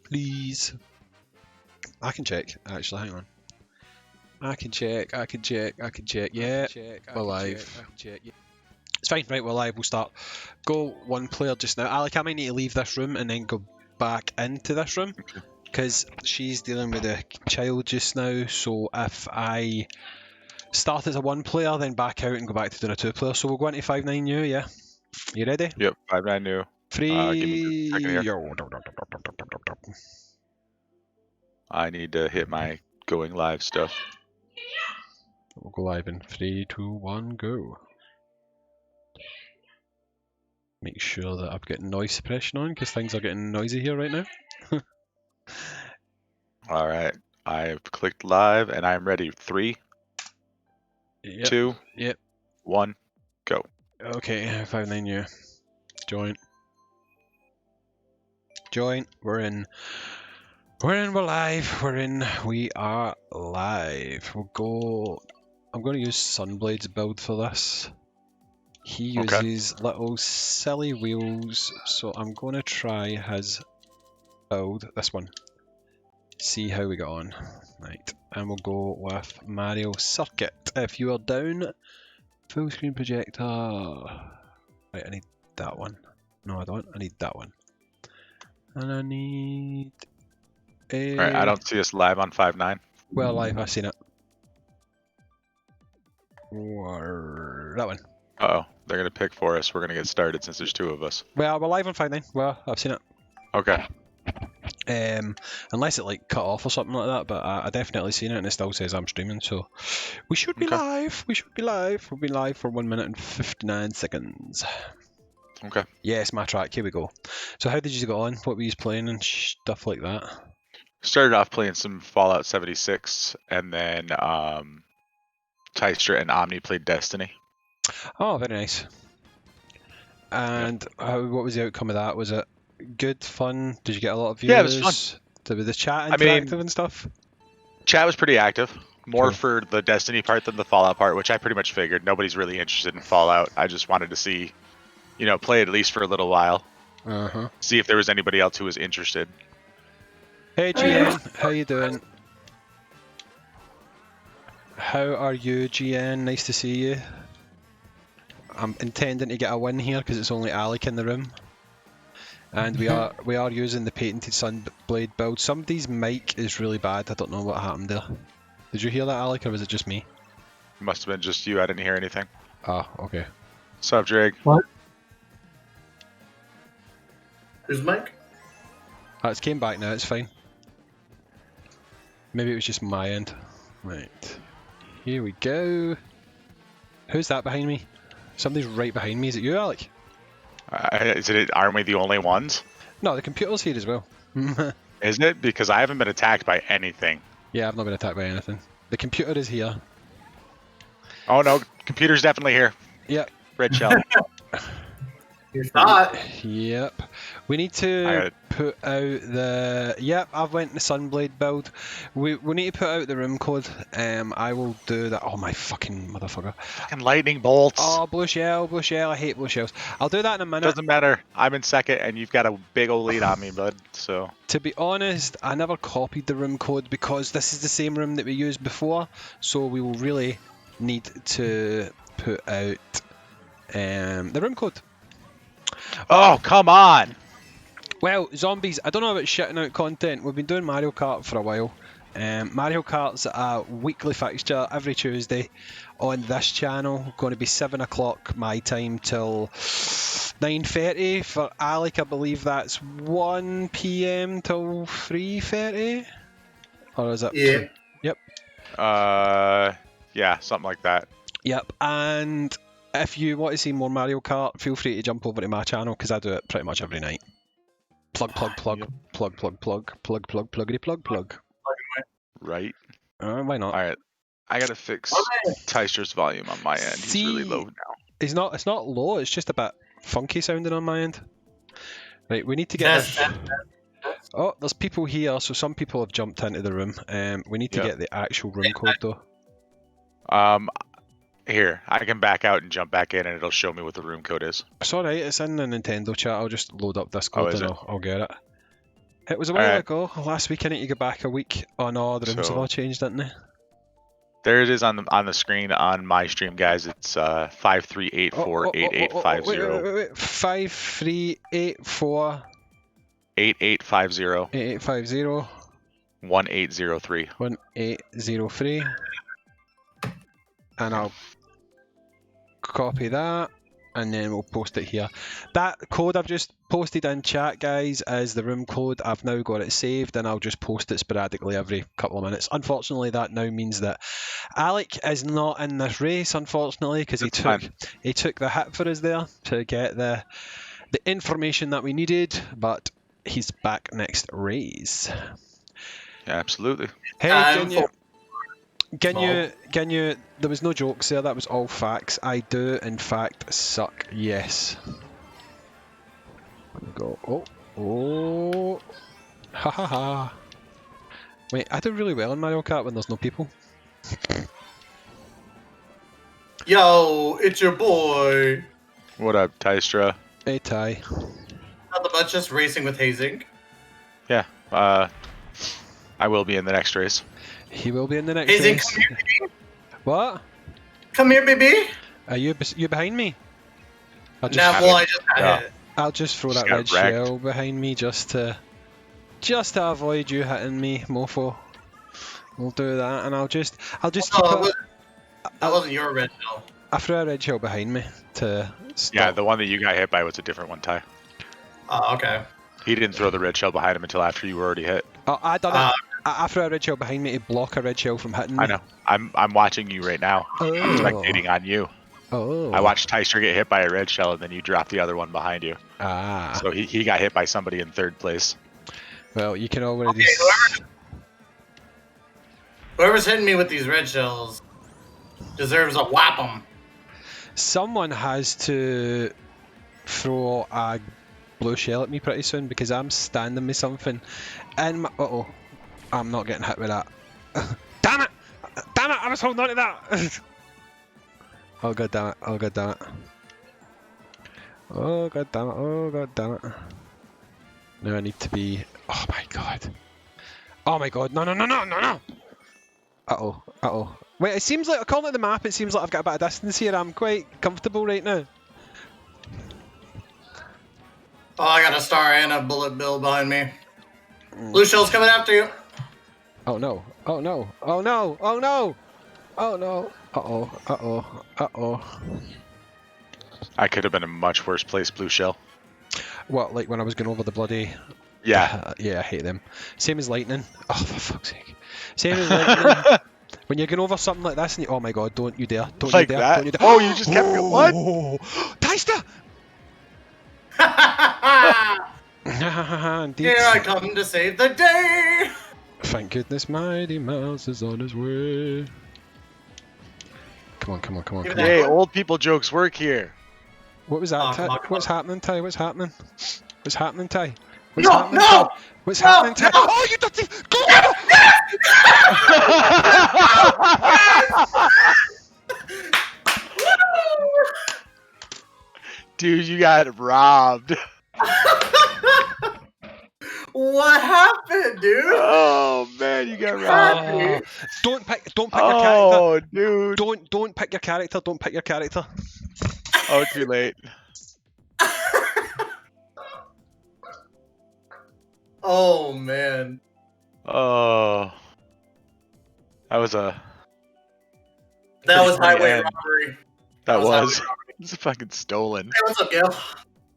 please. I can check, actually, hang on. I can check. Yeah, we're live. It's fine, right, we're live, we'll start. Go one player just now. Alec, I might need to leave this room and then go back into this room, because she's dealing with a child just now, so if I start as a one player, then back out and go back to doing a two player. So we'll go into 5-9 new, yeah? You ready? Yep, 5-9 new. Give me a second here. I need to hit my going live stuff. We'll go live in 3, 2, 1, go. Make sure that I've got noise suppression on, because things are getting noisy here right now. Alright, I've clicked live and I'm ready. 3, Yep. 2, Yep. 1, go. Okay, 5-9 new. Join. Join. We're in. We're live. We are live. We'll go. I'm going to use Sunblade's build for this. He uses little silly wheels, so I'm going to try his build, this one. See how we get on. Right, and we'll go with Mario Circuit. If you are down, full screen projector. Right, I need that one. No, I don't. I need that one. And I need a... Alright, I don't see us live on 5-9. Well, live, I've seen it. Or that one. Uh-oh, they're going to pick for us. We're going to get started since there's 2 of us. Well, we're live on 5-9. Well, I've seen it. Okay. Unless it like cut off or something like that, but I definitely seen it and it still says I'm streaming, so we should be live. We should be live. We'll be live for 1 minute and 59 seconds. Okay. Yes, my track. Here we go. So how did you go on? What were you playing and stuff like that? Started off playing some Fallout 76, and then Tystra and Omni played Destiny. Oh, very nice. And what was the outcome of that? Was it good, fun? Did you get a lot of views? Yeah, it was fun. Did the chat interactive and stuff? Chat was pretty active. More Cool. for the Destiny part than the Fallout part, which I pretty much figured. Nobody's really interested in Fallout. I just wanted to see, play it at least for a little while. Uh-huh. See if there was anybody else who was interested. Hey, GN. How you doing? How are you, GN? Nice to see you. I'm intending to get a win here because it's only Alec in the room. And we are using the patented Sunblade build. Somebody's mic is really bad. I don't know what happened there. Did you hear that, Alec, or was it just me? Must have been just you. I didn't hear anything. Ah, okay. What's up, Drake? What? Who's Mike? It's came back now. It's fine. Maybe it was just my end. Right. Here we go. Who's that behind me? Somebody's right behind me. Is it you, Alec? Aren't we the only ones? No, the computer's here as well. Is it? Because I haven't been attacked by anything. Yeah, I've not been attacked by anything. The computer is here. Oh no, computer's definitely here. Yep. Red shell. You're not. Yep. We need to put out the... Yep, I've went the Sunblade build. We need to put out the room code. I will do that. Oh, my fucking motherfucker. Fucking lightning bolts. Oh, blue shell. I hate blue shells. I'll do that in a minute. Doesn't matter. I'm in second and you've got a big old lead on me, bud. So. To be honest, I never copied the room code because this is the same room that we used before. So we will really need to put out the room code. Oh, come on! Well, zombies, I don't know about shitting out content. We've been doing Mario Kart for a while. Mario Kart's a weekly fixture every Tuesday on this channel. Going to be 7 o'clock my time till 9:30. For Alec, I believe that's 1 PM till 3:30? Or is it? Yeah. Yep. Yeah, something like that. Yep, and if you want to see more Mario Kart, feel free to jump over to my channel because I do it pretty much every night. Plug. Right. Why not? Alright. I gotta fix Tystra's volume on my end. He's really low now. It's not low, it's just a bit funky sounding on my end. Right, we need to get this. Oh, there's people here, so some people have jumped into the room. We need to get the actual room code though. Here, I can back out and jump back in and it'll show me what the room code is. It's alright, it's in the Nintendo chat. I'll just load up this code and I'll get it. It was a while Alright. ago. Last week I need to get back a week. Oh no, the rooms have So- all changed, didn't they? There it is on the screen on my stream, guys. It's 53848850. Wait. 5384 8850 8850 1803. 1803. And I'll copy that, and then we'll post it here. That code I've just posted in chat, guys, is the room code. I've now got it saved, and I'll just post it sporadically every couple of minutes. Unfortunately, that now means that Alec is not in this race, unfortunately, because he took the hit for us there to get the information that we needed, but he's back next race. Yeah, absolutely. Hey, I'm Ginyu, there was no jokes there, that was all facts. I do, in fact, suck, yes. Go. Oh. Ha ha ha. Wait, I do really well in Mario Kart when there's no people. Yo, it's your boy. What up, Tystra? Hey, Ty. Nothing much, just racing with hazing. Yeah. I will be in the next race. He will be in the next Hazing, race. come here, baby. What? Come here, baby. Are you behind me? I'll just, Nah, well, I just had it. I'll just throw Just that got red wrecked. shell behind me just to avoid you hitting me, mofo. We'll do that, and I'll just Oh, keep that wasn't your red shell. I threw a red shell behind me to stop. Yeah, the one that you got hit by was a different one, Ty. Oh, okay. He didn't throw the red shell behind him until after you were already hit. Oh, I done it. I threw a red shell behind me to block a red shell from hitting me. I know. I'm watching you right now. I'm spectating on you. Oh. I watched Tyster get hit by a red shell and then you dropped the other one behind you. Ah. So he got hit by somebody in third place. Well, you can already. Okay, whoever's hitting me with these red shells deserves a whap 'em. Someone has to throw a blue shell at me pretty soon because I'm standing with something. And my, I'm not getting hit with that. Damn it! Damn it! I was holding on to that. Oh god damn it! Oh god damn it! Oh god damn it! Oh god damn it! Now I need to be. Oh my god! Oh my god! No! Uh-oh. Wait, it seems like, according to the map, it seems like I've got a bit of distance here. I'm quite comfortable right now. Oh, I got a star and a bullet bill behind me. Blue shell's coming after you. Oh no. Uh-oh. I could have been in a much worse place, Blue Shell. What, like when I was going over the bloody... Yeah. Yeah, I hate them. Same as lightning. Oh, for fuck's sake. Same as lightning. When you're going over something like this and you... Oh my god, don't you dare. Don't Like you dare. that? Don't you dare. Oh, you just kept going. What? Tyster! Indeed. Here I come to save the day. Thank goodness Mighty Mouse is on his way. Come on. Give it Hey, old people jokes work here. What was that, Oh, Ty? come on. What's happening, Ty? What's happening, Ty? No, happening, no! Ty? What's happening, Ty? no! Oh, you dirty! Go! Dude, you got robbed. What happened, dude? Oh man, you got robbed. Oh, don't pick your character. Oh, dude. Don't pick your character. Don't pick your character. Oh, too late. Oh man. Oh. That was That Pretty was funny highway end. robbery. that was was. highway It's fucking stolen. Hey, what's up, Gail?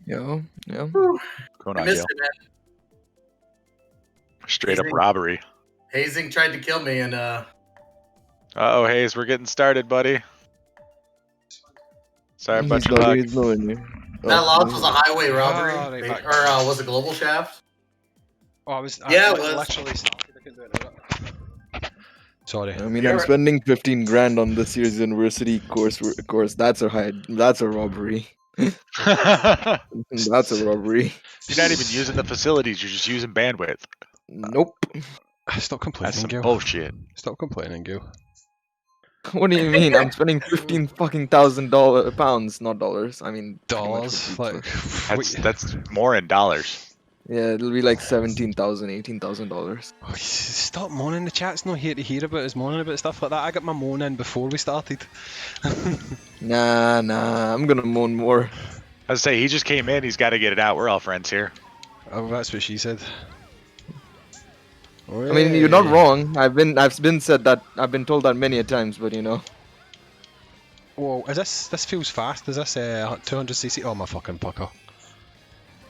Yo. Going I on, missed Gail. it, man. Straight up Hazing. robbery. Hazing tried to kill me, and Uh-oh, Hayes, we're getting started, buddy. Sorry about He's your luck. low, he's low in me. that loss was a highway robbery, right back. or was it Global Shaft? Oh, I was. Yeah, I it was. literally started. I couldn't do it now. Sorry. I mean, You're I'm right. spending 15 grand on this year's university course. That's a robbery. That's a robbery. You're not even using the facilities, you're just using bandwidth. Nope. Stop That's complaining, some Gil. bullshit. Stop complaining, Gil. What do you mean? I'm spending 15 fucking pounds, not dollars. I mean pretty much Dollars, what like. That's more in dollars. Yeah, it'll be like $17,000, $18,000. Oh, stop moaning. The chat's not here to hear about us moaning about stuff like that. I got my moan in before we started. Nah, I'm gonna moan more. I was say he just came in. He's got to get it out. We're all friends here. Oh, that's what she said. I mean, you're not Hey. wrong. I've been said that. I've been told that many a times, but you know. Whoa, is this feels fast? Is this 200cc? Oh, my fucking pucker.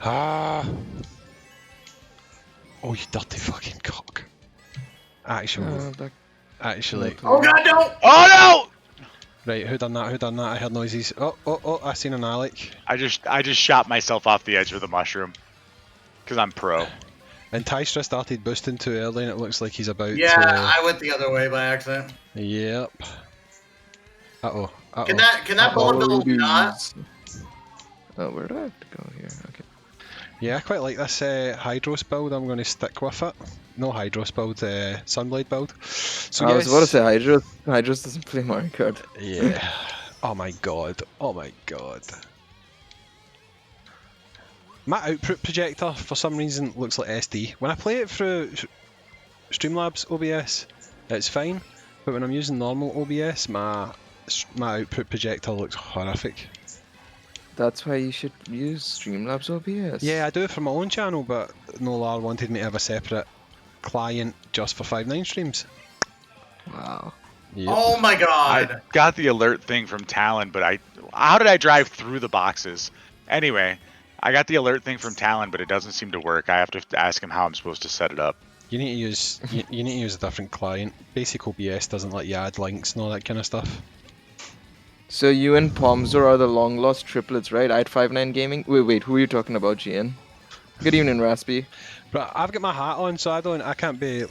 Ah. Oh, you dirty fucking cock. Actually. Oh god, no! Oh no! Right, who done that? Who done that? I heard noises. Oh, I seen an Alec. I just shot myself off the edge with a mushroom. Because I'm pro. And Tystra started boosting too early and it looks like he's about Yeah, to... I went the other way by accident. Yep. Uh-oh. Can that bullet bill not? Oh, where do I have to go here? Okay. Yeah, I quite like this Hydros build. I'm going to stick with it. No Hydros build, Sunblade build. So I yes. was about to say Hydros doesn't play Mario Kart. Yeah. Oh my god. Oh my god. My output projector, for some reason, looks like SD. When I play it through Streamlabs OBS, it's fine. But when I'm using normal OBS, my output projector looks horrific. That's why you should use Streamlabs OBS. Yeah, I do it for my own channel, but Nolar wanted me to have a separate client just for 5.9 streams. Wow. Yep. Oh my god! I got the alert thing from Talon, but how did I drive through the boxes? Anyway, I got the alert thing from Talon, but it doesn't seem to work. I have to ask him how I'm supposed to set it up. You need to use you need to use a different client. Basic OBS doesn't let you add links and all that kind of stuff. So you and Pomzor are the long lost triplets, right? I had 5.9 Gaming. Wait, who are you talking about, GN? Good evening, Raspy. But I've got my hat on, so I can't be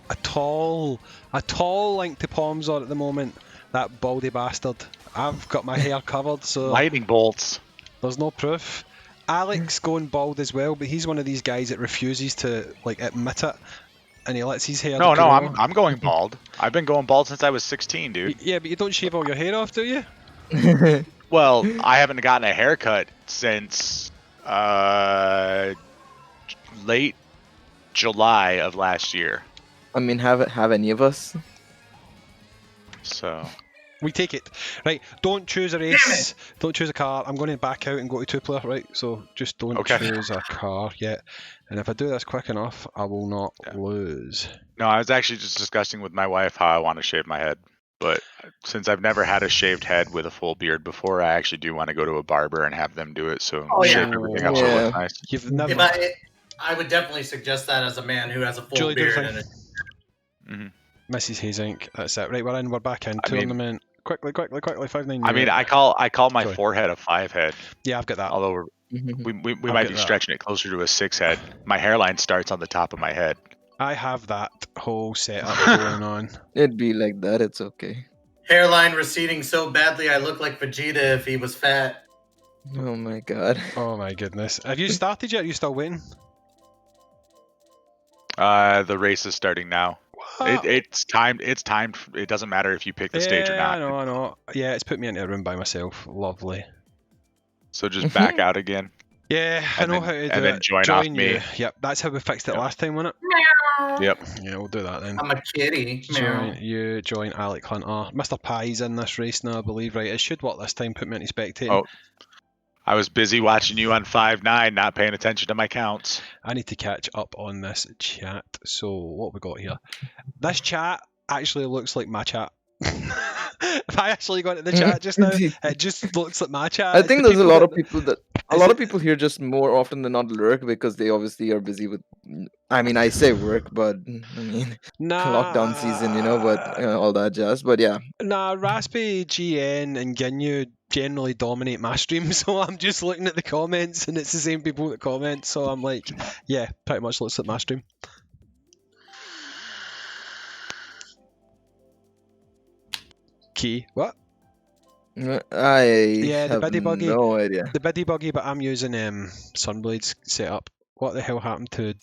a tall link to Pomzor at the moment. That baldy bastard. I've got my hair covered, so Lightning bolts. there's no proof. Alex going bald as well, but he's one of these guys that refuses to like admit it, and he lets his hair No, grow. I'm going bald. I've been going bald since I was 16, dude. Yeah, but you don't shave all your hair off, do you? Well, I haven't gotten a haircut since late July of last year. I mean, have any of us? So We take it. Right, don't choose a race. Don't choose a car. I'm going to back out and go to two-player, right? So just don't choose a car yet. And if I do this quick enough, I will not lose. no, I was actually just discussing with my wife how I want to shave my head. But since I've never had a shaved head with a full beard before, I actually do want to go to a barber and have them do it. So shape everything up so it looks nice. You've never... I would definitely suggest that as a man who has a full Julie, do beard. the And Mrs. Hazink, that's it. Right, we're back in. Tournament. Quickly, 5.9. I mean, I call my forehead a 5 head. Yeah, I've got that. Although we might be stretching it closer to a 6 head. My hairline starts on the top of my head. I have that whole setup going on. It'd be like that. It's okay. hairline receding so badly I look like Vegeta if he was fat. Oh my god. Oh my goodness. Have you started yet? Are you still waiting? The race is starting now. What? It's timed. It's timed. It doesn't matter if you pick the stage or not. I know. Yeah, it's put me into a room by myself. Lovely. So just back out again. Yeah, I know how to do it. And then join off me. You. Yep, that's how we fixed it last time, wasn't Meow. it? Yep. Yeah, we'll do that then. I'm a kitty. Meow. Join Alec Hunter. Mr. Pie's in this race now, I believe, right? It should work this time, put me into spectating. Oh. I was busy watching you on 5.9, not paying attention to my counts. I need to catch up on this chat. So, what have we got here? This chat actually looks like my chat. If I actually go into the chat just now, it just looks like my chat. I think there's a lot of people that a lot of people here just more often than not lurk because they obviously are busy with. I mean, I say work, but I mean lockdown season, you know, but all that jazz. But yeah, Raspy, GN, and Ginyu generally dominate my stream, so I'm just looking at the comments, and it's the same people that comment. So I'm like, yeah, pretty much looks like my stream. Key, what? I The have biddy buggy. no idea. The biddy buggy, but I'm using Sunblade's setup. What the hell happened to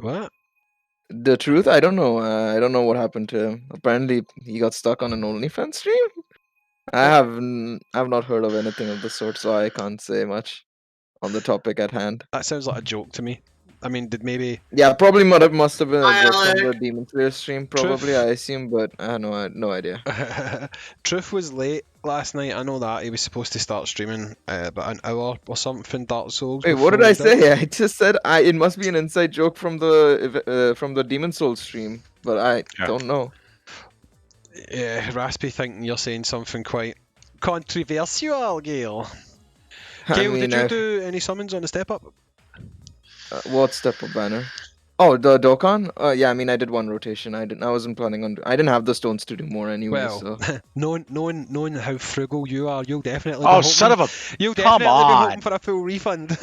what? The truth, I don't know. I don't know what happened to him. Apparently, he got stuck on an OnlyFans stream. I've not heard of anything of the sort, so I can't say much. on the topic at hand. That sounds like a joke to me. I mean, did maybe... Yeah, probably must have been a Hi, joke from Alec. the Demon Slayer stream, probably, Truth. I assume, but I have no idea. Truth was late last night. I know that he was supposed to start streaming about an hour or something. Dark Souls. Wait, what before did I he say? I just said it must be an inside joke from the Demon Souls stream, but I don't know. Yeah, Raspy thinking you're saying something quite controversial, Gale. Gale, did you do any summons on the step up? What step up banner? Oh, the Dokkan? Yeah, I mean, I did one rotation. I wasn't planning on. I didn't have the stones to do more anyway. Well, so. knowing how frugal you are, you'll definitely. Oh, be son hoping, of a! You'll Come definitely be on. hoping for a full refund.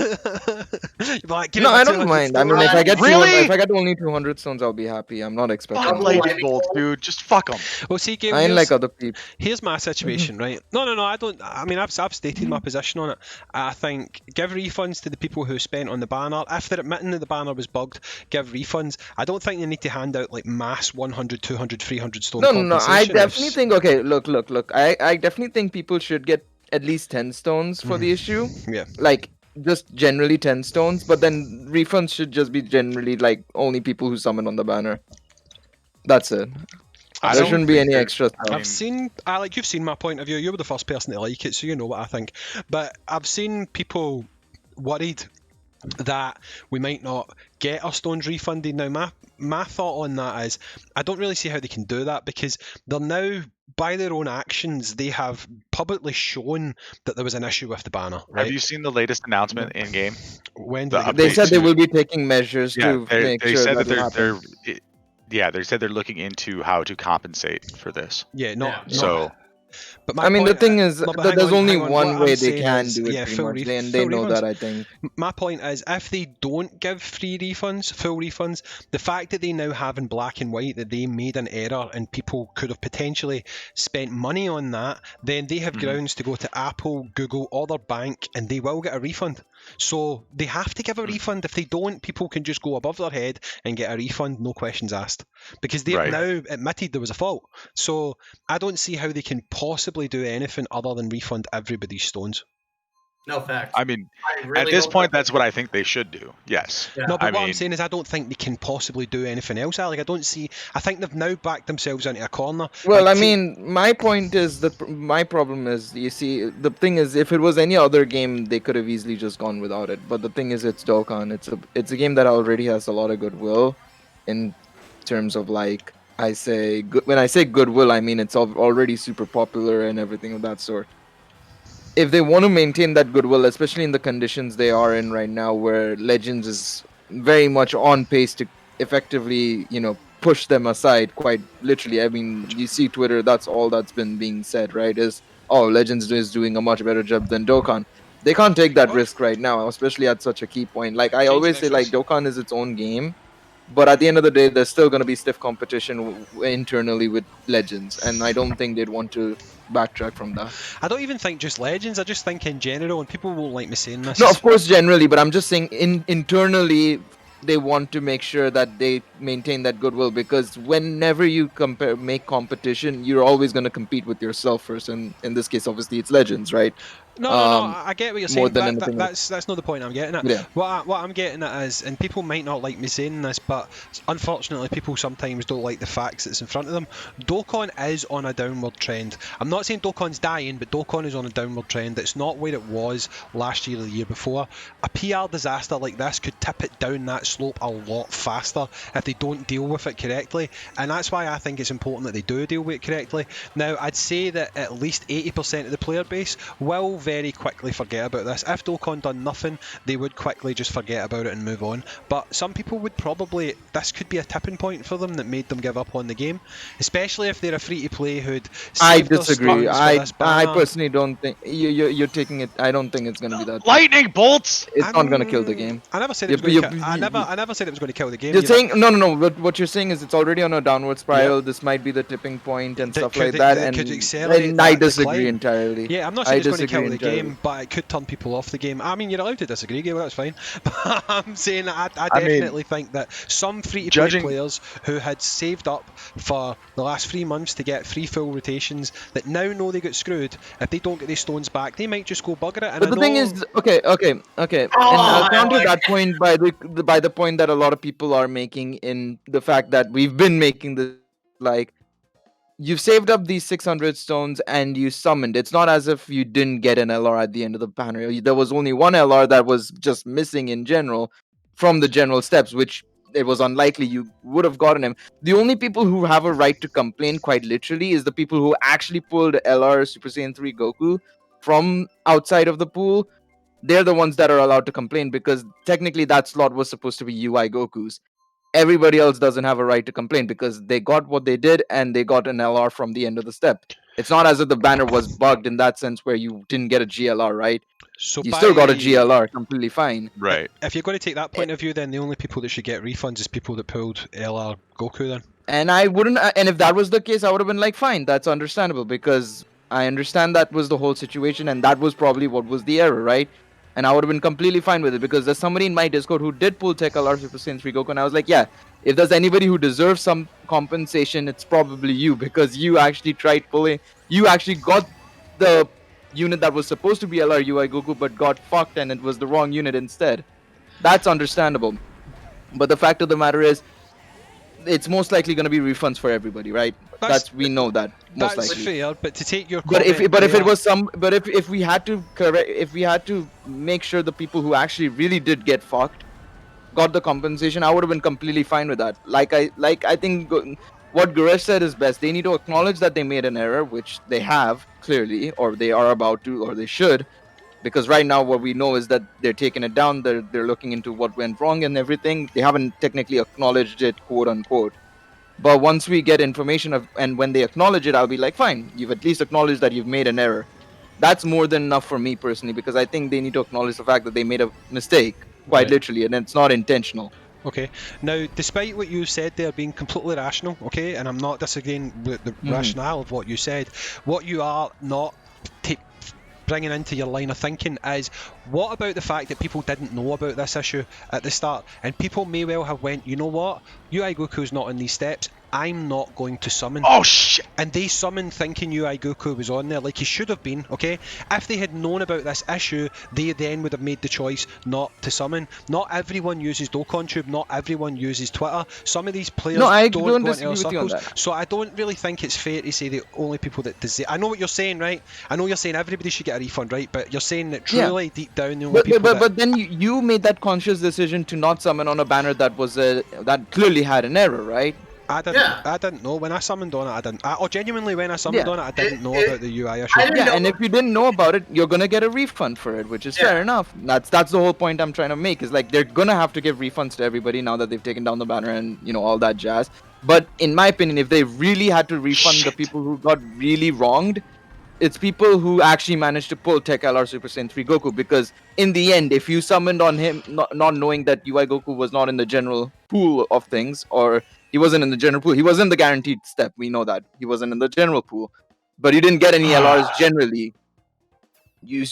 Like, No, I don't mind. I mean, if I get only 200 stones, I'll be happy. I'm not expecting. Fuck Lightning Bolt, dude. Just fuck them. Well, see, Gale, I ain't like other people. Here's my situation, right? No, I don't. I mean, I've stated my position on it. I think give refunds to the people who spent on the banner. If they're admitting that the banner was bugged, give refunds. I don't think they need to hand out like mass 100, 200, 300 stone No. I compensation. definitely think. Okay, look. I definitely think people should get at least 10 stones for the issue. Yeah. Like just generally 10 stones, but then refunds should just be generally like only people who summon on the banner. That's it. There shouldn't be any extra stuff. I've seen, Alec, you've seen my point of view. You were the first person to like it, so you know what I think. But I've seen people worried that we might not get our stones refunded. Now, my thought on that is I don't really see how they can do that, because they're now, by their own actions, they have publicly shown that there was an issue with the banner. Right? Have you seen the latest announcement in game? When they said they will be taking measures to make sure said that they said they're looking into how to compensate for this. Yeah, not. So. But I mean, the thing is, there's only one way they can do it, pretty much, and they know that, I think. My point is, if they don't give free refunds, full refunds, the fact that they now have in black and white that they made an error and people could have potentially spent money on that, then they have grounds to go to Apple, Google, or their bank, and they will get a refund. So they have to give a refund. If they don't, people can just go above their head and get a refund, no questions asked, because they've now admitted there was a fault. So I don't see how they can possibly do anything other than refund everybody's stones. No facts. I mean, at this point, that's what I think they should do. Yes. Yeah. No, but what I'm saying is I don't think they can possibly do anything else, Alec. I think they've now backed themselves into a corner. Well, I mean, my point is my problem is, you see, the thing is, if it was any other game, they could have easily just gone without it. But the thing is, it's Dokkan. It's a game that already has a lot of goodwill in terms of, like, when I say goodwill, I mean it's already super popular and everything of that sort. If they want to maintain that goodwill, especially in the conditions they are in right now, where Legends is very much on pace to effectively, push them aside, quite literally. I mean, you see Twitter, that's all that's been being said, right? Legends is doing a much better job than Dokkan. They can't take that risk right now, especially at such a key point. Like, I always say, like, Dokkan is its own game, but at the end of the day, there's still going to be stiff competition internally with Legends, and I don't think they'd want to backtrack from that. I don't even think just Legends, I just think in general, and people won't like me saying this. No, of course, generally, but I'm just saying internally, they want to make sure that they maintain that goodwill, because whenever you make competition, you're always going to compete with yourself first, and in this case, obviously, it's Legends, right? No, I get what you're saying. More than anything that's not the point I'm getting at. Yeah. What I'm getting at is, and people might not like me saying this, but unfortunately people sometimes don't like the facts that's in front of them. Dokkan is on a downward trend. I'm not saying Dokkan's dying, but Dokkan is on a downward trend. It's not where it was last year or the year before. A PR disaster like this could tip it down that slope a lot faster if they don't deal with it correctly, and that's why I think it's important that they do deal with it correctly. Now, I'd say that at least 80% of the player base will very quickly forget about this. If Dokkan done nothing, they would quickly just forget about it and move on. But some people would probably, this could be a tipping point for them that made them give up on the game, especially if they're a free-to-play who'd I disagree. I personally don't think you're taking it. I don't think it's going to be that. Lightning bolts. It's not going to kill the game. I never said it was going to. I never said it was going to kill the game. You're saying no. What you're saying is it's already on a downward spiral. Yeah. This might be the tipping point and stuff like that. And I disagree entirely. Yeah, I'm not saying it's going to kill the game, but it could turn people off the game. I mean, you're allowed to disagree, Gabriel, that's fine. But I'm saying I definitely think that some free-to-play players who had saved up for the last 3 months to get 3 full rotations that now know they got screwed, if they don't get these stones back, they might just go bugger it. And but the thing is, okay, and I'll counter that point by the point that a lot of people are making in the fact that we've been making this, like, you've saved up these 600 stones and you summoned. It's not as if you didn't get an LR at the end of the banner. There was only one LR that was just missing in general from the general steps, which it was unlikely you would have gotten him. The only people who have a right to complain, quite literally, is the people who actually pulled LR Super Saiyan 3 Goku from outside of the pool. They're the ones that are allowed to complain, because technically that slot was supposed to be UI Goku's. Everybody else doesn't have a right to complain because they got what they did and they got an LR from the end of the step. It's not as if the banner was bugged in that sense where you didn't get a GLR, right? So you still got a GLR, completely fine. Right. If you're going to take that point of view, then the only people that should get refunds is people that pulled LR Goku then. And I wouldn't, and if that was the case, I would have been like, fine, that's understandable, because I understand that was the whole situation and that was probably what was the error, right? And I would have been completely fine with it, because there's somebody in my Discord who did pull Tech LR Super Saiyan 3 Goku, and I was like, yeah, if there's anybody who deserves some compensation, it's probably you, because you actually tried pulling, you actually got the unit that was supposed to be LR UI Goku, but got fucked and it was the wrong unit instead. That's understandable. But the fact of the matter is, it's most likely going to be refunds for everybody, right? We know that most likely. That's fair, but to take your but if it was if we had to make sure the people who actually really did get fucked got the compensation, I would have been completely fine with that. Like I think what Guresh said is best. They need to acknowledge that they made an error, which they have clearly, or they are about to, or they should. Because right now what we know is that they're taking it down, they're looking into what went wrong and everything. They haven't technically acknowledged it, quote unquote. But once we get information and when they acknowledge it, I'll be like, fine, you've at least acknowledged that you've made an error. That's more than enough for me personally, because I think they need to acknowledge the fact that they made a mistake, quite literally, and it's not intentional. Okay. Now, despite what you said there being completely rational, okay, and I'm not disagreeing with the rationale of what you said, what you are not bringing into your line of thinking is, what about the fact that people didn't know about this issue at the start, and people may well have went, you know what, UI Goku's not on these steps, I'm not going to summon. Oh shit! And they summoned thinking UI Goku was on there, like he should have been, okay? If they had known about this issue, they then would have made the choice not to summon. Not everyone uses DokonTube, not everyone uses Twitter. Some of these players don't go into our circles. So I don't really think it's fair to say the only people that deserve... I know what you're saying, right? I know you're saying everybody should get a refund, right? But you're saying that truly deep down the only people but then you made that conscious decision to not summon on a banner that was that clearly had an error, right? I didn't know. When I summoned on it, I didn't. Genuinely, when I summoned on it, I didn't know about the UI issue. And if you didn't know about it, you're gonna get a refund for it, which is fair enough. That's the whole point I'm trying to make, is like, they're gonna have to give refunds to everybody now that they've taken down the banner and, you know, all that jazz. But in my opinion, if they really had to refund the people who got really wronged, it's people who actually managed to pull Tech LR Super Saiyan 3 Goku, because in the end, if you summoned on him not knowing that UI Goku was not in the general pool of things, or he wasn't in the general pool, he was in the guaranteed step, we know that he wasn't in the general pool, but you didn't get any LRs generally, you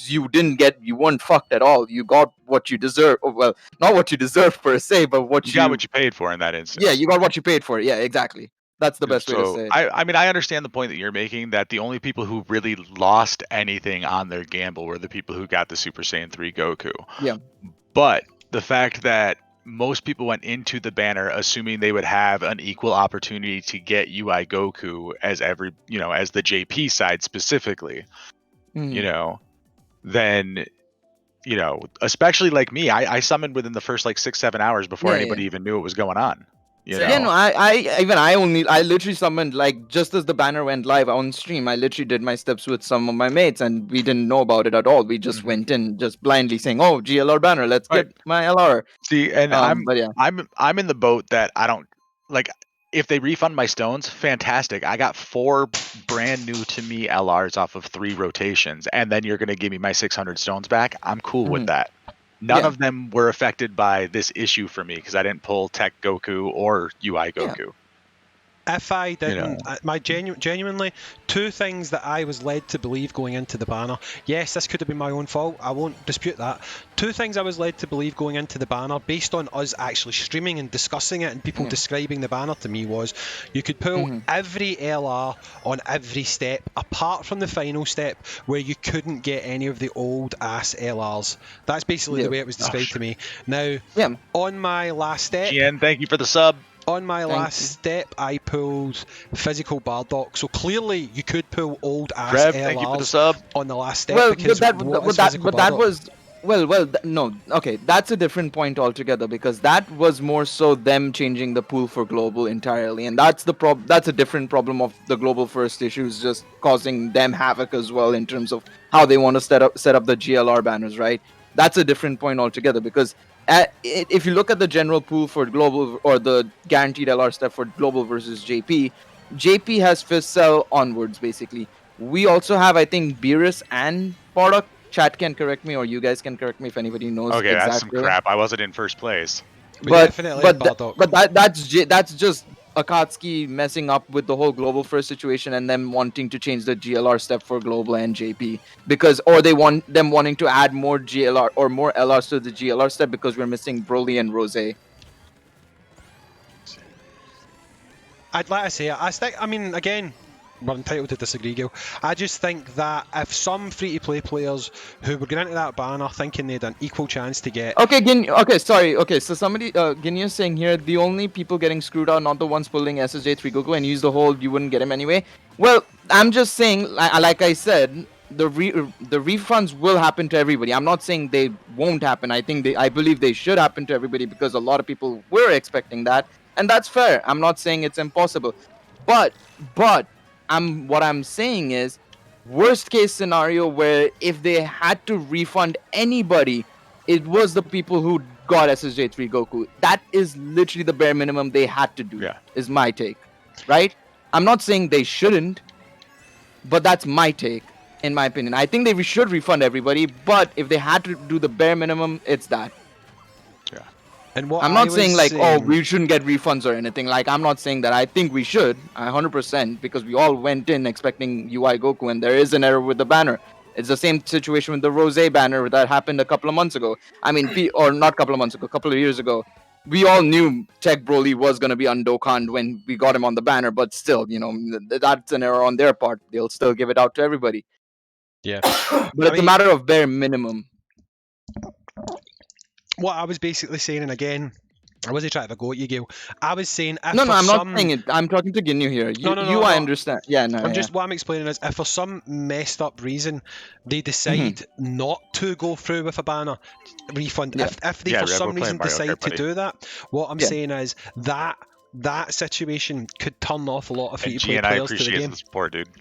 weren't fucked at all. You got what you deserve. Well, not what you deserve per se, but what you got what you paid for in that instance. Yeah, you got what you paid for. Yeah, exactly. That's the best way to say it. I mean, I understand the point that you're making, that the only people who really lost anything on their gamble were the people who got the Super Saiyan 3 Goku. Yeah. But the fact that most people went into the banner assuming they would have an equal opportunity to get UI Goku as as the JP side specifically, then, especially like me, I summoned within the first like 6-7 hours before anybody even knew what was going on. I literally summoned, like, just as the banner went live on stream. I literally did my steps with some of my mates, and we didn't know about it at all. We just went in just blindly saying, "Oh, GLR banner, let's get my LR." See, and I'm in the boat that I don't like. If they refund my stones, fantastic. I got 4 brand new to me LRs off of 3 rotations, and then you're gonna give me my 600 stones back. I'm cool with that. None of them were affected by this issue for me because I didn't pull Tech Goku or UI Goku. If I didn't, genuinely, two things that I was led to believe going into the banner. Yes, this could have been my own fault. I won't dispute that. Two things I was led to believe going into the banner, based on us actually streaming and discussing it and people describing the banner to me, was you could pull every LR on every step, apart from the final step where you couldn't get any of the old ass LRs. That's basically the way it was described to me. Now, on my last step, Jen, thank you for the sub. On my last step, I pulled physical Bardock. So clearly, you could pull old ass Rev, LRs thank you for the sub. on the last step. Well, because that was no. Okay, that's a different point altogether, because that was more so them changing the pool for global entirely, and that's the That's a different problem of the global first issues, just causing them havoc as well in terms of how they want to set up the GLR banners, right? That's a different point altogether, because if you look at the general pool for global, or the guaranteed LR step for global versus JP has fifth cell onwards, basically. We also have, I think, Beerus and Bardock. Chat can correct me, or you guys can correct me if anybody knows. Okay, exactly. That's some crap. I wasn't in first place. But that's just Akatsuki messing up with the whole global first situation, and them wanting to change the GLR step for global and JP, or they want them wanting to add more GLR or more LRs to the GLR step because we're missing Broly and Rose. I'd like to say again, we're entitled to disagree, Gil. I just think that if some free-to-play players who were going into that banner thinking they had an equal chance to get... So somebody, Ginya's saying here, the only people getting screwed are not the ones pulling SSJ3 Goku and use the hold, you wouldn't get him anyway. Well, I'm just saying, like I said, the refunds will happen to everybody. I'm not saying they won't happen. I believe they should happen to everybody, because a lot of people were expecting that, and that's fair. I'm not saying it's impossible. But what I'm saying is, worst case scenario where if they had to refund anybody, it was the people who got SSJ3 Goku. That is literally the bare minimum they had to do, is my take. Right? I'm not saying they shouldn't, but that's my take, in my opinion. I think they should refund everybody, but if they had to do the bare minimum, it's that. And what I'm not saying we shouldn't get refunds or anything. I'm not saying that. I think we should, 100%, because we all went in expecting UI Goku, and there is an error with the banner. It's the same situation with the Rose banner that happened a couple of months ago. I mean, or not a couple of months ago, a couple of years ago. We all knew Tech Broly was going to be undokanned when we got him on the banner, but still, that's an error on their part. They'll still give it out to everybody. Yeah. But it's a matter of bare minimum. What I was basically saying, and again, I wasn't trying to go at you, Gail. I was saying if I'm not saying it. I'm talking to Ginyu here. I understand. What I'm explaining is, if for some messed up reason they decide not to go through with a banner refund, if they for some reason decide to do that, what I'm saying is that situation could turn off a lot of free-to-play players to the game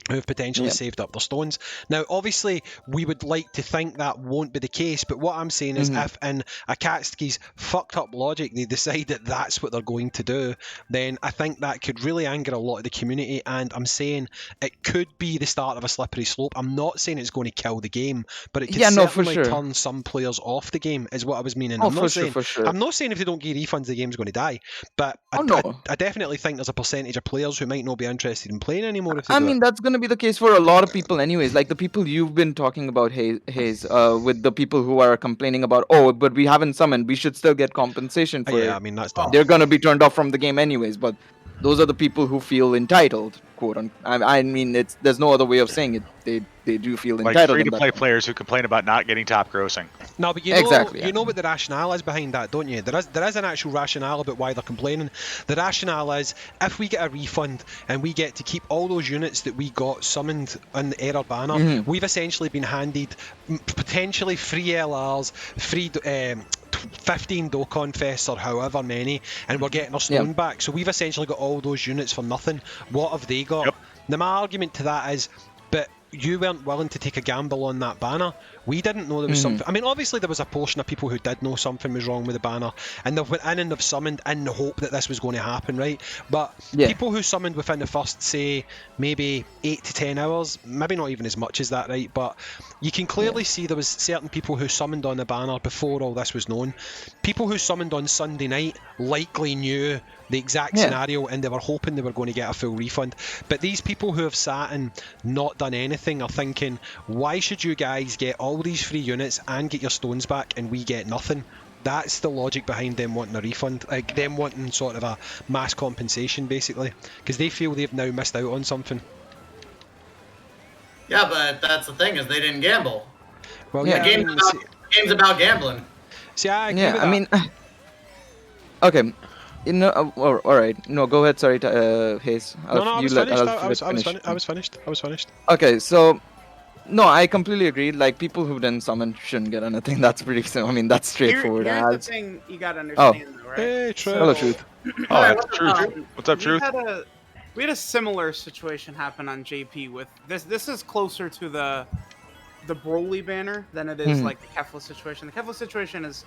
who have potentially saved up their stones. Now, obviously, we would like to think that won't be the case, but what I'm saying is, if in Akatsuki's fucked up logic they decide that that's what they're going to do, then I think that could really anger a lot of the community, and I'm saying it could be the start of a slippery slope. I'm not saying it's going to kill the game, but it could certainly turn some players off the game, is what I was meaning. I'm not saying if they don't get refunds, the game's going to die, but I definitely think there's a percentage of players who might not be interested in playing anymore. If they that's going to be the case for a lot of people anyways. Like the people you've been talking about, Hayes, with the people who are complaining about, but we haven't summoned, we should still get compensation for it. I mean, that's done. They're going to be turned off from the game anyways, but those are the people who feel entitled, quote unquote. I mean, there's no other way of saying it. They do feel entitled. Like free-to-play players who complain about not getting top grossing. No, but you know what the rationale is behind that, don't you? There is an actual rationale about why they're complaining. The rationale is, if we get a refund and we get to keep all those units that we got summoned on the error banner, we've essentially been handed potentially free LRs, free 15 Dokkan Fests or however many, and we're getting our stone back. So we've essentially got all those units for nothing. What have they got? Now, my argument to that is, but you weren't willing to take a gamble on that banner. We didn't know there was something. I mean, obviously there was a portion of people who did know something was wrong with the banner, and they went in and they've summoned in the hope that this was going to happen, right? But people who summoned within the first, say, maybe 8 to 10 hours, maybe not even as much as that, right? But you can clearly see there was certain people who summoned on the banner before all this was known. People who summoned on Sunday night likely knew the exact scenario, and they were hoping they were going to get a full refund. But these people who have sat and not done anything are thinking, why should you guys get all these free units and get your stones back and we get nothing? That's the logic behind them wanting a refund, like them wanting sort of a mass compensation, basically, because they feel they've now missed out on something. Yeah, but that's the thing, is they didn't gamble. Well, yeah, the game's about gambling. See, I agree with that. I mean, okay. All right. No, go ahead. Sorry, Hayes. I was finished. Okay, so no, I completely agree. Like, people who didn't summon shouldn't get anything. That's pretty simple. I mean, that's straightforward. Here's the thing you gotta understand, though, right? Hey, Truth. Hello, Truth. Oh, that's Truth. What's up, Truth? We had a similar situation happen on JP with this. This is closer to the Broly banner than it is like the Kefla situation. The Kefla situation is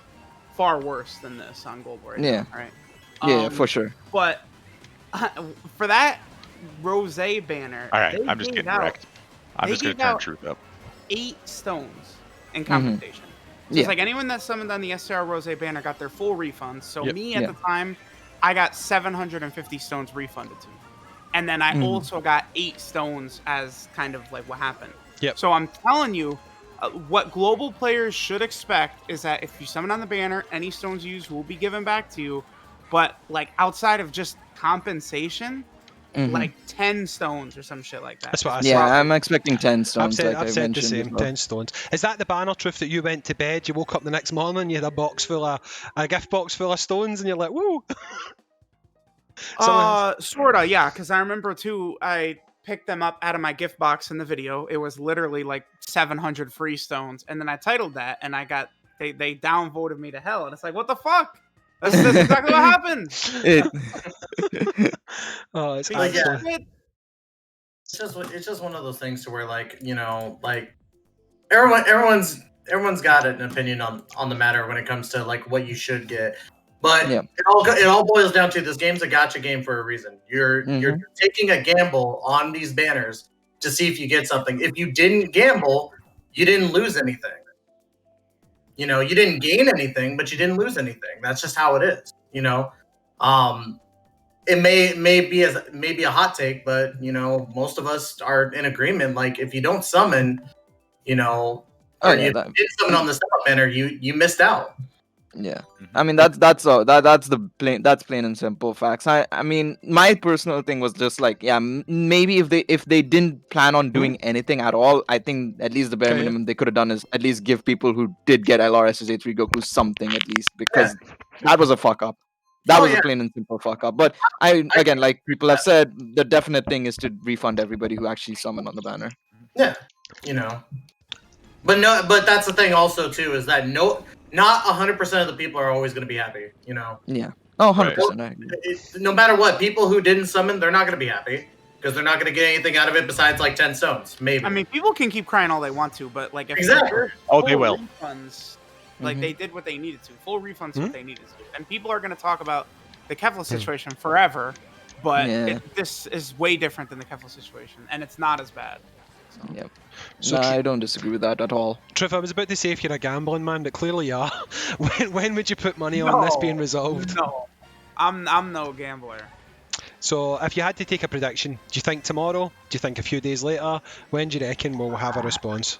far worse than this on Gold War. Yeah. Right. Yeah, for sure. But for that Rose banner, all right, I'm just getting wrecked. I'm just gonna turn Truth up. 8 stones in compensation. So it's like anyone that summoned on the SCR Rose banner got their full refunds. So me at the time, I got 750 stones refunded to me. And then I also got 8 stones as kind of like what happened. Yep. So I'm telling you, what global players should expect is that if you summon on the banner, any stones used will be given back to you. But like outside of just compensation, like 10 stones or some shit like that. That's what I said. Yeah, I'm expecting 10 stones. I've said the same, 10 stones. Is that the banner, Truth, that you went to bed, you woke up the next morning, you had a gift box full of stones, and you're like, woo! Sorta, yeah, because I remember too, I picked them up out of my gift box in the video. It was literally like 700 free stones, and then I titled that, and I got they downvoted me to hell, and it's like, what the fuck? That's exactly what happened. It's just one of those things to where, like, you know, like everyone's got an opinion on the matter when it comes to like what you should get. But it all boils down to, this game's a gacha game for a reason. You're taking a gamble on these banners to see if you get something. If you didn't gamble, you didn't lose anything. You know, you didn't gain anything, but you didn't lose anything. That's just how it is. You know, it may be a hot take, but you know, most of us are in agreement. Like, if you don't summon, you know, you didn't summon on the step-up banner, you missed out. Yeah, I mean that's plain and simple facts. I mean, my personal thing was just like, maybe if they didn't plan on doing anything at all, I think at least the bare minimum they could have done is at least give people who did get LRSSA3 Goku something at least, because that was a fuck up. That was a plain and simple fuck up. But again, like people have said, the definite thing is to refund everybody who actually summoned on the banner. Yeah, you know, but that's the thing also too, is that not 100% of the people are always going to be happy, you know? Yeah. Oh, 100%. No matter what, people who didn't summon, they're not going to be happy, because they're not going to get anything out of it besides like 10 stones, maybe. I mean, people can keep crying all they want to, but like, if they will. Refunds, like they did what they needed to. Full refunds what they needed to. And people are going to talk about the Kefla situation forever, but this is way different than the Kefla situation, and it's not as bad. So. Yep. So I don't disagree with that at all. Truth, I was about to say if you're a gambling man, but clearly you are. when would you put money on this being resolved? No, I'm no gambler. So if you had to take a prediction, do you think tomorrow? Do you think a few days later? When do you reckon we'll have a response?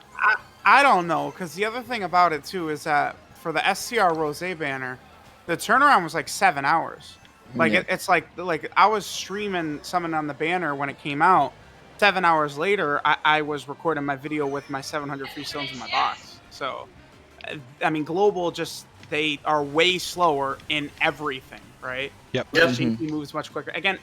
I don't know, because the other thing about it too is that for the SCR Rose banner, the turnaround was like 7 hours. Like it's like I was streaming Summon on the banner when it came out. 7 hours later, I was recording my video with my 700 free stones in my box. So, I mean, Global they are way slower in everything, right? Yep. JP moves much quicker. Again,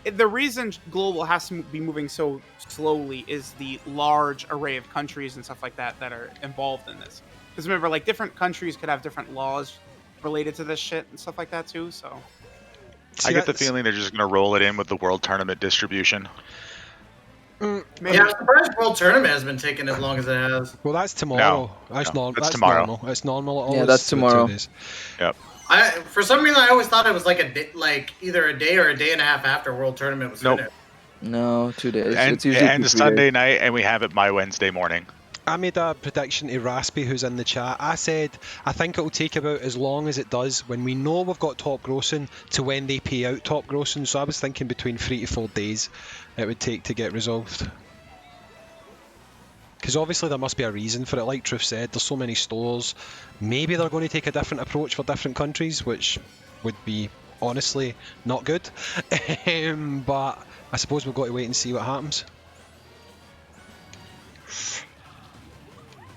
the reason Global has to be moving so slowly is the large array of countries and stuff like that are involved in this. Because remember, like, different countries could have different laws related to this shit and stuff like that too. So, I get the feeling they're just going to roll it in with the World Tournament distribution. Yeah, I'm surprised World Tournament has been taking as long as it has. Well, that's tomorrow. That's tomorrow. Normal. It's normal. Yeah, that's tomorrow. Yep. For some reason, I always thought it was like either a day or a day and a half after World Tournament was finished. No, 2 days. And it's usually Sunday night, and we have it by Wednesday morning. I made a prediction to Raspy, who's in the chat. I said I think it'll take about as long as it does when we know we've got top grossing to when they pay out top grossing. So I was thinking between 3 to 4 days it would take to get resolved. Because obviously there must be a reason for it. Like Truth said, there's so many stores. Maybe they're going to take a different approach for different countries, which would be honestly not good. But I suppose we've got to wait and see what happens.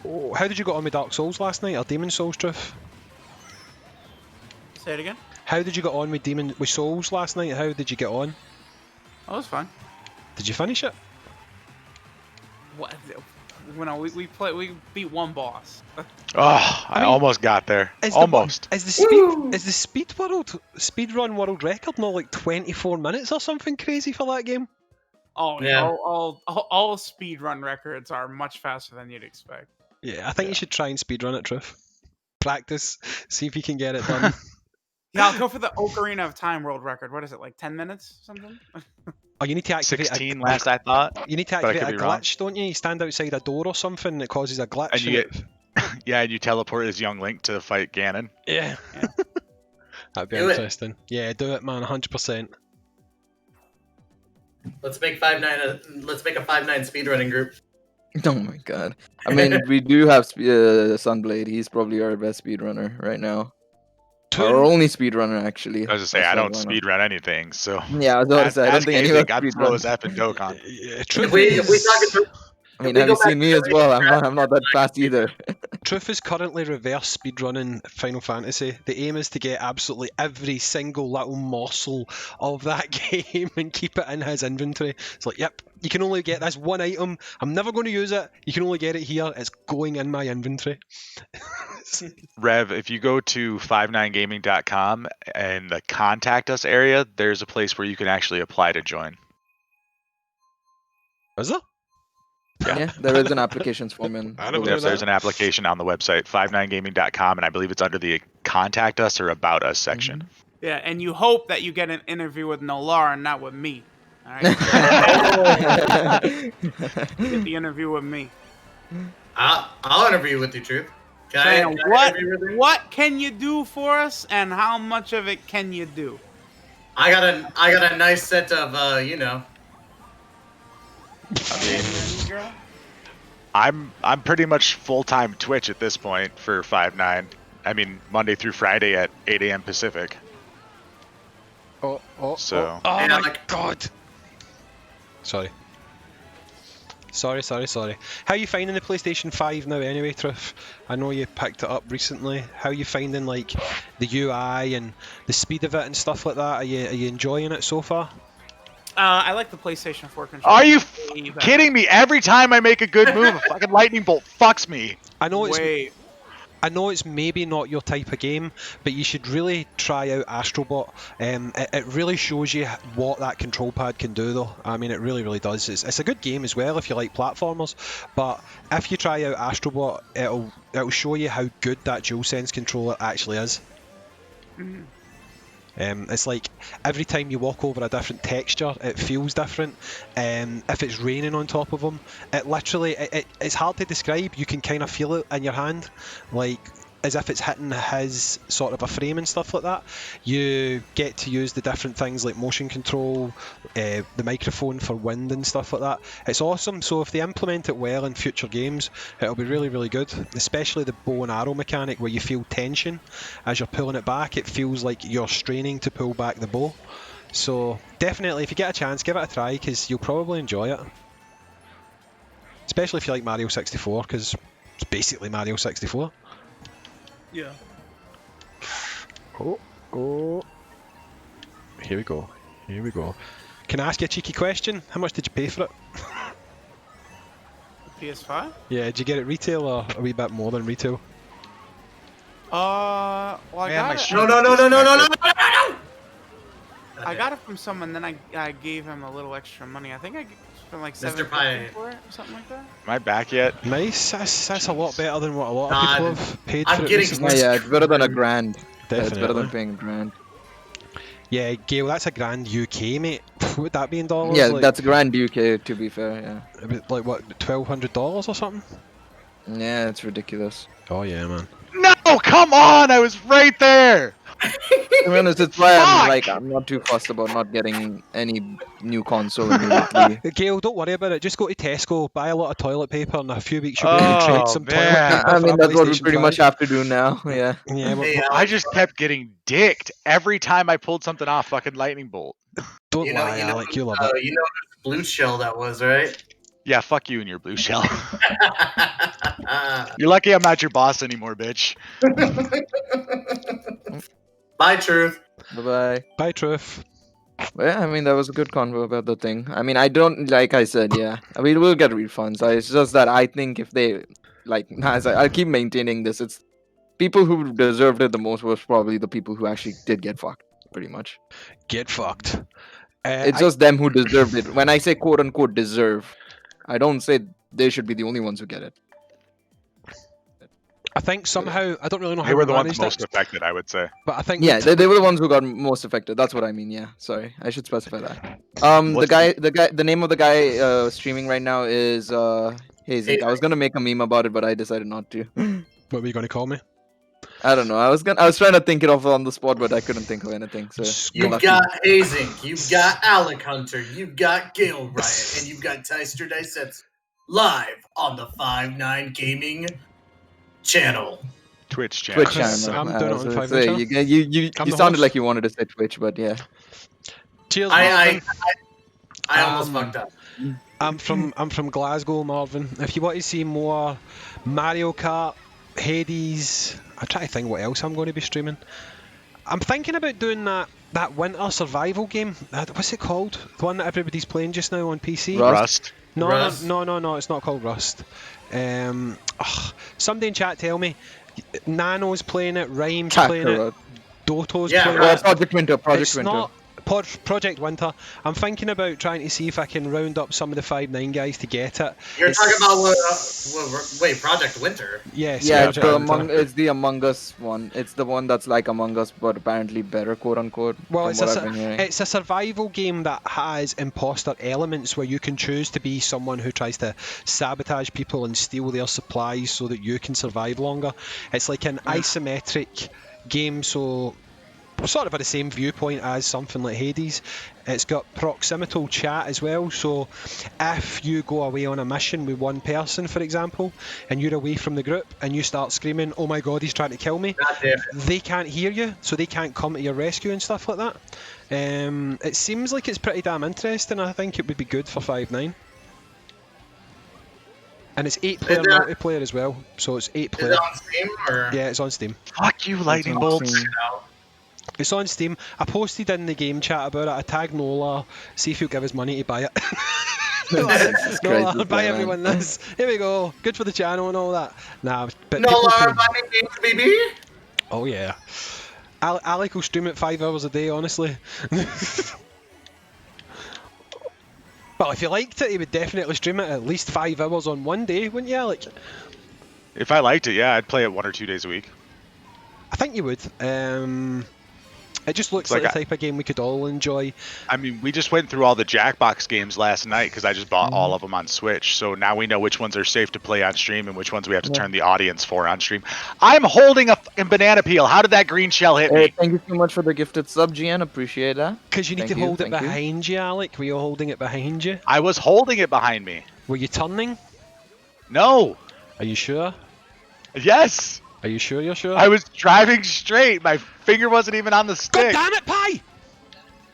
Oh, how did you get on with Dark Souls last night, or Demon Souls, Truth? Say it again. How did you get on with Souls last night? How did you get on? Oh, it was fun. Did you finish it? What? We beat one boss. I almost got there. Almost. Is the speed run world record not like 24 minutes or something crazy for that game? Oh yeah. All speedrun records are much faster than you'd expect. Yeah, I think you should try and speedrun it, Truth. Practice, see if you can get it done. Yeah, I'll go for the Ocarina of Time world record. What is it, like 10 minutes or something? Oh, you need to activate 16 last I thought. You need to activate a glitch, don't you? You stand outside a door or something and it causes a glitch. And you and you teleport as young Link to fight Ganon. Yeah. That'd be interesting. Yeah, do it, man, 100%. Let's make a 5-9 speedrunning group. Oh my god. I mean, we do have Sunblade. He's probably our best speedrunner right now. Our only speedrunner, actually. I was just saying, I don't speedrun anything, so... Yeah, I was about to say, I don't think anyone I'd throw his F and Dokkan. I mean, have you seen me as well? I'm not that fast either. Truth is currently reverse speedrunning Final Fantasy. The aim is to get absolutely every single little morsel of that game and keep it in his inventory. It's like, yep, you can only get this one item. I'm never going to use it. You can only get it here. It's going in my inventory. Rev, if you go to 59gaming.com and the contact us area, there's a place where you can actually apply to join. Is there? Yeah, there is an applications form in. There's an application on the website, 59gaming.com, and I believe it's under the contact us or about us section. Mm-hmm. Yeah, and you hope that you get an interview with Nolar and not with me. All right? Get the interview with me. I'll interview with you, Truth. What can you do for us, and how much of it can you do? I got a nice set of I'm pretty much full-time Twitch at this point for 5-9. I mean, Monday through Friday at 8 a.m. Pacific. Oh my god! Sorry. How are you finding the PlayStation 5 now anyway, Truff? I know you picked it up recently. How are you finding like the UI and the speed of it and stuff like that? Are you enjoying it so far? I like the PlayStation 4 controller. Are you kidding me? Every time I make a good move, a fucking lightning bolt fucks me. I know it's maybe not your type of game, but you should really try out Astrobot. It really shows you what that control pad can do, though. I mean, it really, really does. It's a good game as well if you like platformers, but if you try out Astrobot, it'll show you how good that DualSense controller actually is. Mm-hmm. It's like every time you walk over a different texture, it feels different. If it's raining on top of them, it literally, it's hard to describe. You can kind of feel it in your hand, like as if it's hitting his sort of a frame and stuff like that. You get to use the different things like motion control, the microphone for wind and stuff like that. It's awesome. So if they implement it well in future games, it'll be really, really good. Especially the bow and arrow mechanic where you feel tension as you're pulling it back. It feels like you're straining to pull back the bow. So definitely, if you get a chance, give it a try because you'll probably enjoy it. Especially if you like Mario 64, because it's basically Mario 64. Yeah. Oh. Here we go. Can I ask you a cheeky question? How much did you pay for it? PS5? Yeah, did you get it retail or a wee bit more than retail? Well, I got it. No. I got it from someone, then I gave him a little extra money. I think I spent like $7 for it or something like that. Am I back yet? Nice. That's a lot better than what a lot of people have paid for it recently. Yeah, it's better than a grand. Definitely. It's better than paying a grand. Yeah, Gail, that's a grand UK, mate. Would that be in dollars? Yeah, like, that's a grand UK, to be fair, yeah. Like what, $1,200 or something? Yeah, it's ridiculous. Oh yeah, man. No, come on! I was right there. To be honest, it's why I'm not too fussed about not getting any new console immediately. Gail, don't worry about it. Just go to Tesco, buy a lot of toilet paper, and in a few weeks you'll be able to trade some toilet man. paper. I mean, for a that's what we PlayStation pretty 5. much have to do now. Yeah. Yeah, Hey, I Alex, just kept getting dicked every time I pulled something off fucking lightning bolt. don't lie, Alec. You love it. You know whose blue shell that was, right? Yeah, fuck you and your blue shell. You're lucky I'm not your boss anymore, bitch. Bye, Truth. Bye-bye. Bye, Truth. Yeah, I mean, that was a good convo about the thing. I mean, I don't, like I said, yeah. I mean, we'll get refunds. It's just that I think if they, like, I'll keep maintaining this. It's people who deserved it the most was probably the people who actually did get fucked, pretty much. Get fucked. It's just them who deserved it. When I say quote-unquote deserve, I don't say they should be the only ones who get it. I think somehow, I don't really know how They were the ones managed most it, affected, I would say. but I think Yeah, they were the ones who got most affected. That's what I mean. Yeah, sorry, I should specify that. The name of the guy streaming right now is Hazy. I was gonna make a meme about it, but I decided not to. What were you going to call me? I don't know. I was trying to think it off on the spot, but I couldn't think of anything. So You've got Hazing, you've got Alec Hunter, you've got Gale Riot, and you've got Tyster Dysets live on the 5-9 Gaming channel. Twitch channel. Twitch channel. I'm doing it on 5 say, you sounded like you wanted to say Twitch, but yeah. Cheers, I Marvin. almost fucked up. I'm from Glasgow, Marvin. If you want to see more Mario Kart, Hades, I'm trying to think what else I'm going to be streaming. I'm thinking about doing that winter survival game. What's it called? The one that everybody's playing just now on PC? Rust. No, Rust? no, it's not called Rust. Somebody in chat tell me. Nano's playing it, Rhyme's playing it, Doto's playing it. Project Winter. It's not Project Winter. I'm thinking about trying to see if I can round up some of the 5-9 guys to get it. You're talking about wait, Project Winter? Yes. Yeah, Winter. it's the Among Us one. It's the one that's like Among Us, but apparently better, quote unquote. Well, it's a survival game that has imposter elements where you can choose to be someone who tries to sabotage people and steal their supplies so that you can survive longer. It's like an isometric game, so sort of at the same viewpoint as something like Hades. It's got proximal chat as well, so if you go away on a mission with one person, for example, and you're away from the group and you start screaming, "Oh my god, he's trying to kill me," they can't hear you, so they can't come to your rescue and stuff like that. It seems like it's pretty damn interesting. I think it would be good for 5-9. And it's 8-player multiplayer as well, so it's 8-player. Is it on Steam or? Yeah, it's on Steam. Fuck you, lightning bolts. It's on Steam. I posted in the game chat about it. I tagged Nola, see if he'll give us money to buy it. Nola, buy everyone this. Here we go. Good for the channel and all that. Nah, but Nola, money games, baby. Oh yeah. Alec will stream it 5 hours a day, honestly. Well, if you liked it, he would definitely stream it at least 5 hours on one day, wouldn't you, Alec? If I liked it, yeah, I'd play it 1 or 2 days a week. I think you would. It just looks like the type of game we could all enjoy. I mean, we just went through all the Jackbox games last night because I just bought all of them on Switch. So now we know which ones are safe to play on stream and which ones we have to turn the audience for on stream. I'm holding a fucking banana peel. How did that green shell hit me? Thank you so much for the gifted sub, GN. Appreciate that. Because you need to hold it behind you, Alec. Were you holding it behind you? I was holding it behind me. Were you turning? No. Are you sure? Yes. Are you sure you're sure? I was driving straight. My finger wasn't even on the stick. God damn it, Pie!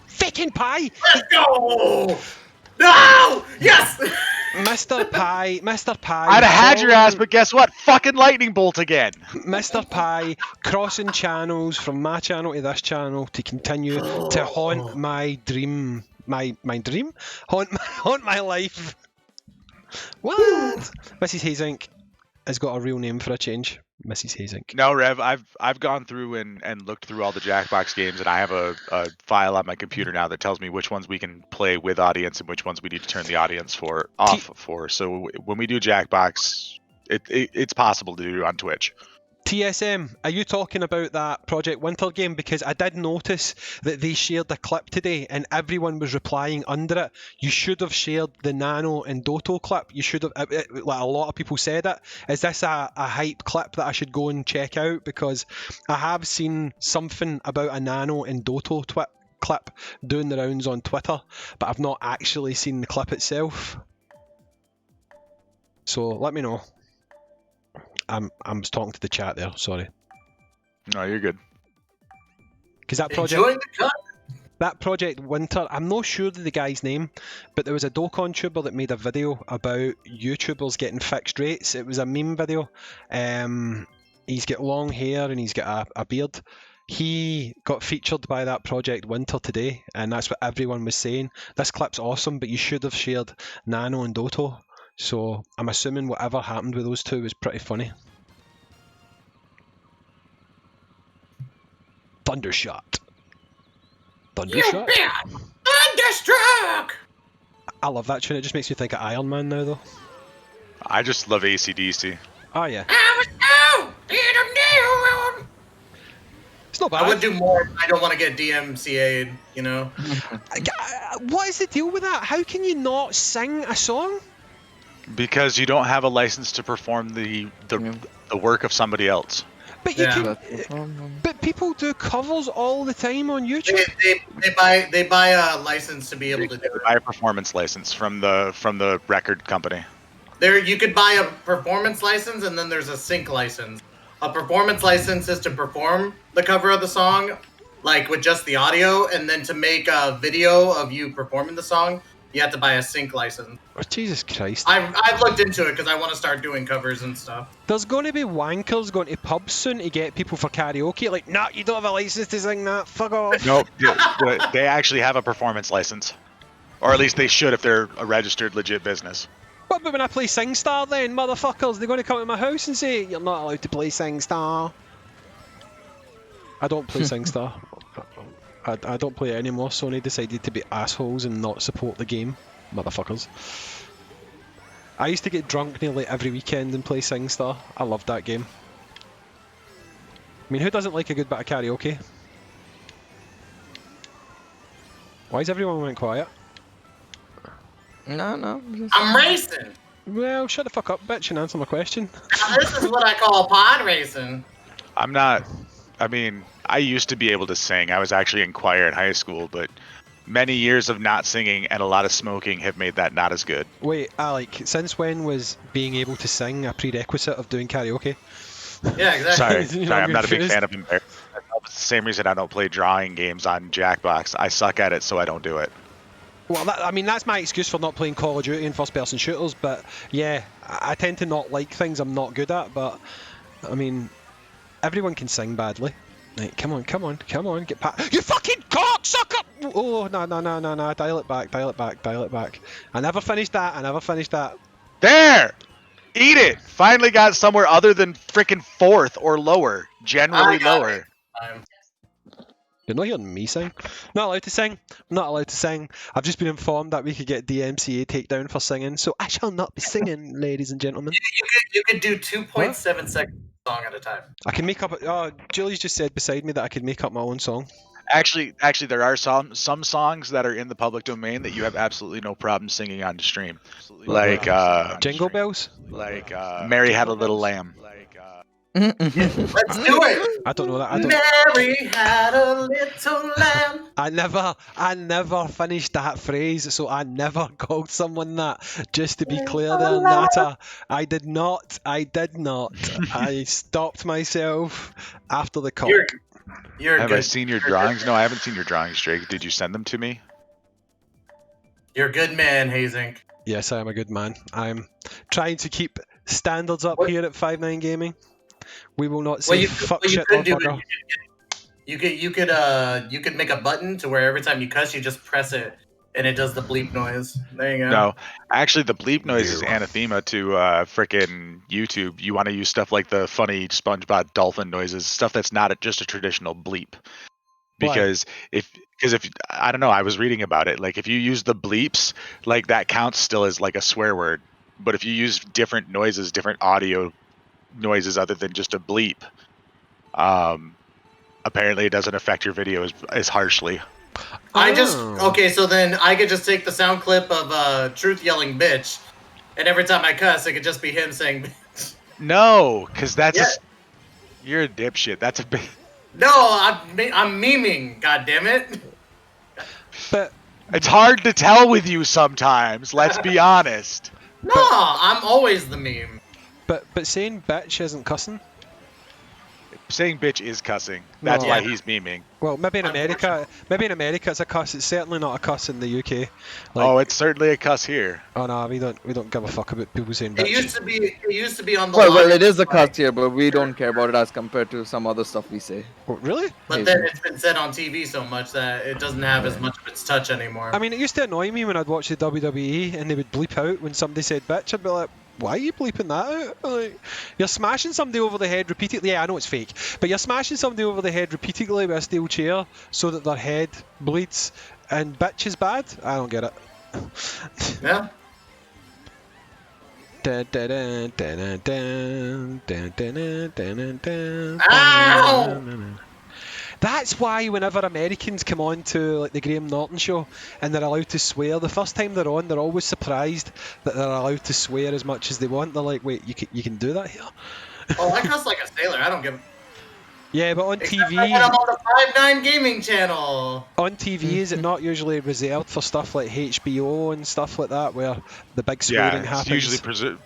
Fucking Pie! Let's go! No! Yes! Mr. Pie. I'd have had your ass, but guess what? Fucking lightning bolt again. Mr. Pie crossing channels from my channel to this channel to continue to haunt my dream. My dream? Haunt my life. What? Mrs. Hazink has got a real name for a change. Mrs. Hazink. No, Rev, I've gone through and looked through all the Jackbox games, and I have a file on my computer now that tells me which ones we can play with audience and which ones we need to turn the audience off for. So when we do Jackbox, it's possible to do on Twitch. TSM, are you talking about that Project Winter game? Because I did notice that they shared a clip today and everyone was replying under it. You should have shared the Nano and Doto clip. You should have, like a lot of people said it. Is this a hype clip that I should go and check out? Because I have seen something about a Nano and Doto clip doing the rounds on Twitter, but I've not actually seen the clip itself. So let me know. I'm talking to the chat there. Sorry. No, you're good. Because that Project Winter, I'm not sure of the guy's name, but there was a Dokkan tuber that made a video about YouTubers getting fixed rates. It was a meme video. He's got long hair and he's got a beard. He got featured by that Project Winter today, and that's what everyone was saying. This clip's awesome, but you should have shared Nano and Doto. So I'm assuming whatever happened with those two was pretty funny. Thundershot. Thundershot? Thunderstruck! I love that tune. It just makes me think of Iron Man now, though. I just love AC/DC. Oh, yeah. It's not bad. I would do more. I don't want to get DMCA'd, you know? What is the deal with that? How can you not sing a song? Because you don't have a license to perform the work of somebody else. But you can. But people do covers all the time on YouTube. They buy a license to be able to do it. They buy a performance license from the record company. You could buy a performance license, and then there's a sync license. A performance license is to perform the cover of the song, like with just the audio, and then to make a video of you performing the song, you have to buy a sync license. Oh, Jesus Christ. I've looked into it because I want to start doing covers and stuff. There's going to be wankers going to pubs soon to get people for karaoke. Like, nah, you don't have a license to sing that. Fuck off. Nope. They actually have a performance license. Or at least they should if they're a registered legit business. What about when I play SingStar then, motherfuckers? They're going to come to my house and say, you're not allowed to play SingStar. I don't play SingStar. I don't play it anymore. Sony decided to be assholes and not support the game. Motherfuckers. I used to get drunk nearly every weekend and play SingStar. I loved that game. I mean, who doesn't like a good bit of karaoke? Why is everyone went quiet? No. I'm racing! Well, shut the fuck up, bitch, and answer my question. Now, this is what I call pod racing. I'm not... I mean, I used to be able to sing. I was actually in choir in high school, but many years of not singing and a lot of smoking have made that not as good. Wait, Alec, since when was being able to sing a prerequisite of doing karaoke? Yeah, exactly. Sorry, I'm not a big fan of embarrassment. It's the same reason I don't play drawing games on Jackbox. I suck at it, so I don't do it. Well, that's my excuse for not playing Call of Duty and first-person shooters, but yeah, I tend to not like things I'm not good at, but, I mean, everyone can sing badly. Like, come on, get past. You fucking cocksucker! Oh, no, dial it back. I never finished that. There! Eat it! Finally got somewhere other than freaking fourth or lower. Generally lower. You're not hearing me sing. Not allowed to sing. I've just been informed that we could get DMCA takedown for singing, so I shall not be singing, ladies and gentlemen. You could do 2.7 seconds song at a time. I can make up. Julie's just said beside me that I could make up my own song. Actually, there are some songs that are in the public domain that you have absolutely no problem singing on the stream, like Jingle Bells. Like Mary Had a Little Lamb. Let's do it. I don't know that. Mary had a little lamb. I never finished that phrase, so I never called someone that. Just to be clear there, Nata. I did not. I stopped myself after the call. Have I seen your drawings? No, I haven't seen your drawings, Drake. Did you send them to me? You're a good man, Hazink. Yes, I am a good man. I'm trying to keep standards up here at 5-9 Gaming. We will not say fuck shit or bugger. You could make a button to where every time you cuss, you just press it and it does the bleep noise. There you go. No, actually, the bleep noise is anathema to frickin' YouTube. You want to use stuff like the funny SpongeBob dolphin noises, stuff that's not just a traditional bleep. Because if I don't know, I was reading about it. Like if you use the bleeps, like that counts still as like a swear word. But if you use different noises, different audio noises other than just a bleep. Apparently, it doesn't affect your video as harshly. Okay, so then I could just take the sound clip of Truth yelling bitch, and every time I cuss, it could just be him saying bitch. No, because that's you're a dipshit. That's a bit. No, I'm memeing. God damn it! But it's hard to tell with you sometimes. Let's be honest. No, I'm always the meme. But saying bitch isn't cussing. Saying bitch is cussing. That's why he's memeing. Well, maybe in America it's a cuss. It's certainly not a cuss in the UK. It's certainly a cuss here. Oh no, we don't give a fuck about people saying bitch. It used to be on the. Well, it is a cuss here, but we don't care about it as compared to some other stuff we say. Oh, really? But then it's been said on TV so much that it doesn't have as much of its touch anymore. I mean, it used to annoy me when I'd watch the WWE and they would bleep out when somebody said bitch. I'd be like, why are you bleeping that out? Like, you're smashing somebody over the head repeatedly. Yeah, I know it's fake, but you're smashing somebody over the head repeatedly with a steel chair so that their head bleeds, and bitch is bad? I don't get it. Yeah. Ow! That's why whenever Americans come on to like the Graham Norton show and they're allowed to swear, the first time they're on, they're always surprised that they're allowed to swear as much as they want. They're like, wait, you can do that here? Oh, I cuss like a sailor. I don't give. Yeah, but on TV. I'm on the 5'9" gaming channel. On TV, is it not usually reserved for stuff like HBO and stuff like that, where the big swearing happens? Yeah, it's usually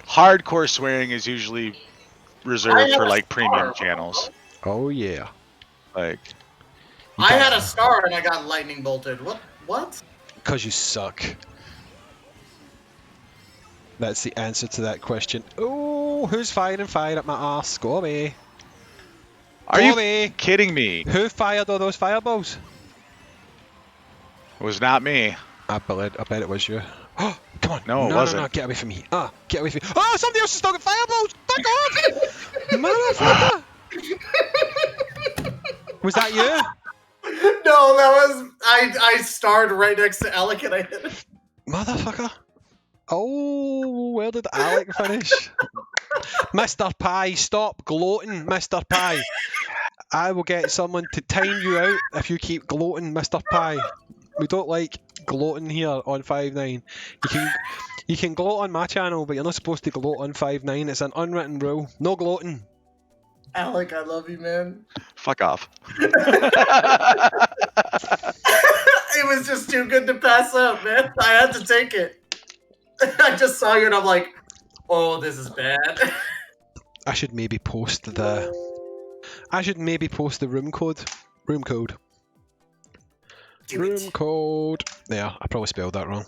hardcore swearing is usually reserved for like premium channels. Oh yeah. Like, I had a star and I got lightning bolted. What? Because you suck. That's the answer to that question. Oh, who's firing fire at my arse? Go away. Are you kidding me? Who fired all those fireballs? It was not me. I bet it was you. Oh, come on. No, it wasn't. No, get away from me. Get away from me. Oh, somebody else is talking fireballs. Fuck off. Motherfucker. Was that you? No, that was I starred right next to Alec and I hit it. Motherfucker. Oh, where did Alec finish? Mr. Pie, stop gloating, Mr. Pie. I will get someone to time you out if you keep gloating, Mr. Pie. We don't like gloating here on 5'9". You can gloat on my channel, but you're not supposed to gloat on 5'9". It's an unwritten rule. No gloating. Alec, I love you, man. Fuck off. It was just too good to pass up, man. I had to take it. I just saw you and I'm like, oh, this is bad. I should maybe post the room code. Room code. There, I probably spelled that wrong.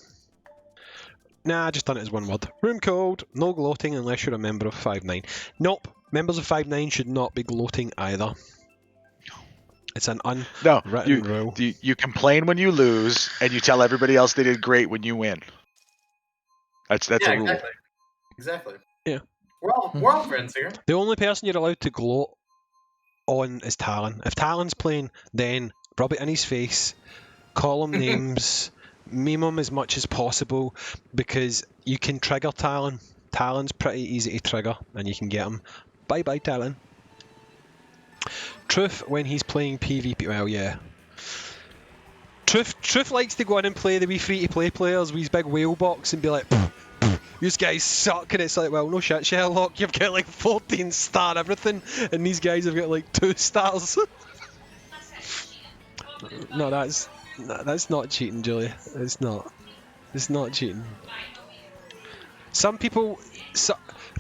Nah, I just done it as one word. Room code. No gloating unless you're a member of 5'9". Nope. Members of 5'9" should not be gloating either. It's an unwritten rule. You complain when you lose, and you tell everybody else they did great when you win. That's a rule. Exactly. Yeah. We're all friends here. The only person you're allowed to gloat on is Talon. If Talon's playing, then rub it in his face, call him names, meme him as much as possible, because you can trigger Talon. Talon's pretty easy to trigger, and you can get him. Bye bye, Talon. Truth, when he's playing PvP, well, yeah. Truth likes to go in and play the wee free-to-play players with his big whale box and be like, you guys suck, and it's like, well, no shit, Sherlock, you've got like 14 star everything, and these guys have got like 2 stars. No, that's not cheating, Julia. It's not cheating. Some people,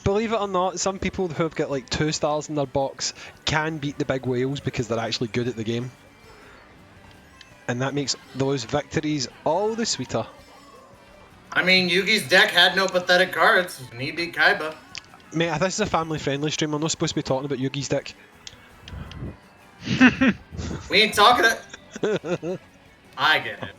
believe it or not, some people who have got like 2 stars in their box can beat the big whales because they're actually good at the game. And that makes those victories all the sweeter. I mean, Yugi's deck had no pathetic cards, and he beat Kaiba. Mate, this is a family-friendly stream. I'm not supposed to be talking about Yugi's deck. We ain't talking it. I get it.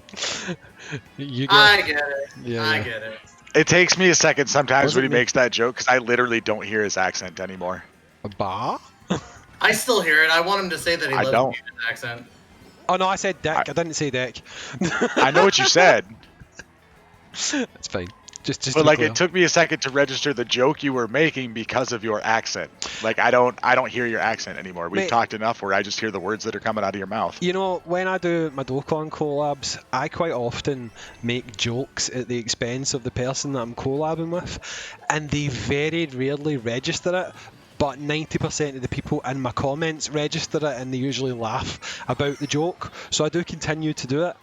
I get it. Yeah, I get it. It takes me a second sometimes when he makes that joke, because I literally don't hear his accent anymore. A bar? I still hear it. I want him to say that he loves the accent. Oh no, I said deck. I didn't say deck. I know what you said. It's fine. Just but like, it took me a second to register the joke you were making because of your accent. Like, I don't hear your accent anymore. We've talked enough where I just hear the words that are coming out of your mouth. You know, when I do my Dokkan collabs, I quite often make jokes at the expense of the person that I'm collabing with, and they very rarely register it. But 90% of the people in my comments register it, and they usually laugh about the joke. So I do continue to do it.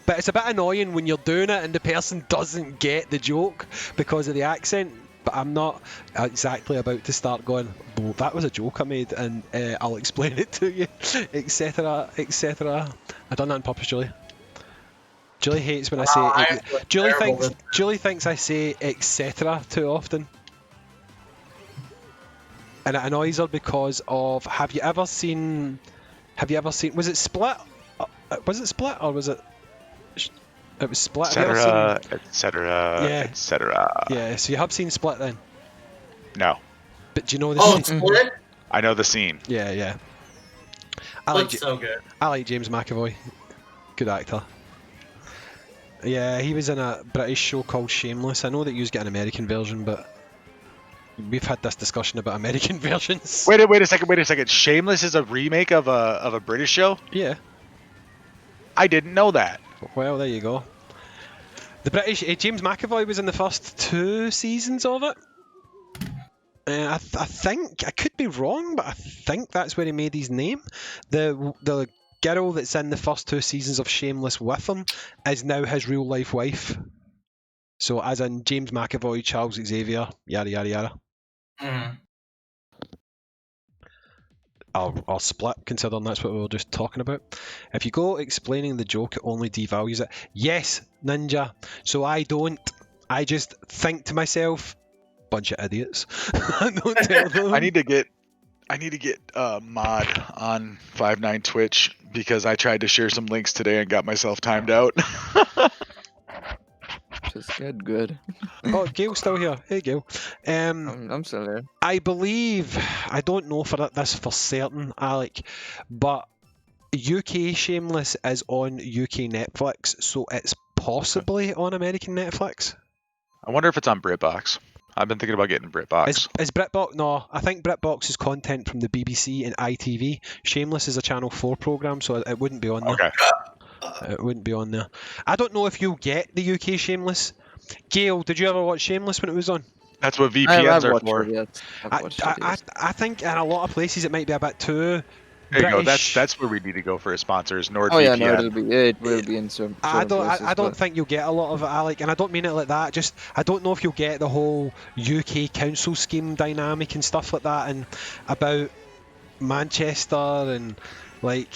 But it's a bit annoying when you're doing it and the person doesn't get the joke because of the accent. But I'm not exactly about to start going, well, that was a joke I made and I'll explain it to you, etc., etc. I done that on purpose, Julie. Julie hates when I say Julie thinks I say etc. too often. And it annoys her because of, have you ever seen, was it Split? Was it Split or was it... It was Split. Etc. Etc. Yeah, so you have seen Split then? No. But do you know the scene? Split? I know the scene. Yeah. So good. I like James McAvoy. Good actor. Yeah, he was in a British show called Shameless. I know that you get an American version, but we've had this discussion about American versions. Wait a second. Shameless is a remake of a British show? Yeah. I didn't know that. Well, there you go. The British James McAvoy was in the first 2 seasons of it. I think, I could be wrong, but I think that's where he made his name. The girl that's in the first 2 seasons of Shameless with him is now his real life wife. So as in James McAvoy, Charles Xavier, yada yada yada. Mm. Or Split, considering that's what we were just talking about. If you go explaining the joke, it only devalues it. Yes, Ninja. So I don't. I just think to myself, bunch of idiots. I don't tell them. I need to get mod on 5-9 Twitch because I tried to share some links today and got myself timed out. Just get good. Oh, Gail's still here. Hey, Gail. I'm still there. I believe, I don't know for this for certain, Alec, but UK Shameless is on UK Netflix, so it's possibly on American Netflix. I wonder if it's on BritBox. I've been thinking about getting BritBox. Is BritBox? No, I think BritBox is content from the BBC and ITV. Shameless is a Channel 4 programme, so it wouldn't be on there. Okay. It wouldn't be on there. I don't know if you'll get the UK Shameless. Gail, did you ever watch Shameless when it was on? That's what VPNs are for. I think in a lot of places it might be a bit too There you British. go. That's where we need to go for a sponsor is NordVPN. Oh yeah, no, it will be in some. I don't think you'll get a lot of it, Alec, and I don't mean it like that. Just I don't know if you'll get the whole UK council scheme dynamic and stuff like that, and about Manchester and like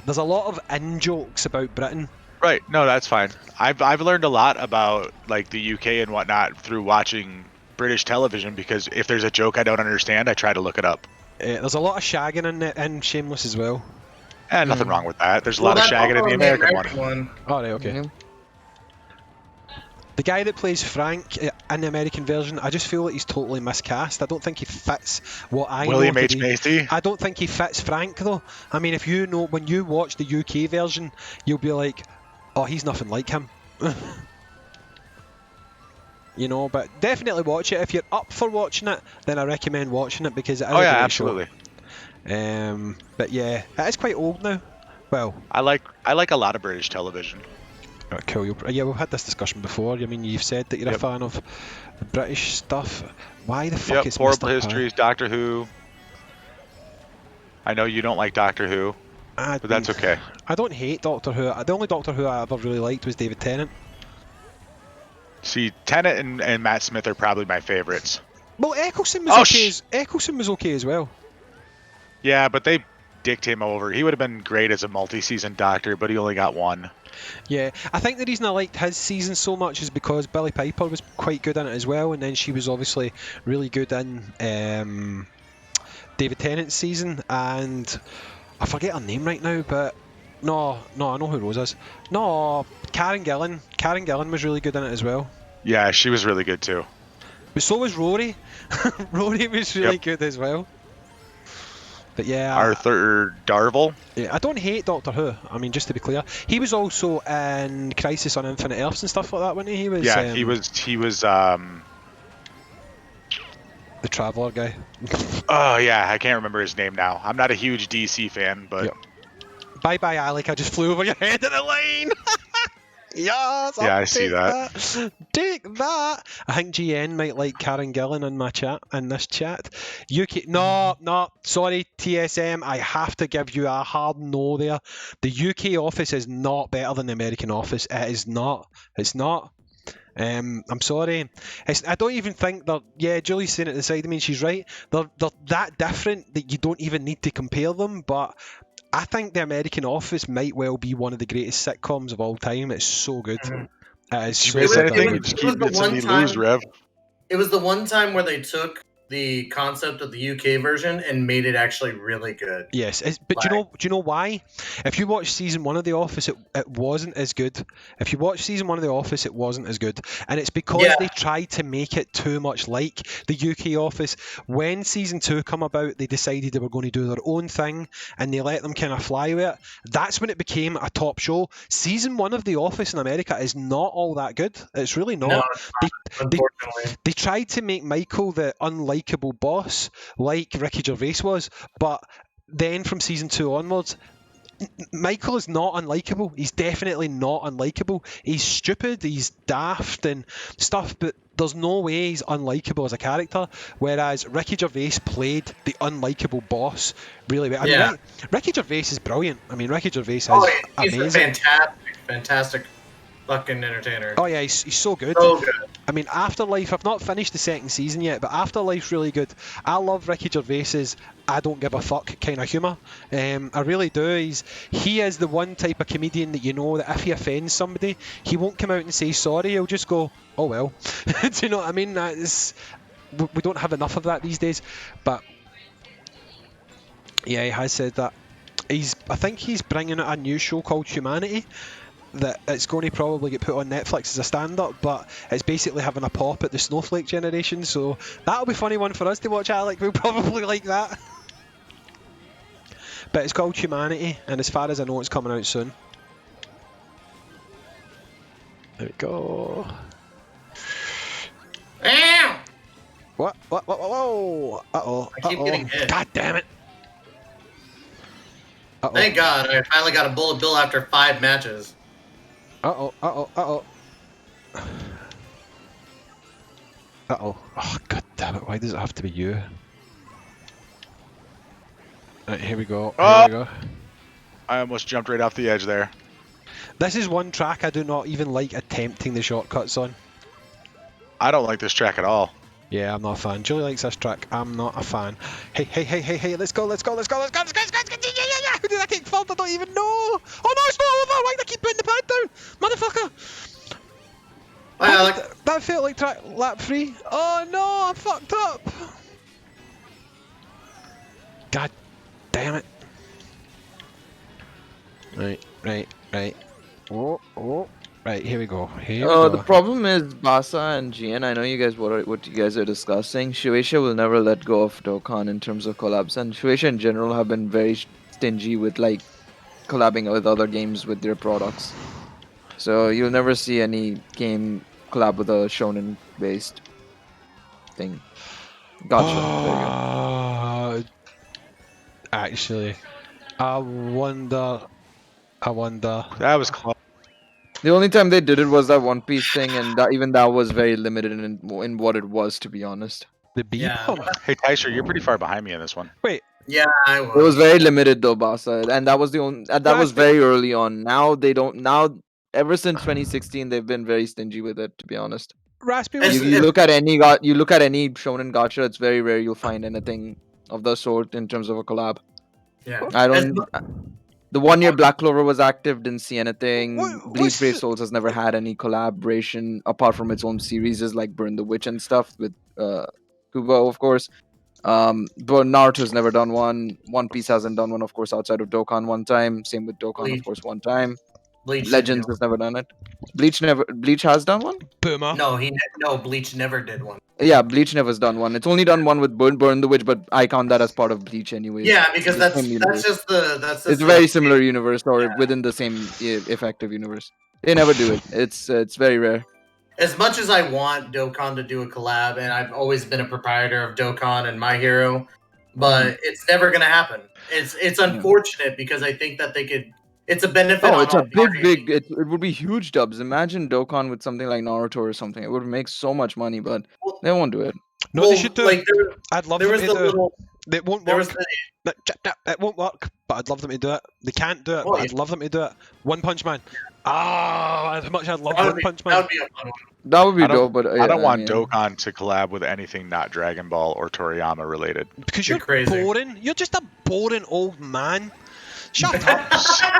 there's a lot of in jokes about Britain. Right. No, that's fine. I've learned a lot about like the UK and whatnot through watching British television because if there's a joke I don't understand, I try to look it up. There's a lot of shagging in Shameless as well. Nothing wrong with that. There's a lot of shagging in the American one. Oh, right, okay. Mm-hmm. The guy that plays Frank in the American version, I just feel like he's totally miscast. I don't think he fits what I know. William H. Macy? I don't think he fits Frank, though. I mean, if you know, when you watch the UK version, you'll be like, oh, he's nothing like him. You know, but definitely watch it. If you're up for watching it, then I recommend watching it because it is a great absolutely. Show. But yeah, it is quite old now. Well, I like a lot of British television. Oh, cool. Yeah, we've had this discussion before. I mean, you've said that you're a fan of the British stuff. Why the fuck is Horrible Mr. Histories, Doctor Who. I know you don't like Doctor Who, but that's okay. I don't hate Doctor Who. The only Doctor Who I ever really liked was David Tennant. See, Tennant and Matt Smith are probably my favorites. Well, Eccleston was Eccleston was okay as well. Yeah, but they dicked him over. He would have been great as a multi-season Doctor, but he only got one. Yeah, I think the reason I liked his season so much is because Billie Piper was quite good in it as well, and then she was obviously really good in David Tennant's season, and I forget her name right now, but no, I know who Rose is. No, Karen Gillan. Karen Gillan was really good in it as well. Yeah, she was really good too. But so was Rory. Rory was really good as well. But yeah, Arthur Darvill. Yeah, I don't hate Doctor Who. I mean, just to be clear, he was also in Crisis on Infinite Earths and stuff like that, wasn't he? He was. Yeah, he was. The Traveller guy. Oh yeah, I can't remember his name now. I'm not a huge DC fan, but. Yep. Bye bye, Alec. I just flew over your head in a lane. Yes, yeah, I see that. Take that. I think GN might like Karen Gillan in my chat, in this chat. UK, no, sorry, TSM. I have to give you a hard no there. The UK office is not better than the American office. It is not. It's not. I'm sorry. I don't even think they're. Yeah, Julie's saying it beside me, and she's right. They're that different that you don't even need to compare them. But I think the American Office might well be one of the greatest sitcoms of all time. It's so good. It is so good. It was the one time where they took the concept of the UK version and made it actually really good. Yes, but do you know why? If you watch season 1 of The Office, it wasn't as good. If you watch season 1 of The Office, it wasn't as good, and it's because they tried to make it too much like the UK Office. When season 2 come about, they decided they were going to do their own thing, and they let them kind of fly with it. That's when it became a top show. Season 1 of The Office in America is not all that good. It's really not. No, it's not, unfortunately. They tried to make Michael the unlikable boss like Ricky Gervais was, but then from season 2 onwards, Michael is not unlikable. He's definitely not unlikable. He's stupid, he's daft and stuff, but there's no way he's unlikable as a character, whereas Ricky Gervais played the unlikable boss really well. I mean, Ricky Gervais is brilliant. I mean, Ricky Gervais is he's amazing. A fantastic fucking entertainer. Oh yeah, he's so good. So good. I mean, Afterlife, I've not finished the second season yet, but Afterlife's really good. I love Ricky Gervais's I don't give a fuck kind of humour. I really do. He is the one type of comedian that you know that if he offends somebody, he won't come out and say sorry. He'll just go, oh well. Do you know what I mean? We don't have enough of that these days. But yeah, he has said that. I think he's bringing out a new show called Humanity, that it's going to probably get put on Netflix as a stand-up, but it's basically having a pop at the Snowflake generation, so that'll be a funny one for us to watch, Alec. We'll probably like that. But it's called Humanity, and as far as I know, it's coming out soon. There we go. Ow! What? Whoa! Uh-oh. I keep getting hit. God damn it. Uh-oh. Thank God, I finally got a bullet bill after 5 matches. Uh-oh. Oh, god damn it. Why does it have to be you? Right, here we go. Here we go. I almost jumped right off the edge there. This is one track I do not even like attempting the shortcuts on. I don't like this track at all. Yeah, I'm not a fan. Julie likes this track. I'm not a fan. Hey, let's go. Who did I kick fault? I don't even know. Oh no, it's not over. Why did I keep putting the pad down? Motherfucker. That felt like lap 3. Oh no, I'm fucked up. God damn it. Right. Oh. Right, here we go. The problem is Basa and GN. I know you guys what you guys are discussing. Shueisha will never let go of Dokkan in terms of collabs, and Shueisha in general have been very stingy with like collabing with other games with their products. So you'll never see any game collab with a shonen based thing. Gotcha. Actually, I wonder. That was close. The only time they did it was that One Piece thing, and that was very limited in what it was, to be honest. The beat. Yeah. Hey, Tysher, you're pretty far behind me on this one. Wait. Yeah, I was. It was very limited though, Basa, and that was the only. That was very early on. Now they don't. Now, ever since 2016, they've been very stingy with it, to be honest. Raspy, you look at any shonen gacha, it's very rare you'll find anything of the sort in terms of a collab. Yeah. I don't. The 1 year Black Clover was active, didn't see anything. Bleach Brave Souls has never had any collaboration apart from its own series, like Burn the Witch and stuff with Kubo, of course. But Naruto's never done one. One Piece hasn't done one, of course, outside of Dokkan one time. Same with Dokkan, of course, one time. Bleach Legends has never done it. Bleach has done one? Boomer. No, Bleach never did one. Yeah, Bleach never's done one. It's only done one with Burn the Witch, but I count that as part of Bleach anyways. Yeah, because It's the that's same universe. just the It's a very similar universe, or within the same effective universe. They never do it. It's very rare. As much as I want Dokkan to do a collab, and I've always been a proprietor of Dokkan and My Hero, but it's never gonna happen. It's unfortunate because I think that they could. It's a benefit. Oh, it's a big. It would be huge dubs. Imagine Dokkan with something like Naruto or something. It would make so much money, but they won't do it. No, they should do like, it. I'd love there them was to the do little. it. It won't work. It won't work, but I'd love them to do it. They can't do it, but I'd love them to do it. One Punch Man. How much I'd love One Punch Man. That would be a fun one. That would be dope, but I don't want Dokkan to collab with anything not Dragon Ball or Toriyama related. Because you're crazy. boring. You're just a boring old man. Shut up.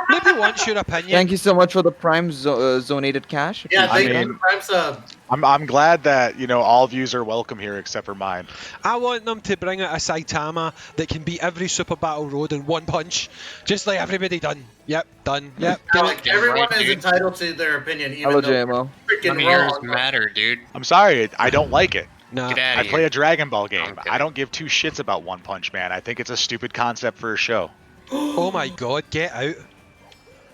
Nobody wants your opinion. Thank you so much for the Prime zonated cash. Yeah, thank you for the Prime sub. I'm glad that all views are welcome here except for mine. I want them to bring out a Saitama that can beat every Super Battle Road in one punch, just like everybody done. Yep, done. Yep. Like, everyone is entitled to their opinion, even Hello, though JMO. freaking None of yours wrong. matter, dude. I'm sorry, I don't like it. Nah. Get out I of play here. a Dragon Ball game. Okay. I don't give two shits about One Punch Man. I think it's a stupid concept for a show. Oh my god, get out.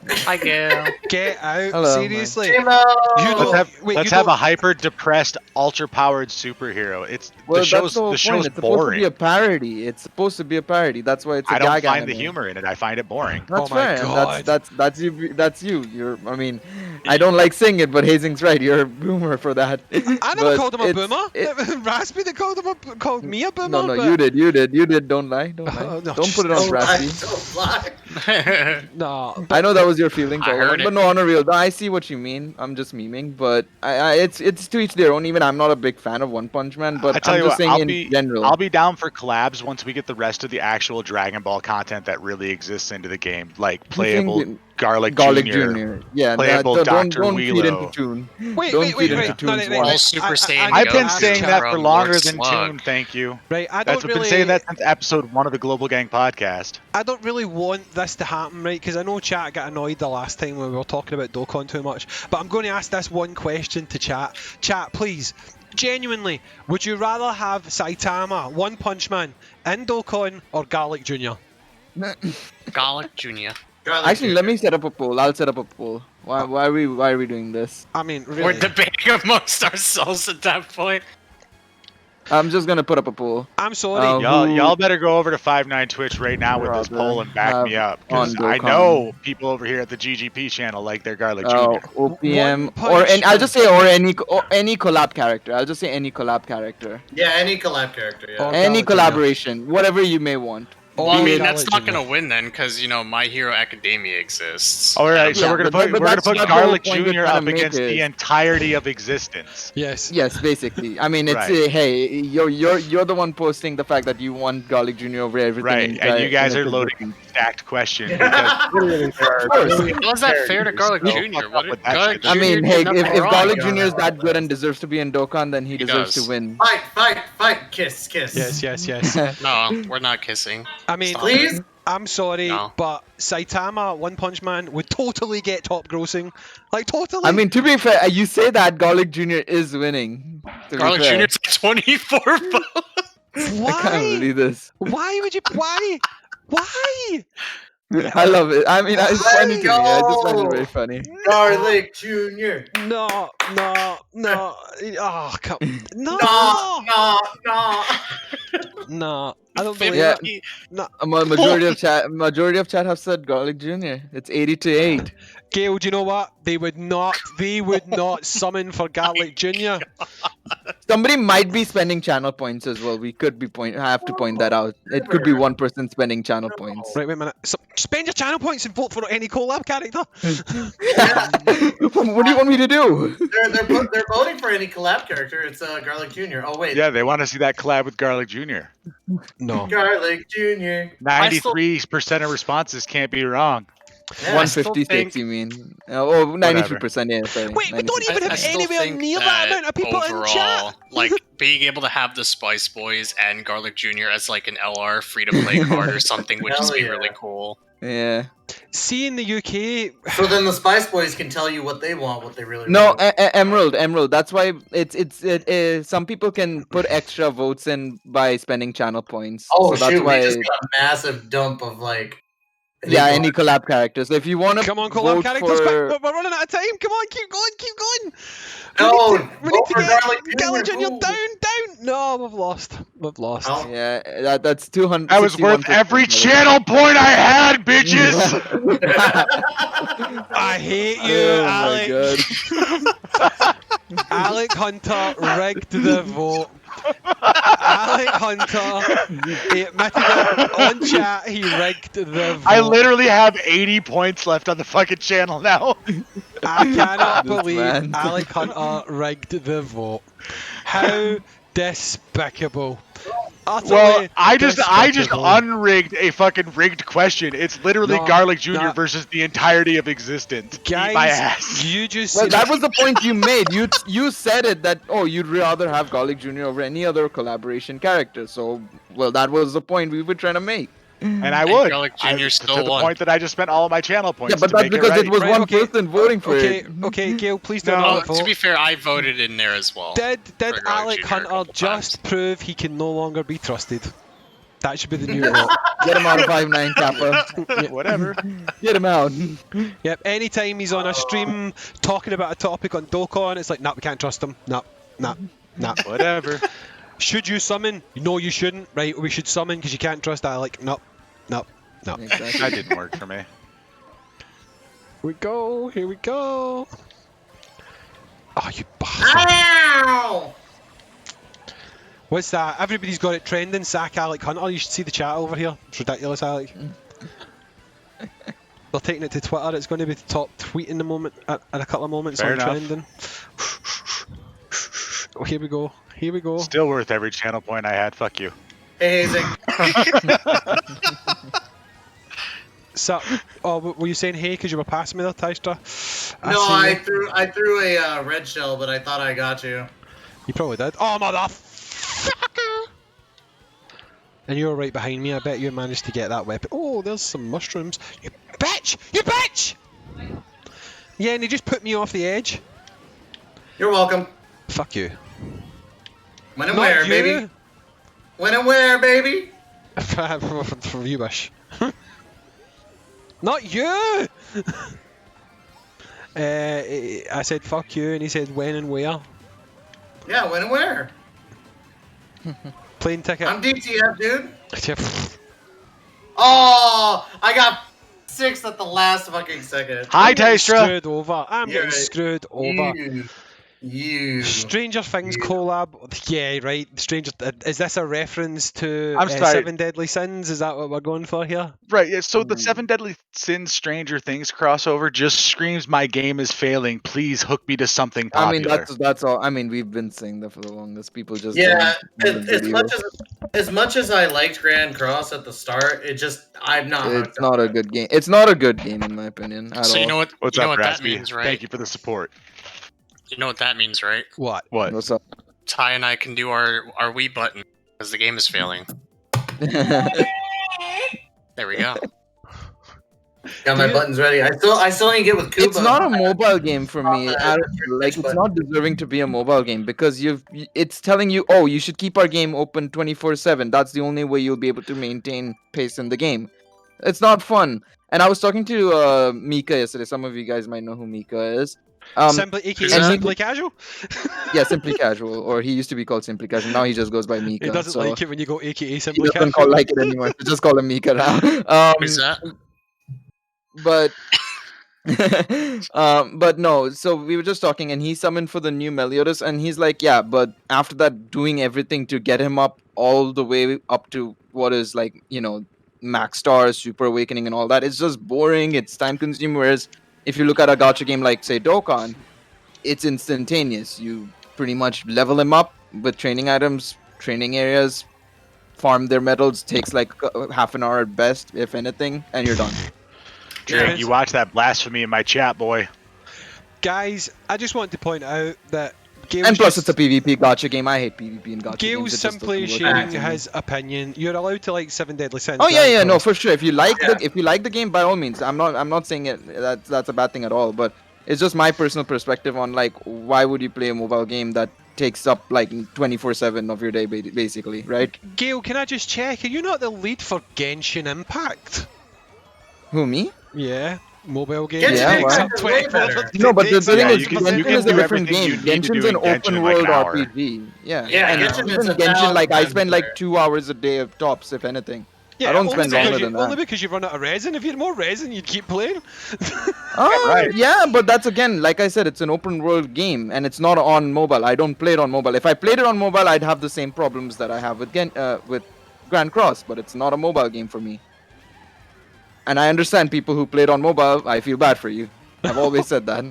Hi, Gail. Get out. Hello, Seriously. JMO! Let's have a hyper depressed, ultra powered superhero. The show's whole point. show's It's supposed to boring. be a parody. It's supposed to be a parody. That's why it's a I don't gag find the anime. humor in it. I find it boring. That's Oh my fair. God. That's you. That's you. I don't like saying it, but Hazing's right. You're a boomer for that. I never But called him a it's- boomer. it- Raspy that called me a boomer. No, but... you did. You did. Don't lie. Don't lie. Oh, no, Don't put it on Don't lie, Raspy. don't lie. No. I know that was your feelings, I all heard along, it. but no, on a real. I see what you mean. I'm just memeing, but it's to each their own. Even I'm not a big fan of One Punch Man, but I tell I'm you just what, saying in general. I'll be down for collabs once we get the rest of the actual Dragon Ball content that really exists into the game, like playable Garlic Jr. Yeah, playable don't Dr. feed Wheelo. into Toon. Wait, Don't wait, feed wait, into wait. Toon's No, one. All Super Saiyan I've been Goku saying that for from longer Lord than Slug. Toon, thank you. Right, I've Been saying that since episode 1 of the Global Gang podcast. I don't really want this to happen, right? Because I know chat got annoyed the last time when we were talking about Dokkan too much. But I'm going to ask this one question to chat. Chat, please, genuinely, would you rather have Saitama, One Punch Man, in Dokkan, or Garlic Jr.? Garlic Jr. Actually, let me set up a poll. I'll set up a poll. Why are we doing this? I mean, really. We're debating amongst ourselves at that point. I'm just gonna put up a poll. I'm sorry. Y'all better go over to 5-9 Twitch right now with this Rather poll and back me have up. Because on I Dokkan. know people over here at the GGP channel like their Garlic Jr. OPM One Punch I'll Man. just say any collab character. I'll just say any collab character. Yeah, any collab character, yeah. Or Any Garlic Jr. collaboration, whatever you may want. Or Well, I mean, Garlic that's not Jr. gonna win then, because My Hero Academia exists. All right, so Yeah, we're gonna but put that's not the Garlic whole point we're Jr. trying to up make against is- the entirety of existence. Yes. Yes, basically. I mean, it's Right. hey, you're the one posting the fact that you want Garlic Jr. over everything. Right, and you guys are loading stacked questions because literally there are course. millions How is that of fair to characters, Garlic so Jr.? fuck What up did with that Garlic shit. I Jr. mean, did hey, nothing if wrong. Garlic Jr. is that good and deserves to be in Dokkan, then he deserves does. to win. Fight, kiss. Yes, yes, yes. No, we're not kissing. I mean, Stop Please? I'm sorry, No. but Saitama, One Punch Man, would totally get top grossing. Like, totally. I mean, to be fair, you say that Garlic Jr. is winning. To be Garlic fair. Jr.'s at 24 votes. I can't why? believe this. Why would you? Why? Why? I love it. I mean, it's funny to me. I just find Yo. it very funny. Garlic Jr. No. Oh, come. No. No. No. I don't believe Yeah. it. A majority of chat have said Garlic Jr. It's 80-8. Gail, do you know what? They would not summon for Garlic Jr. Somebody might be spending channel points as well. We could be have to point that out. It could be one person spending channel points. Right, wait a minute. So, spend your channel points and vote for any collab character. What do you want me to do? They're voting for any collab character. It's Garlic Jr. Oh wait. Yeah, they want to see that collab with Garlic Jr. No. Garlic Jr. 93% of responses can't be wrong. Yeah. 156, think- you mean? Oh, 93%, yeah, sorry. Wait, we don't even I have still anywhere think near that amount of people overall, in chat. like being able to have the Spice Boys and Garlic Jr. as like an LR free to play card or something would just Hell be yeah. really cool. Yeah. See in the UK. So then the Spice Boys can tell you what they want, what they really No, want. Emerald. That's why some people can put extra votes in by spending channel points. Oh, so that's shoot, why. we just got a massive dump of like. Any collab characters. So if you want to Come on, collab characters, for... quick! We're running out of time. Come on, keep going. No, we need to get Garlic Junior Jr. down. No, we've lost. Oh. Yeah, that's 200. That was worth every channel point I had, bitches. I hate you, Alec. Alec Hunter rigged the vote. Alec Hunter, he admitted it on chat, he rigged the vote. I literally have 80 points left on the fucking channel now. I cannot believe Alec Hunter rigged the vote. How despicable. Utterly Well, I just despicable. unrigged a fucking rigged question. It's literally No, Garlic Jr. no. versus the entirety of existence. Eat my Guys, ass. you just Well, that was the point you made. You said it that you'd rather have Garlic Jr. over any other collaboration character. So that was the point we were trying to make. And I would. Garlic Jr. still to the won. point that I just spent all of my channel points. Yeah, but to that's make because it, it was Right, one okay. person voting for it. Okay, Gail, please No, don't To vote. be fair, I voted in there as well. Did for Garlic Alec Jr. a Hunter couple just times. prove he can no longer be trusted? That should be the new vote. Get him out of 5-9 Kappa. whatever. Get him out. Yep, anytime he's on a stream talking about a topic on Dokkan, it's like, nah, we can't trust him. Nah. Whatever. Should you summon? No, you shouldn't. Right, we should summon because you can't trust Alec. No. Exactly. That didn't work for me. Here we go. Oh, you bastard. Ow! What's that? Everybody's got it trending. Sack Alec Hunter. You should see the chat over here. It's ridiculous, Alec. They're taking it to Twitter. It's going to be the top tweet in the moment in a couple of moments Fair on enough. trending. Oh, here we go. Still worth every channel point I had. Fuck you. Hey, Hazing. So, were you saying hey because you were passing me there, Tystra? No, I threw a red shell, but I thought I got you. You probably did. Oh, motherfucker! And you were right behind me. I bet you managed to get that weapon. Oh, there's some mushrooms. You bitch! You bitch! Yeah, and he just put me off the edge. You're welcome. Fuck you. When and Not where, you. baby? When and where, baby? For you, Bish. Not you! I said fuck you, and he said when and where. Yeah, when and where? Plane ticket. I'm DTF, dude. Oh, I got 6 at the last fucking second. Hi, I'm getting Tystra. screwed over. I'm getting screwed over. You. Stranger Things collab. Yeah, right. Stranger. Is this a reference to I'm sorry. 7 Deadly Sins? Is that what we're going for here? Right, yeah, so the 7 Deadly Sins Stranger Things crossover just screams my game is failing. Please hook me to something popular. I mean, that's all. I mean, we've been saying that for the longest. People just Yeah, don't want the video. as much as I liked Grand Cross at the start, I'm not. It's not a good game. It's not a good game in my opinion at So all. you know what? What's you know up, what that Raspy? means, right? Thank you for the support. You know what that means, right? What? What? What's up? Ty and I can do our Wii button because the game is failing. There we go. Got my buttons ready. I still need to get with Kuba. It's not a mobile game for me. Oh, Like it's not deserving to be a mobile game because it's telling you, oh, you should keep our game open 24/7. That's the only way you'll be able to maintain pace in the game. It's not fun. And I was talking to Mika yesterday. Some of you guys might know who Mika is. Simply, aka and he- Simply Casual. Yeah, Simply Casual, or he used to be called Simply Casual. Now he just goes by Mika. He doesn't so like it when you go aka he Simply doesn't Casual. like it anymore. So just call him Mika now. Who's that? But but no, so we were just talking and he summoned for the new Meliodas and he's like, yeah, but after that doing everything to get him up all the way up to what is like, max stars, super awakening and all that, it's just boring, it's time consuming. Whereas if you look at a gacha game like say Dokkan, it's instantaneous. You pretty much level him up with training items, training areas, farm their medals, takes like half an hour at best, if anything, and you're done. Drake, you watch that blasphemy in my chat, boy. Guys, I just want to point out that And plus, it's a PvP gacha game. I hate PvP in gacha Gail's games. simply sharing his opinion. You're allowed to like 7 Deadly Sins. Oh yeah, no, for sure. If you like the game, by all means. I'm not saying that's a bad thing at all. But it's just my personal perspective on like why would you play a mobile game that takes up like 24/7 of your day, basically, right? Gail, can I just check? Are you not the lead for Genshin Impact? Who, me? Yeah. Mobile game. Yeah, takes well. up 24. No, but the thing is, you Genshin can is a do different everything game. you need to do Genshin's an in Genshin open in, like, world an hour. RPG. Yeah. Yeah, And Genshin even is Genshin, like I 1,000 spend like times 2 hours a day of tops, if anything. Yeah, I don't spend longer than Only that. because you run out of resin. If you had more resin, you'd keep playing. Right. Yeah, but that's again, like I said, it's an open world game and it's not on mobile. I don't play it on mobile. If I played it on mobile, I'd have the same problems that I have with Grand Cross, but it's not a mobile game for me. And I understand people who played on mobile. I feel bad for you. I've always said that.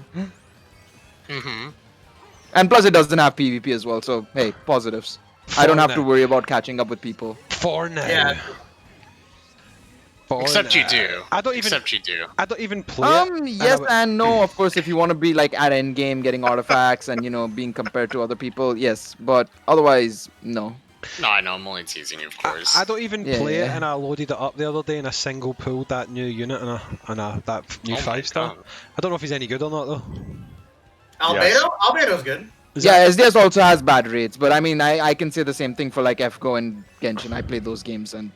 And plus, it doesn't have PvP as well. So hey, positives. I don't have to worry about catching up with people. For now. Yeah. Except you do. I don't even. Except you do. I don't even play it. Yes and no. Of course, if you want to be like at end game, getting artifacts and being compared to other people, yes. But otherwise, no. No, I know. I'm only teasing you, of course. I don't even play it, and I loaded it up the other day, and I single pulled that new unit and that new 5-star. I don't know if he's any good or not though. Albedo? Albedo's good. SDS also has bad rates, but I mean, I can say the same thing for like FGO and Genshin. I play those games and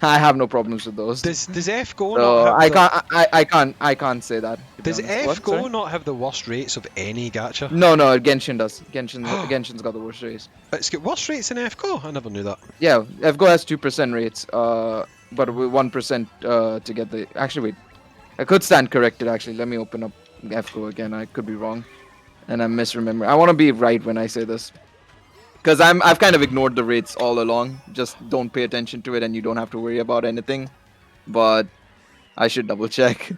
I have no problems with those. Does FGO so not have I can't say that. Does FGO not have the worst rates of any gacha? No, Genshin does. Genshin's got the worst rates. It's got worse rates in FGO? I never knew that. Yeah, FGO has 2% rates, but with 1% to get the. Actually, wait, I could stand corrected. Actually, let me open up FGO again. I could be wrong, and I'm misremembering. I want to be right when I say this. Because I've kind of ignored the rates all along. Just don't pay attention to it and you don't have to worry about anything. But I should double check.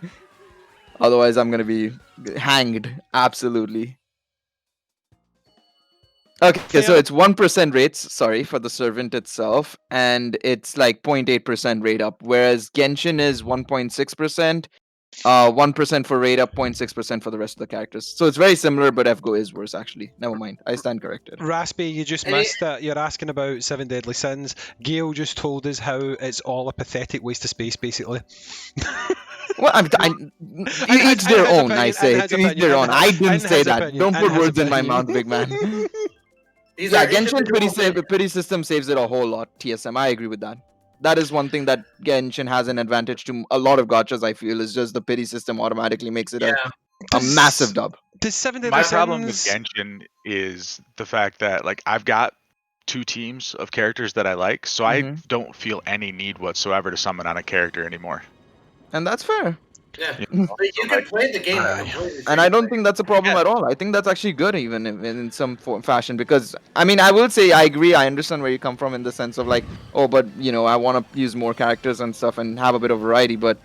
Otherwise I'm going to be hanged. Absolutely. Okay, so it's 1% rates, sorry, for the servant itself. And it's like 0.8% rate up. Whereas Genshin is 1.6%. 1% for rate up, 0.6% for the rest of the characters. So it's very similar, but FGO is worse actually. Never mind, I stand corrected. Raspy, you just missed it. You're asking about 7 Deadly Sins. Gail just told us how it's all a pathetic waste of space, basically. Well, each their own, I say. Each their own. I didn't say that. Don't put words in my mouth, big man. Yeah, Genshin pity system saves it a whole lot. TSM, I agree with that. That is one thing that Genshin has an advantage to a lot of gachas, I feel, is just the pity system automatically makes it a massive dub. My problem with Genshin is the fact that like I've got 2 teams of characters that I like, so I don't feel any need whatsoever to summon on a character anymore. And that's fair. Yeah, you can play the game. And I don't think that's a problem at all. I think that's actually good, even in some fashion. Because I mean, I will say I agree. I understand where you come from in the sense of like, oh, but I want to use more characters and stuff and have a bit of variety. But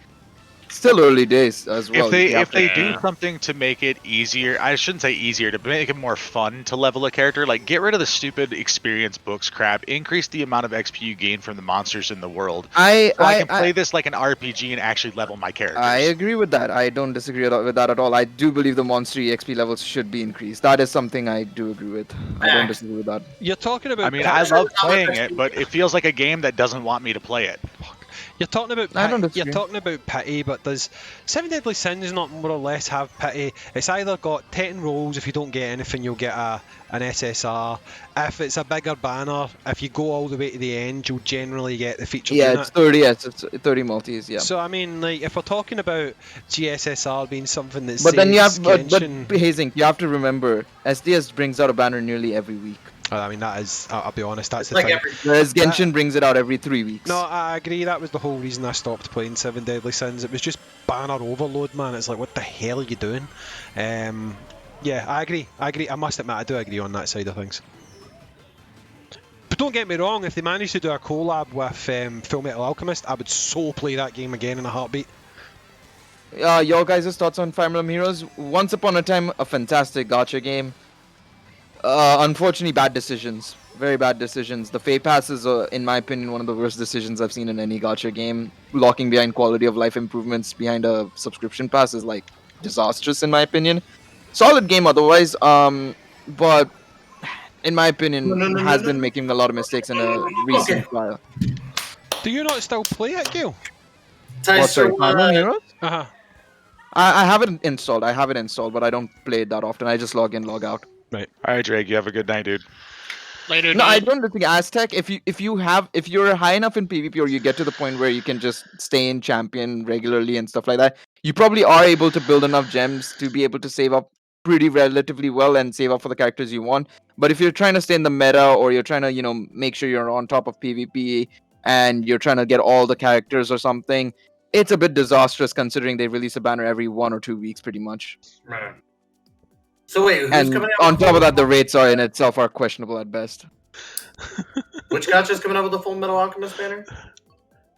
still early days as well. If they do something to make it easier, I shouldn't say easier, to make it more fun to level a character, like get rid of the stupid experience books crap, increase the amount of XP you gain from the monsters in the world. I can play this like an RPG and actually level my characters. I agree with that. I don't disagree with that at all. I do believe the monster XP levels should be increased. That is something I do agree with. I don't disagree with that. You're talking about. I mean, I love playing it, but it feels like a game that doesn't want me to play it. You're talking about pity, but does 7 Deadly Sins not more or less have pity? It's either got 10 rolls, if you don't get anything you'll get an SSR. If it's a bigger banner, if you go all the way to the end, you'll generally get the featured unit. It's 30, it's 30 multis, yeah. So I mean, like, if we're talking about GSSR being something that's... But then you have, but Hazing, you have to remember, SDS brings out a banner nearly every week. I mean, that is, I'll be honest, that's the like thing. Whereas Genshin brings it out every 3 weeks. No, I agree, that was the whole reason I stopped playing 7 Deadly Sins. It was just banner overload, man. It's like, what the hell are you doing? Yeah, I agree. I must admit, I do agree on that side of things. But don't get me wrong, if they managed to do a collab with Full Metal Alchemist, I would so play that game again in a heartbeat. Your guys' thoughts on Fire Emblem Heroes? Once upon a time, a fantastic gacha game. Unfortunately, bad decisions. Very bad decisions. The Fate Pass is, in my opinion, one of the worst decisions I've seen in any gacha game. Locking behind quality of life improvements behind a subscription pass is like disastrous, in my opinion. Solid game otherwise, but in my opinion, has been making a lot of mistakes in a recent while. Do you not still play it, Gil? What, sorry, Fire Emblem Heroes? Uh-huh. I have it installed. But I don't play it that often. I just log in, log out. Right. All right, Drake. You have a good night, dude. Later, No, dude. I don't think Aztec. If you're high enough in PvP, or you get to the point where you can just stay in champion regularly and stuff like that, you probably are able to build enough gems to be able to save up pretty relatively well and save up for the characters you want. But if you're trying to stay in the meta, or you're trying to make sure you're on top of PvP and you're trying to get all the characters or something, it's a bit disastrous considering they release a banner every 1 or 2 weeks, pretty much. Right. So wait, who's And coming out? on top of that, the rates are in itself are questionable at best. Which gacha's coming out with the Full Metal Alchemist banner?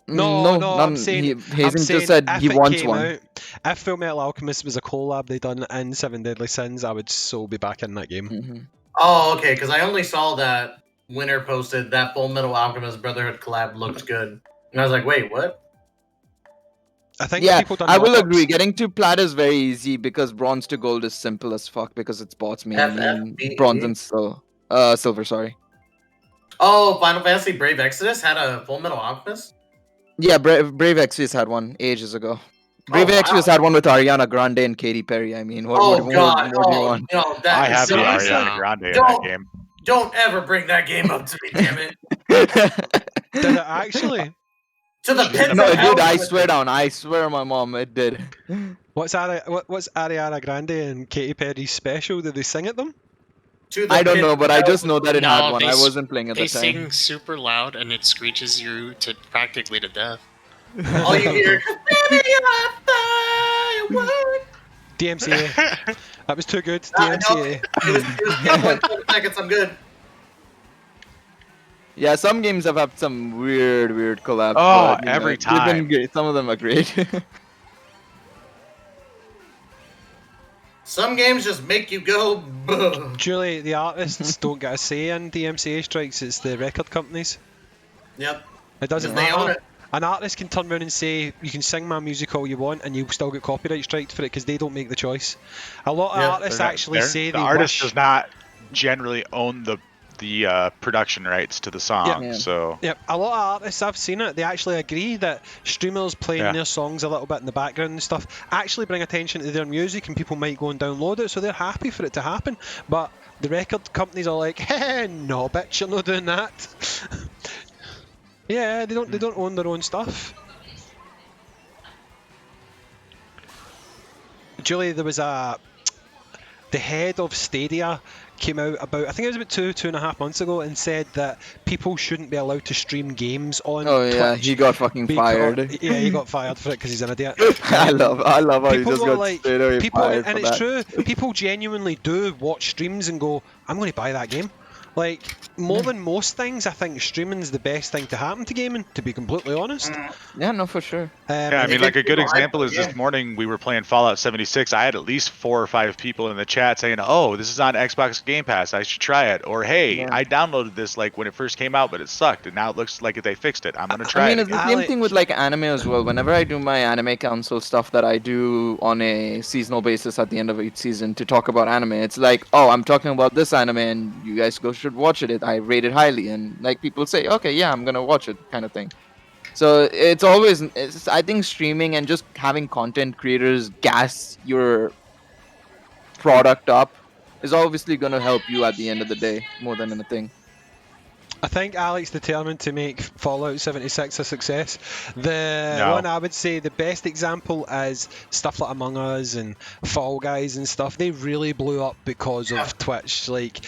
No, none. I'm saying, Hazen just said he wants one. If Full Metal Alchemist was a collab they done in 7 Deadly Sins, I would so be back in that game. Mm-hmm. Oh, okay, because I only saw that Winter posted that Full Metal Alchemist Brotherhood collab looked good. And I was like, wait, what? I think I will agree. Getting to plat is very easy because bronze to gold is simple as fuck because it's bots mainly. And bronze and silver, sorry. Oh, Final Fantasy Brave Exodus had a Full Metal Alchemist? Yeah, Brave Exodus had one ages ago. Brave Exodus had one with Ariana Grande and Katy Perry. I mean, what do you want? No, I have the Ariana Grande in that game. Don't ever bring that game up to me, damn it. Did it actually? To the pit. No, it did. I swear down. I swear, my mom, it did. What's Ariana Grande and Katy Perry's special? Did they sing at them? I don't know, but I just know that it had one. I wasn't playing at the time. They sing super loud and it screeches you to practically to death. All you hear, DMCA. That was too good. DMCA. It was 20 seconds, I'm good. Yeah, some games have had some weird collabs. Oh, but, every time. Some of them are great. Some games just make you go. Julie, the artists don't get a say in DMCA strikes. It's the record companies. Yep. It doesn't matter. An artist can turn around and say, you can sing my music all you want and you'll still get copyright striked for it because they don't make the choice. A lot of artists actually say the artist does not generally own the production rights to the song. So a lot of artists, I've seen it, they actually agree that streamers playing their songs a little bit in the background and stuff actually bring attention to their music and people might go and download it, so they're happy for it to happen. But the record companies are like, hey, no bitch, you're not doing that. Yeah, they don't own their own stuff. Julie, there was the head of Stadia came out about, I think it was about 2.5 months ago, and said that people shouldn't be allowed to stream games on Twitch. He got fucking fired. Yeah, he got fired for it because he's an idiot. I love how he just got like, straight away fired and for it's that. true, people genuinely do watch streams and go, I'm going to buy that game. Like, more than most things, I think streaming's the best thing to happen to gaming, to be completely honest. Yeah, no, for sure. I mean, like a good example is this morning we were playing Fallout 76. I had at least 4 or 5 people in the chat saying, oh, this is on Xbox Game Pass, I should try it. Or, hey, I downloaded this like when it first came out, but it sucked, and now it looks like they fixed it. I'm going to try it. It's the same thing with like anime as well. Whenever I do my anime council stuff that I do on a seasonal basis at the end of each season to talk about anime, it's like, oh, I'm talking about this anime and you guys should watch it. I rate it highly, and like people say, okay, yeah, I'm gonna watch it, kind of thing. So it's always, I think streaming and just having content creators gas your product up is obviously gonna help you at the end of the day more than anything. I think Alex determined to make Fallout 76 a success. One I would say the best example is stuff like Among Us and Fall Guys and stuff. They really blew up because of Twitch. Like,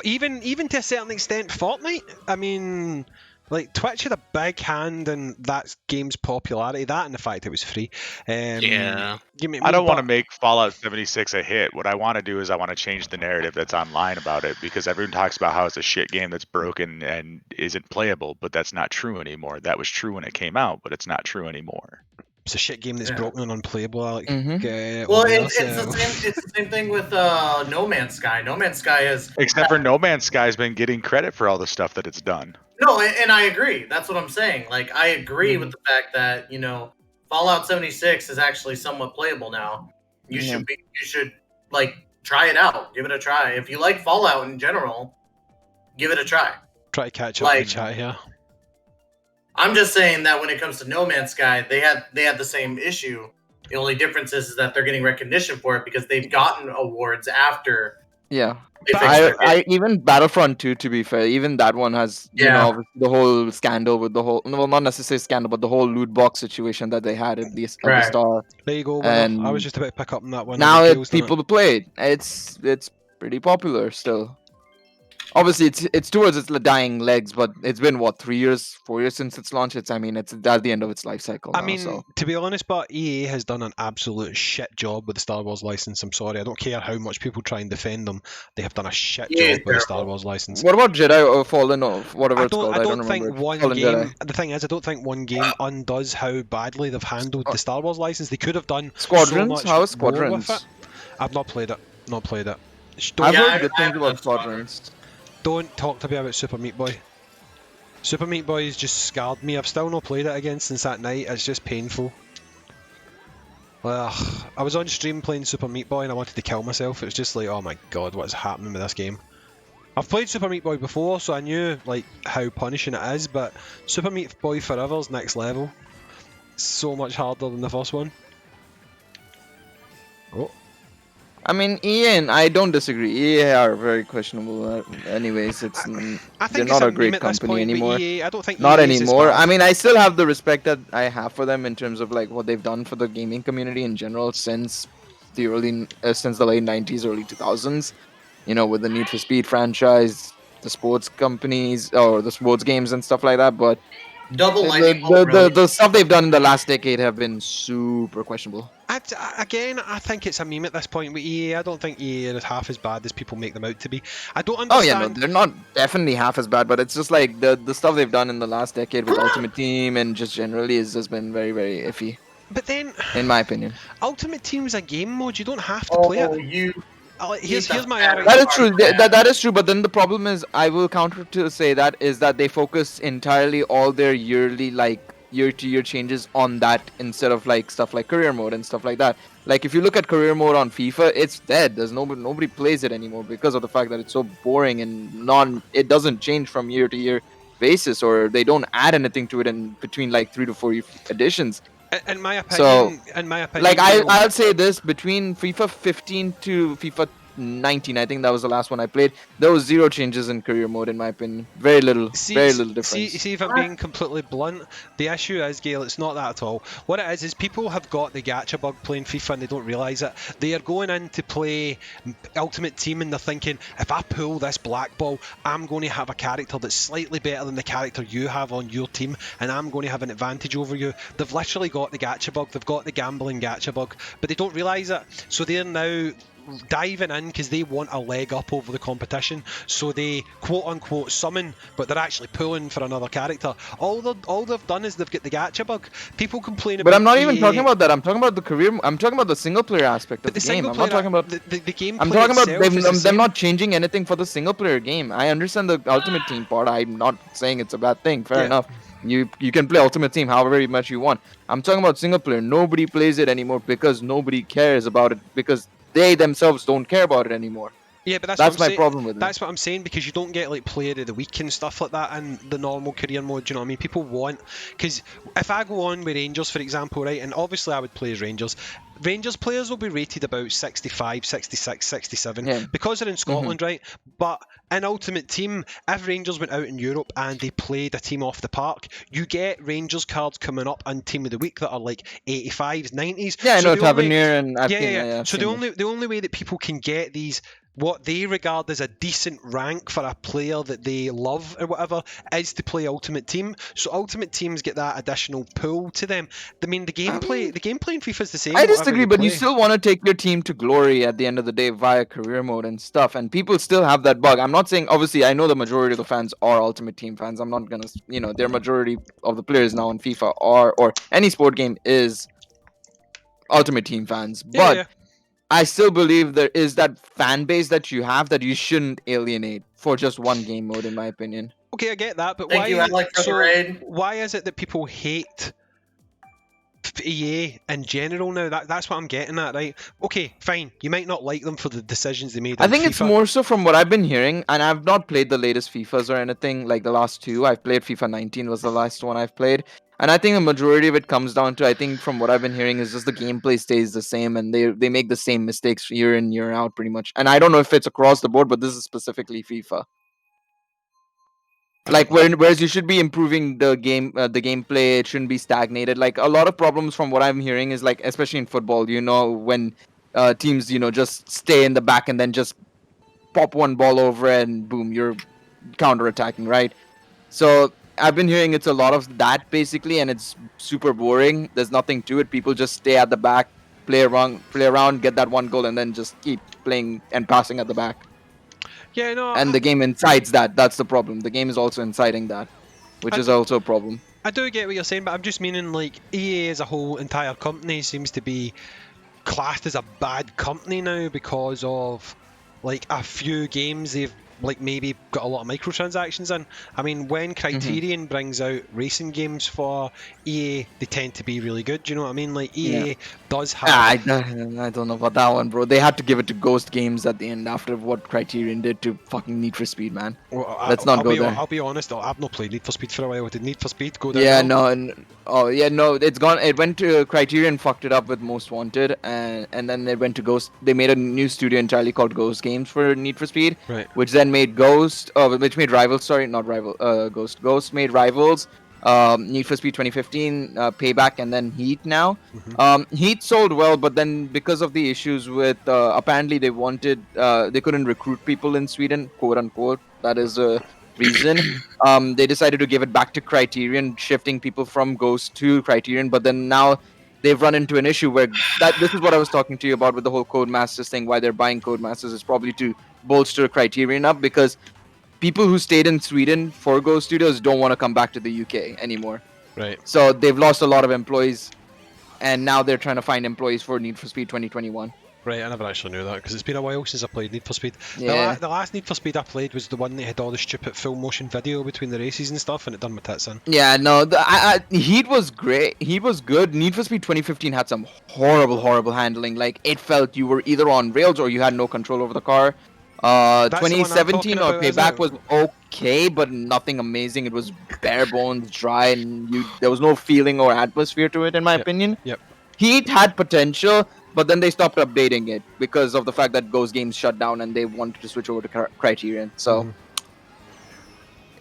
even to a certain extent, Fortnite. I mean, like, Twitch had a big hand in that game's popularity. That and the fact it was free. Yeah. I don't want to make Fallout 76 a hit. What I want to do is I want to change the narrative that's online about it, because everyone talks about how it's a shit game that's broken and isn't playable, but that's not true anymore. That was true when it came out, but it's not true anymore. It's a shit game that's broken and unplayable, Alex. Well, it's the same thing with No Man's Sky. No Man's Sky is... Except for No Man's Sky has been getting credit for all the stuff that it's done. No, and I agree. That's what I'm saying. Like, I agree with the fact that, Fallout 76 is actually somewhat playable now. You should like try it out. Give it a try. If you like Fallout in general, give it a try. Try to catch up with the chat here. I'm just saying that when it comes to No Man's Sky, they had the same issue. The only difference is that they're getting recognition for it because they've gotten awards after. Yeah. Even Battlefront 2, to be fair, even that one has you know the whole scandal with the whole not necessarily scandal, but the whole loot box situation that they had at the start. There you go. And I was just about to pick up on that one. Now people play it. It's pretty popular still. Obviously, it's towards its dying legs, but it's been what 3 years, 4 years since its launch. It's at the end of its life cycle. Now, to be honest, but EA has done an absolute shit job with the Star Wars license. I'm sorry, I don't care how much people try and defend them. They have done a shit job with the Star Wars license. What about Jedi or Fallen or whatever it's called? I don't think one game. The thing is, I don't think one game undoes how badly they've handled the Star Wars license. They could have done Squadrons. So much How is Squadrons? More with it. I've not played it. I've heard good things about Squadrons. Don't talk to me about Super Meat Boy. Super Meat Boy's just scarred me. I've still not played it again since that night. It's just painful. Ugh. I was on stream playing Super Meat Boy and I wanted to kill myself. It was just like, oh my god, what is happening with this game? I've played Super Meat Boy before, so I knew like how punishing it is, but Super Meat Boy Forever's next level. So much harder than the first one. Oh. I mean, EA, and I don't disagree. EA are very questionable. Anyways, they're not a great company anymore. I don't think not anymore. I mean, I still have the respect that I have for them in terms of like what they've done for the gaming community in general since the late 90s, early 2000s. You know, with the Need for Speed franchise, the sports companies or the sports games and stuff like that. But the stuff they've done in the last decade have been super questionable. I think it's a meme at this point with EA. I don't think EA is half as bad as people make them out to be. I don't understand. Oh yeah, no, they're not definitely half as bad, but it's just like the stuff they've done in the last decade with Ultimate Team and just generally has just been very, very iffy. But then, in my opinion, Ultimate Team is a game mode. You don't have to play it. Here's my argument. That is true. That is true. But then the problem is, I will counter to say that is that they focus entirely all their year-to-year changes on that instead of like stuff like career mode and stuff like that. Like if you look at career mode on FIFA, it's dead. There's nobody plays it anymore because of the fact that it's so boring and it doesn't change from year to year basis, or they don't add anything to it in between like 3 to 4 editions. In my opinion, like I'll say this, between FIFA 15 to FIFA 19, I think that was the last one I played, there was zero changes in career mode in my opinion. Very little difference. See if I'm being completely blunt, the issue is, Gail, it's not that at all. What it is people have got the gacha bug playing FIFA and they don't realise it. They are going in to play Ultimate Team and they're thinking, if I pull this black ball, I'm going to have a character that's slightly better than the character you have on your team and I'm going to have an advantage over you. They've literally got the gacha bug, they've got the gambling gacha bug, but they don't realise it. So they're now diving in because they want a leg up over the competition, so they quote unquote summon, but they're actually pulling for another character. All they've done is they've got the gacha bug. People complain about. But I'm not even talking about that. I'm talking about the career. I'm talking about the single player aspect of the game. I'm not talking about the game. I'm talking about them not changing anything for the single player game. I understand the Ultimate Team part. I'm not saying it's a bad thing. Fair enough. You can play Ultimate Team however much you want. I'm talking about single player. Nobody plays it anymore because nobody cares about it because they themselves don't care about it anymore. Yeah, but that's my problem with it. That's what I'm saying, because you don't get like player of the week and stuff like that in the normal career mode. Do you know what I mean? People want, because if I go on with Rangers, for example, right, and obviously I would play as Rangers players will be rated about 65, 66, 67 because they're in Scotland, right? But in Ultimate Team, if Rangers went out in Europe and they played a team off the park, you get Rangers cards coming up in Team of the Week that are like 85s, 90s. Yeah, I know, Tavernier and I've seen, so the only way that people can get these, what they regard as a decent rank for a player that they love or whatever, is to play Ultimate Team. So Ultimate Teams get that additional pull to them. I mean, the gameplay in FIFA is the same. I disagree, but you still want to take your team to glory at the end of the day via career mode and stuff, and people still have that bug. I'm not saying, obviously, I know the majority of the fans are Ultimate Team fans. I'm not gonna, their majority of the players now in FIFA or any sport game is Ultimate Team fans, but I still believe there is that fan base that you have that you shouldn't alienate for just one game mode, in my opinion. Okay, I get that, but why is it that people hate EA in general now. That's what I'm getting at, right? Okay, fine. You might not like them for the decisions they made. I think FIFA. it's more so from what I've been hearing, and I've not played the latest FIFAs or anything, like the last two. I've played FIFA 19 was the last one I've played. And I think a majority of it comes down to, I think from what I've been hearing, is just the gameplay stays the same and they make the same mistakes year in, year out pretty much. And I don't know if it's across the board, but this is specifically FIFA. Like whereas you should be improving the gameplay, it shouldn't be stagnated. Like a lot of problems from what I'm hearing is like, especially in football, you know, when teams, you know, just stay in the back and then just pop one ball over and boom, you're counter-attacking, right? So I've been hearing it's a lot of that basically, and it's super boring. There's nothing to it. People just stay at the back, play around, get that one goal, and then just keep playing and passing at the back. Yeah, no. And the game incites that. That's the problem. The game is also inciting that, which is also a problem. I do get what you're saying, but I'm just meaning like EA as a whole entire company seems to be classed as a bad company now because of like a few games they've like maybe got a lot of microtransactions in. I mean, when Criterion brings out racing games for EA, they tend to be really good. Do you know what I mean? Like EA does have. I don't know about that one, bro. They had to give it to Ghost Games at the end after what Criterion did to fucking Need for Speed, man. Well, Let's not go there. I'll be honest. I've not played Need for Speed for a while. Did Need for Speed go down? Yeah, no, it's gone. It went to Criterion, fucked it up with Most Wanted, and then it went to Ghost. They made a new studio entirely called Ghost Games for Need for Speed, right? Which then made which made Rivals. Sorry, not Rival. Ghost. Ghost made Rivals. Need for Speed 2015, Payback, and then Heat now. Heat sold well, but then because of the issues with apparently they couldn't recruit people in Sweden, quote unquote. That is a reason. They decided to give it back to Criterion, shifting people from Ghost to Criterion. But then now they've run into an issue where this is what I was talking to you about with the whole Codemasters thing. Why they're buying Codemasters is probably to bolster Criterion up, because people who stayed in Sweden for Ghost Studios don't want to come back to the UK anymore. Right. So they've lost a lot of employees, and now they're trying to find employees for Need for Speed 2021. Right, I never actually knew that because it's been a while since I played Need for Speed. Yeah. The last Need for Speed I played was the one that had all the stupid full motion video between the races and stuff, and it done my tits in. Yeah, no, Heat was great. Heat was good. Need for Speed 2015 had some horrible handling. Like, it felt you were either on rails or you had no control over the car. 2017 or Payback was okay, but nothing amazing. It was bare bones, dry, and there was no feeling or atmosphere to it, in my opinion. Yep. Heat had potential, but then they stopped updating it because of the fact that Ghost Games shut down and they wanted to switch over to Criterion. So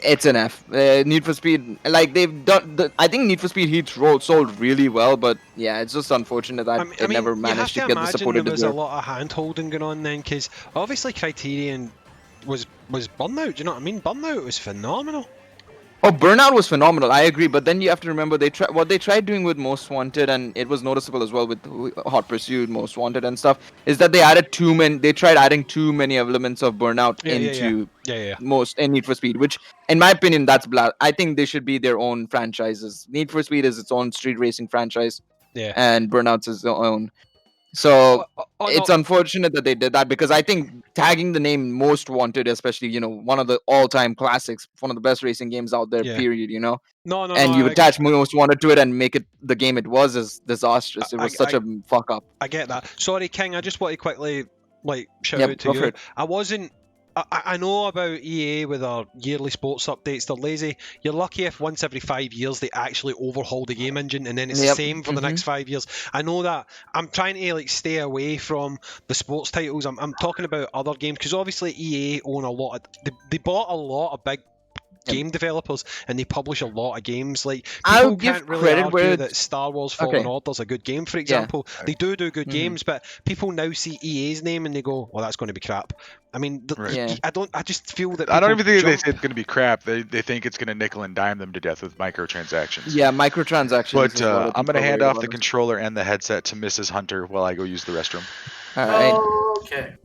it's an F. Need for Speed, like they've done. I think Need for Speed Heat sold really well, but yeah, it's just unfortunate that it never managed to get the support it deserved. There was a lot of hand holding going on then, because obviously Criterion was Burnout. Do you know what I mean? Burnout was phenomenal. Oh, Burnout was phenomenal. I agree, but then you have to remember what they tried doing with Most Wanted, and it was noticeable as well with Hot Pursuit, Most Wanted, and stuff. Is that they added too many? They tried adding too many elements of Burnout into Most and Need for Speed, which, in my opinion, that's blah. I think they should be their own franchises. Need for Speed is its own street racing franchise, and Burnout's its own. So it's unfortunate that they did that, because I think tagging the name Most Wanted, especially, one of the all-time classics, one of the best racing games out there, period, and you attach Most Wanted to it and make it the game it was, is disastrous. It was such a fuck up. I get that. Sorry, King, I just want to quickly shout out to you. I wasn't. I know about EA with their yearly sports updates. They're lazy. You're lucky if once every 5 years they actually overhaul the game engine, and then it's the same for the next 5 years. I know that. I'm trying to stay away from the sports titles. I'm talking about other games, because obviously EA own a lot of. They bought a lot of big game developers, and they publish a lot of games. Like, people can't really argue that Star Wars Fallen Order's a good game, for example. They do good games, but people now see EA's name and they go, well, that's going to be crap. I mean, I just feel that I don't even think they say it's going to be crap. They think it's going to nickel and dime them to death with microtransactions. Yeah, microtransactions. But I'm going to hand off the controller and the headset to Mrs. Hunter while I go use the restroom. All right. Okay.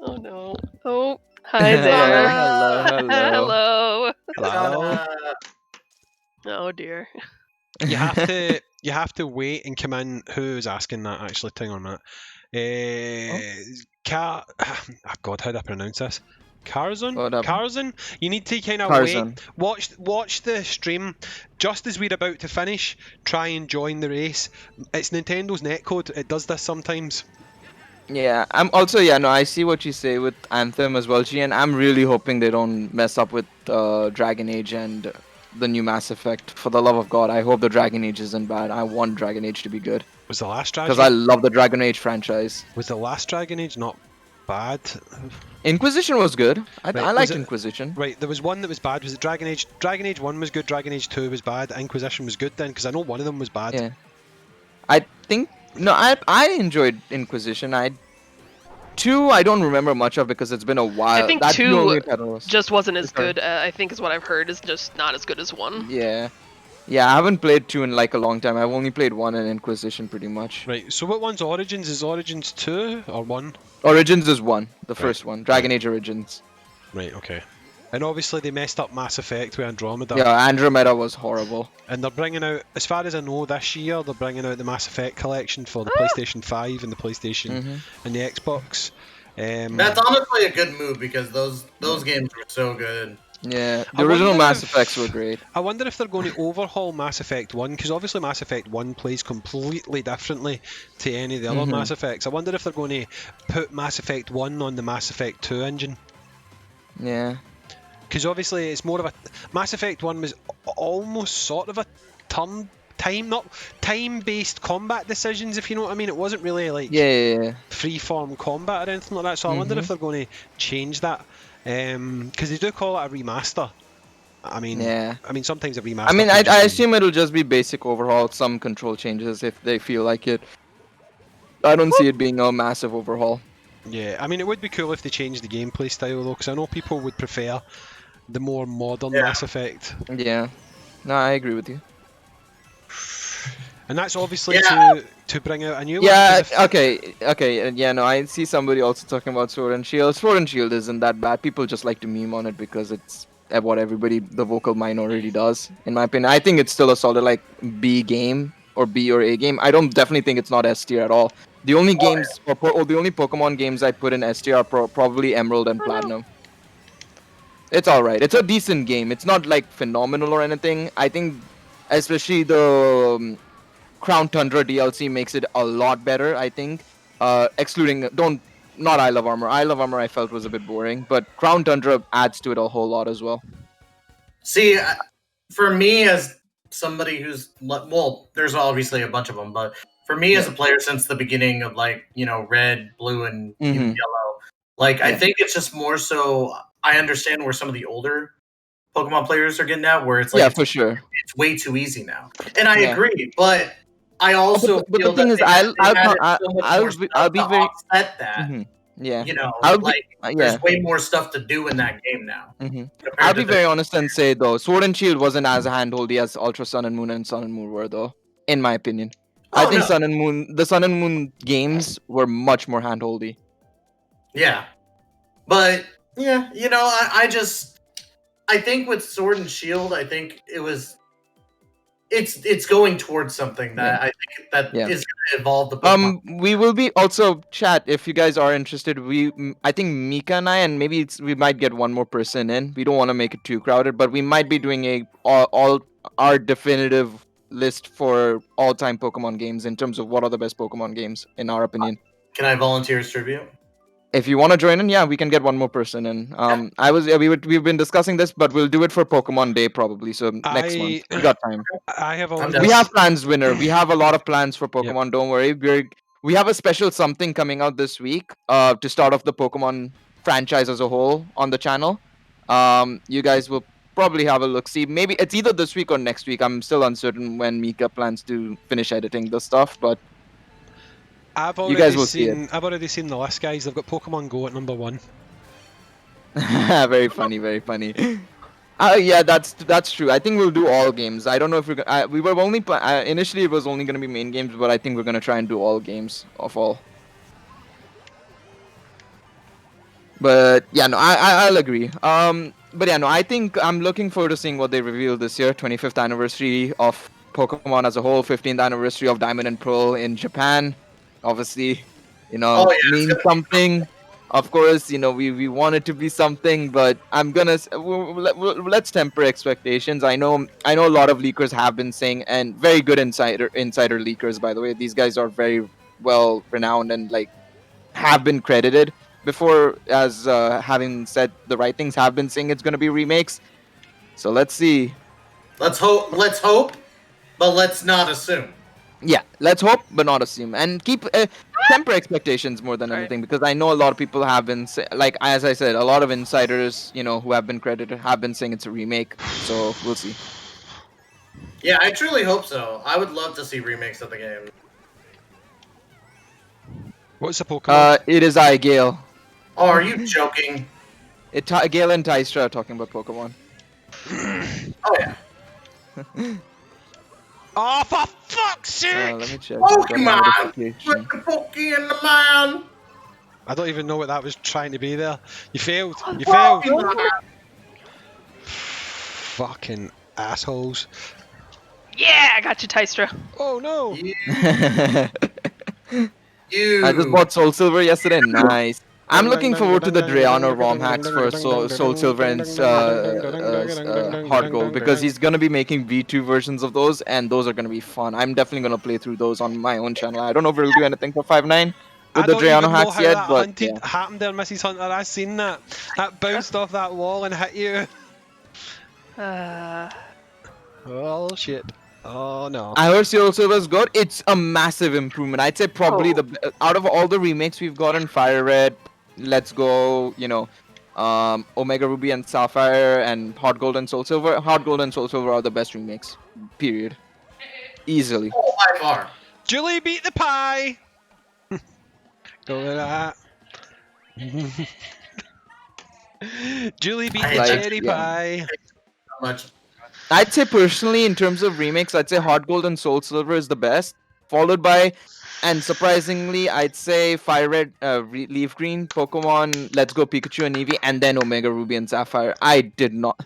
Oh no. Oh. Hi there. Hello. Oh dear. You have to wait and come in. Who's asking that actually? Hang on a minute. Kart. Oh God, how do I pronounce this? Carzon, you need to kind of wait. Watch the stream. Just as we're about to finish, try and join the race. It's Nintendo's netcode. It does this sometimes. Yeah, I'm also I see what you say with Anthem as well, G, and I'm really hoping they don't mess up with Dragon Age and the new Mass Effect. For the love of God, I hope the Dragon Age isn't bad. I want Dragon Age to be good. Was the last Dragon? Because I love the Dragon Age franchise. Was the last Dragon Age not bad? Inquisition was good. I liked Inquisition. Right, there was one that was bad. Was it Dragon Age? Dragon Age 1 was good, Dragon Age 2 was bad, Inquisition was good then, because I know one of them was bad. Yeah. I think... No, I enjoyed Inquisition. 2, I don't remember much of because it's been a while. I think 2 just wasn't as good, I think is what I've heard, is just not as good as 1. Yeah. Yeah, I haven't played 2 in like a long time. I've only played 1 in Inquisition pretty much. Right, so what one's Origins? Is Origins 2 or 1? Origins is 1, the first one. Dragon Age Origins. Right, okay. And obviously they messed up Mass Effect with Andromeda. Yeah, Andromeda was horrible. And they're bringing out, as far as I know, this year, they're bringing out the Mass Effect collection for the PlayStation 5 and the PlayStation and the Xbox. That's honestly a good move because those games were so good. Yeah, the original Mass Effects were great. I wonder if they're going to overhaul Mass Effect 1, because obviously Mass Effect 1 plays completely differently to any of the other Mass Effects. I wonder if they're going to put Mass Effect 1 on the Mass Effect 2 engine. Yeah. Because obviously it's more of a... Mass Effect 1 was almost sort of a time-based combat decisions, if you know what I mean. It wasn't really like free-form combat or anything like that, so I wonder if they're going to change that. Because they do call it a remaster. I mean, sometimes a remaster. I mean, I assume it'll just be basic overhaul, some control changes if they feel like it. I don't see it being a massive overhaul. Yeah, I mean, it would be cool if they changed the gameplay style though, because I know people would prefer the more modern Mass Effect. Yeah, no, I agree with you. And that's obviously to bring out a new one. Yeah, okay. Yeah, no, I see somebody also talking about Sword and Shield. Sword and Shield isn't that bad. People just like to meme on it because it's what everybody, the vocal minority, does. In my opinion, I think it's still a solid like B game or B or A game. I don't definitely think it's not S tier at all. The only games or the only Pokemon games I put in S tier are probably Emerald and Platinum. It's all right. It's a decent game. It's not like phenomenal or anything. I think, especially the Crown Tundra DLC makes it a lot better, I think. Excluding not Isle of Armor. Isle of Armor I felt was a bit boring, but Crown Tundra adds to it a whole lot as well. See, for me as somebody who's there's obviously a bunch of them, but for me as a player since the beginning of Red, Blue, and Yellow, I think it's just more so I understand where some of the older Pokemon players are getting at, where it's for sure, it's way too easy now, and I agree, but I also but feel the thing is, I'll be very offset that. Yeah, there's way more stuff to do in that game now. I'll be very honest and say though, Sword and Shield wasn't as handholdy as Ultra Sun and Moon were though, in my opinion. I think the Sun and Moon games were much more handholdy. Yeah, but I think with Sword and Shield, I think it's going towards something that I think that is going to evolve the Pokemon. We will be also chat if you guys are interested. I think Mika and I, and maybe we might get one more person in. We don't want to make it too crowded, but we might be doing all our definitive list for all-time Pokemon games in terms of what are the best Pokemon games in our opinion. Can I volunteer as tribute? If you want to join in, we can get one more person in. We've been discussing this, but we'll do it for Pokemon Day probably. So next month, we got time. We have plans, winner. We have a lot of plans for Pokemon. Yep. Don't worry. We have a special something coming out this week. To start off the Pokemon franchise as a whole on the channel. You guys will probably have a look. See, maybe it's either this week or next week. I'm still uncertain when Mika plans to finish editing the stuff, but. I've already seen the list, guys. They've got Pokemon Go at number 1. Very funny, very funny. Yeah, that's true. I think we'll do all games. I don't know if we were only initially it was only going to be main games, but I think we're going to try and do all games of all. But yeah, no, I'll agree. But yeah, no, I think I'm looking forward to seeing what they reveal this year. 25th anniversary of Pokemon as a whole, 15th anniversary of Diamond and Pearl in Japan. Obviously, means something. Of course, we want it to be something, but let's temper expectations. I know a lot of leakers have been saying, and very good insider leakers, by the way. These guys are very well renowned and like have been credited before as having said the right things, have been saying it's going to be remakes. So let's see. Let's hope, but let's not assume. Yeah, let's hope, but not assume, and keep temper expectations more than anything, because I know a lot of people have been like, as I said, a lot of insiders, who have been credited, have been saying it's a remake. So we'll see. Yeah, I truly hope so. I would love to see remakes of the game. What's the Pokemon? It is Gale. Oh, are you joking? Gale and Tystra are talking about Pokemon. Oh yeah. Oh, for fuck's sake! Let me check. Pokemon! Put the Pokey in the man! I don't even know what that was trying to be there. You failed. You Pokemon. failed. Fucking assholes. Yeah, I got you, Tystra. Oh no! You. I just bought Soul Silver yesterday. Nice. I'm looking forward to the Drayano ROM hacks for Soul Silver and Heart Gold, because he's going to be making V2 versions of those, and those are going to be fun. I'm definitely going to play through those on my own channel. I don't know if it'll do anything for 5.9 with the Drayano hacks yet, but yeah. Happened there, Mrs. Hunter. I seen that. That bounced off that wall and hit you. Oh shit. Oh no. I heard Soul Silver's good. It's a massive improvement. I'd say probably out of all the remakes we've gotten, Fire Red, Let's Go, Omega Ruby and Sapphire, and Heart Gold and Soul Silver. Heart Gold and Soul Silver are the best remakes. Period. Easily. Oh, by far. Julie beat the pie. Go with that. Julie beat the cherry pie. Much. I'd say personally, in terms of remakes, I'd say Heart Gold and Soul Silver is the best, followed by, and surprisingly, I'd say Fire Red, Leaf Green, Pokemon, Let's Go Pikachu and Eevee, and then Omega Ruby and Sapphire. I did not.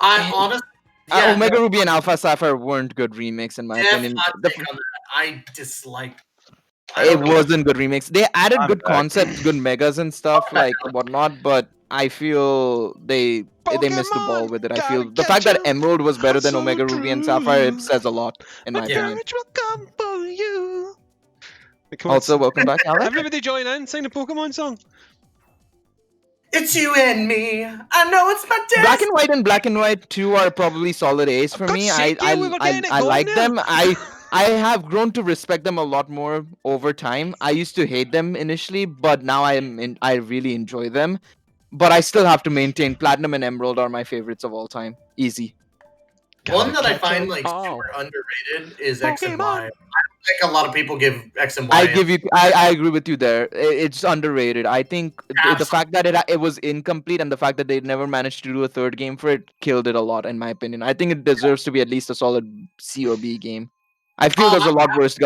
I honestly. Yeah, Omega Ruby and Alpha Sapphire weren't good remakes in my opinion. I dislike. It wasn't good remakes. They added good concepts, good megas and stuff like whatnot, but I feel they missed the ball with it. I feel the fact that Emerald was better than Omega Ruby and Sapphire, it says a lot in my opinion. Also, welcome back, Alex. Everybody join in, sing the Pokemon song. It's you and me. I know it's my destiny. Black and White and Black and White 2 are probably solid A's for me. I like them. I have grown to respect them a lot more over time. I used to hate them initially, but now I really enjoy them. But I still have to maintain Platinum and Emerald are my favorites of all time. Easy. One that I find like super underrated is X and Y. I don't think a lot of people give X and Y. I agree with you there. It's underrated. I think the fact that it was incomplete and the fact that they never managed to do a third game for it killed it a lot, in my opinion. I think it deserves to be at least a solid C or B game. I feel there are a lot worse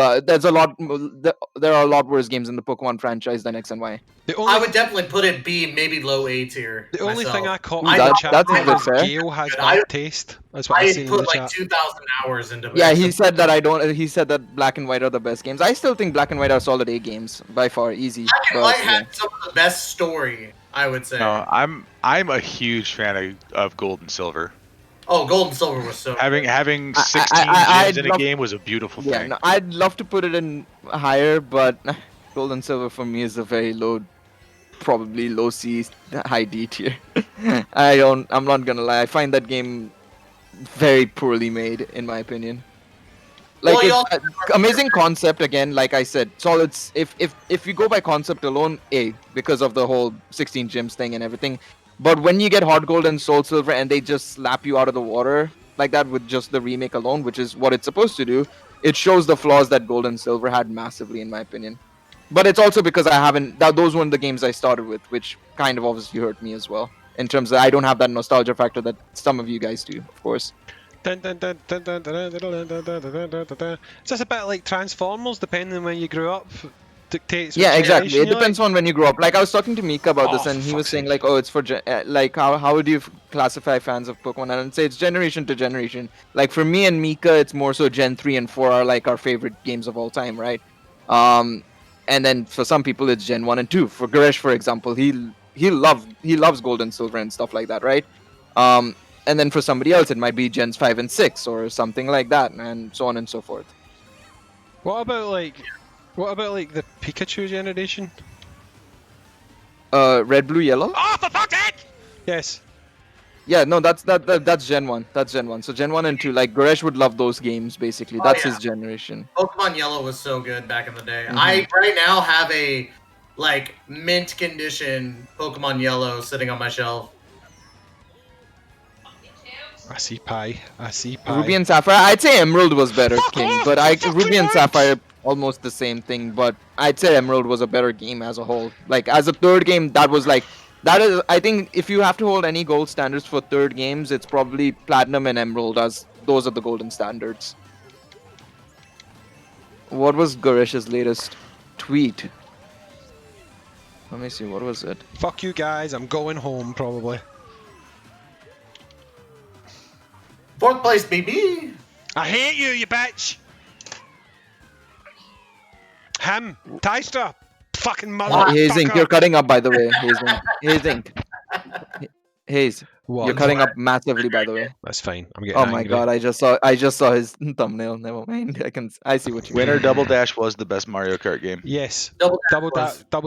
games in the Pokemon franchise than X and Y. I would definitely put it B, maybe low A tier. The only thing I caught in the chat was Gale has bad taste. That's what I seen in the chat. I put like 2,000 hours into it. Yeah, he said that he said that Black and White are the best games. I still think Black and White are solid A games by far, easy. Black and White had some of the best story, I would say. No, I'm a huge fan of Gold and Silver. Oh, Gold and Silver was so having 16 gyms in a game was a beautiful thing. No, I'd love to put it in higher, but Gold and Silver for me is a very probably low C, high D tier. I'm not gonna lie. I find that game very poorly made, in my opinion. Like, amazing concept again. Like I said, solids. If you go by concept alone, A, because of the whole 16 gyms thing and everything. But when you get Heart Gold and Soul Silver and they just slap you out of the water like that with just the remake alone, which is what it's supposed to do, it shows the flaws that Gold and Silver had massively, in my opinion. But it's also because those weren't the games I started with, which kind of obviously hurt me as well. In terms of, I don't have that nostalgia factor that some of you guys do, of course. It's just a bit like Transformers, depending on when you grew up. Dictates. Yeah, exactly. It depends on when you grow up. Like, I was talking to Mika about this, and he was saying like, "Oh, it's for like how would you classify fans of Pokemon?" And I'd say it's generation to generation. Like for me and Mika, it's more so Gen 3 and 4 are like our favorite games of all time, right? And then for some people it's Gen 1 and 2. For Garesh, for example, he loves gold and silver and stuff like that, right? And then for somebody else it might be Gens 5 and 6 or something like that, and so on and so forth. What about like the Pikachu generation? Red, blue, yellow? Oh, for fuck's sake! Yes. Yeah, no, that's Gen 1. That's Gen 1. So Gen 1 and 2, like Garesh would love those games basically. That's his generation. Pokemon Yellow was so good back in the day. I right now have a like mint condition Pokemon Yellow sitting on my shelf. I see pie. Ruby and Sapphire, I'd say Emerald was better, King, but Ruby and Sapphire almost the same thing, but I'd say Emerald was a better game as a whole. Like as a third game, that is, I think if you have to hold any gold standards for third games, it's probably Platinum and Emerald, as those are the golden standards. What was Garesh's latest tweet? Let me see, what was it? Fuck you guys, I'm going home probably. 4th place, BB. I hate you, you bitch! Him! Tystra! Fucking motherfucker! Hazing, you're cutting up, by the way. Hazing. Haze, What? you're cutting up massively, by the way. That's fine. I'm getting Oh angry. my god, I just saw his thumbnail. Never mind. I see what you Winner mean. Double Dash was the best Mario Kart game. Yes. Double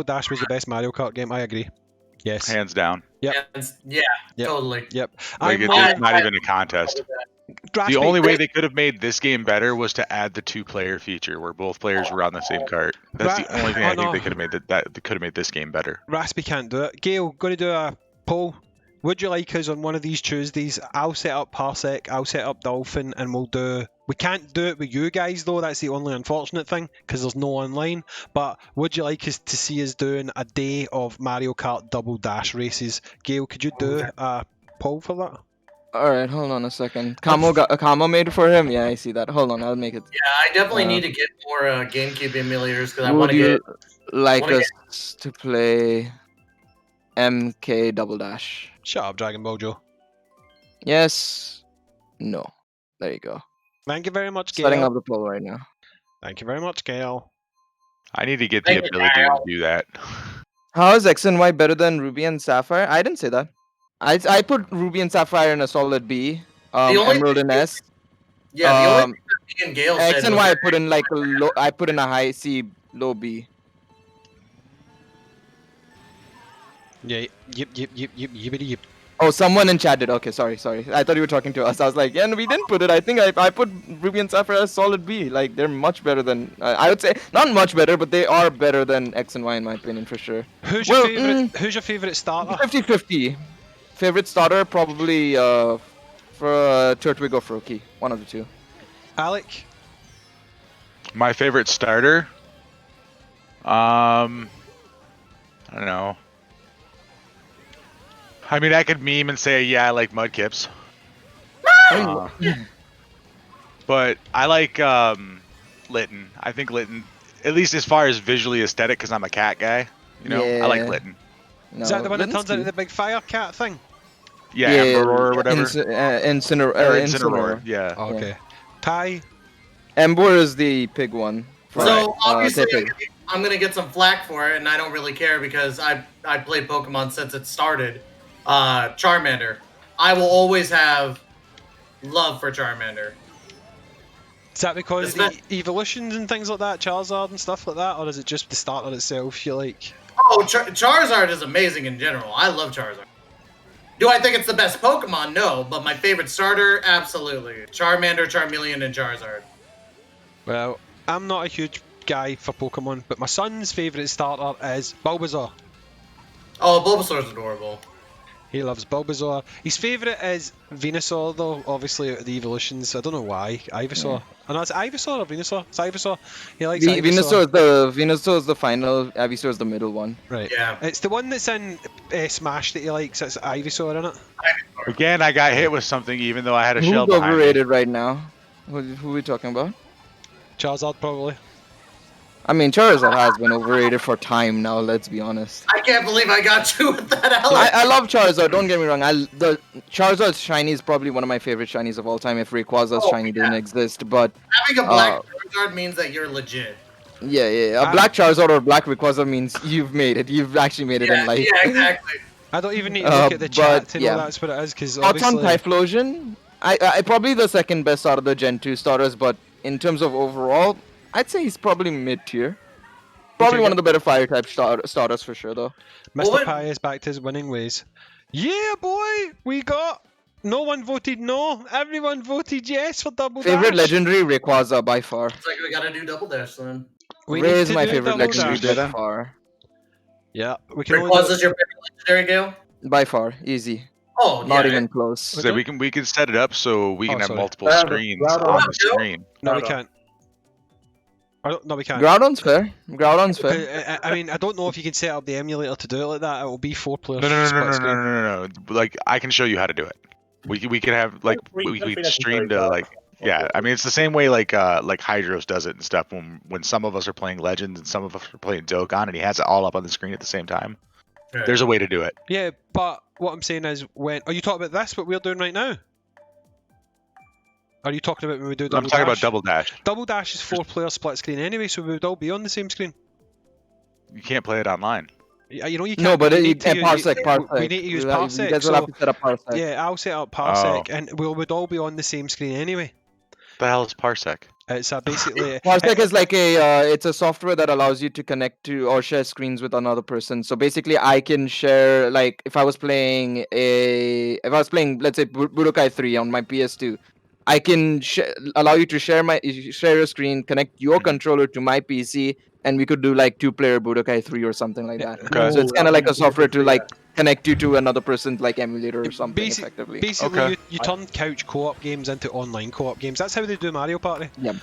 Dash was the best Mario Kart game. I agree. Yes. Hands down. Yep. Yeah, Yep. totally. Yep. Like, it's not even a contest. The only way they could have made this game better was to add the 2-player feature, where both players were on the same cart. That's the only thing I think they could have made that could have made this game better. Raspy can't do it. Gail, going to do a poll. Would you like us on one of these Tuesdays? I'll set up Parsec, I'll set up Dolphin, and we'll do... We can't do it with you guys, though. That's the only unfortunate thing, because there's no online. But would you like us to see us doing a day of Mario Kart Double Dash races? Gail, could you do a poll for that? Alright, hold on a second. Kamo made for him? Yeah, I see that. Hold on, I'll make it. Yeah, I definitely need to get more GameCube emulators, because I Would want to you get... like us to play MK Double Dash? Shut up, Dragon Ball Joe. Yes. No. There you go. Thank you very much, Gail. Setting up the poll right now. Thank you very much, Gail. I need to get the ability to do that. How is X and Y better than Ruby and Sapphire? I didn't say that. I put Ruby and Sapphire in a solid B. Emerald in S. Yeah, the only thing that me and Gail said X and Y I put in like a low. I put in a high C, low B. Yeah, yip. Oh, someone in chat did. Okay, sorry. I thought you were talking to us. I was like, yeah, no, we didn't put it. I think I put Ruby and Sapphire as solid B. Like, they're much better than... I would say, not much better, but they are better than X and Y in my opinion, for sure. Who's your favorite starter? 50-50. Favorite starter, probably for Turtwig or Froakie. One of the two. Alec? My favorite starter? I don't know. I mean, I could meme and say, yeah, I like Mudkips. But I like Litten. I think Litten, at least as far as visually aesthetic, because I'm a cat guy, you know, I like Litten. No, is that the one that turns into the big fire cat thing? Yeah, Emperor or whatever. Incineroar. Yeah. Oh, okay. Ty? Ember is the pig one. So, obviously, I'm going to get some flack for it, and I don't really care because I played Pokemon since it started. Charmander. I will always have love for Charmander. Is that because the evolutions and things like that, Charizard and stuff like that, or is it just the starter itself you like? Oh, Charizard is amazing in general. I love Charizard. Do I think it's the best Pokemon? No, but my favorite starter? Absolutely. Charmander, Charmeleon, and Charizard. Well, I'm not a huge guy for Pokemon, but my son's favourite starter is Bulbasaur. Oh, Bulbasaur's adorable. He loves Bulbasaur. His favourite is Venusaur, though, obviously, out of the evolutions. I don't know why. Ivysaur. I know it's Ivysaur or Venusaur? It's Ivysaur. He likes Ivysaur. Venusaur is the final, Ivysaur is the middle one. Right. Yeah. It's the one that's in Smash that he likes. It's Ivysaur, isn't it? Again, I got hit with something even though I had a shell Who's behind overrated me. right now? Who are we talking about? Charizard, probably. I mean, Charizard has been overrated for time now, let's be honest. I can't believe I got you with that, Alex. I love Charizard, don't get me wrong. The Charizard's shiny is probably one of my favorite shinies of all time if Rayquaza's shiny didn't exist, but... Having a black Charizard means that you're legit. Yeah. A black Charizard or black Rayquaza means you've made it. You've actually made it in life. Yeah, exactly. I don't even need to look at the chat to know that's what it is, because obviously... Thoughts on Typhlosion? I probably the second best out of the Gen 2 starters, but in terms of overall, I'd say he's probably mid-tier. Probably one of the better fire-type starters for sure, though. Mr. Pi is back to his winning ways. Yeah, boy! We got... No one voted no. Everyone voted yes for Double Dash. Favorite legendary Rayquaza by far. It's like we gotta do Double Dash then. Ray is my favorite legendary by far. Yeah, we can. Rayquaza's your favorite legendary, Gale? By far, easy. Oh, not even close. So we can set it up so we can have multiple screens on the screen. No, we can't. No, we can't. Groudon's fair. Groudon's fair. I mean, I don't know if you can set up the emulator to do it like that. It will be 4 players. No. Like, I can show you how to do it. We could have like we stream to like I mean it's the same way like Hydros does it and stuff when some of us are playing Legends and some of us are playing Dokkan and he has it all up on the screen at the same time. Right. There's a way to do it. Yeah, but what I'm saying is are you talking about this? What we're doing right now? Are you talking about when we do Double Dash? I'm talking about Double Dash. Double Dash is 4-player split screen anyway, so we would all be on the same screen. You can't play it online. You know you can't. No, but Parsec. We need to use Parsec. You guys will have to set up Parsec. Yeah, I'll set up Parsec, and we would all be on the same screen anyway. The hell is Parsec? It's basically Parsec is like it's a software that allows you to connect to or share screens with another person. So basically, I can share like if I was playing let's say Budokai 3 on my PS2. I can allow you to share your screen, connect your controller to my PC, and we could do like 2-player Budokai 3 or something like that. Okay. So it's kind of like a software to like connect you to another person's like emulator or something. Effectively. Basically, you turn couch co-op games into online co-op games. That's how they do Mario Party. Yep.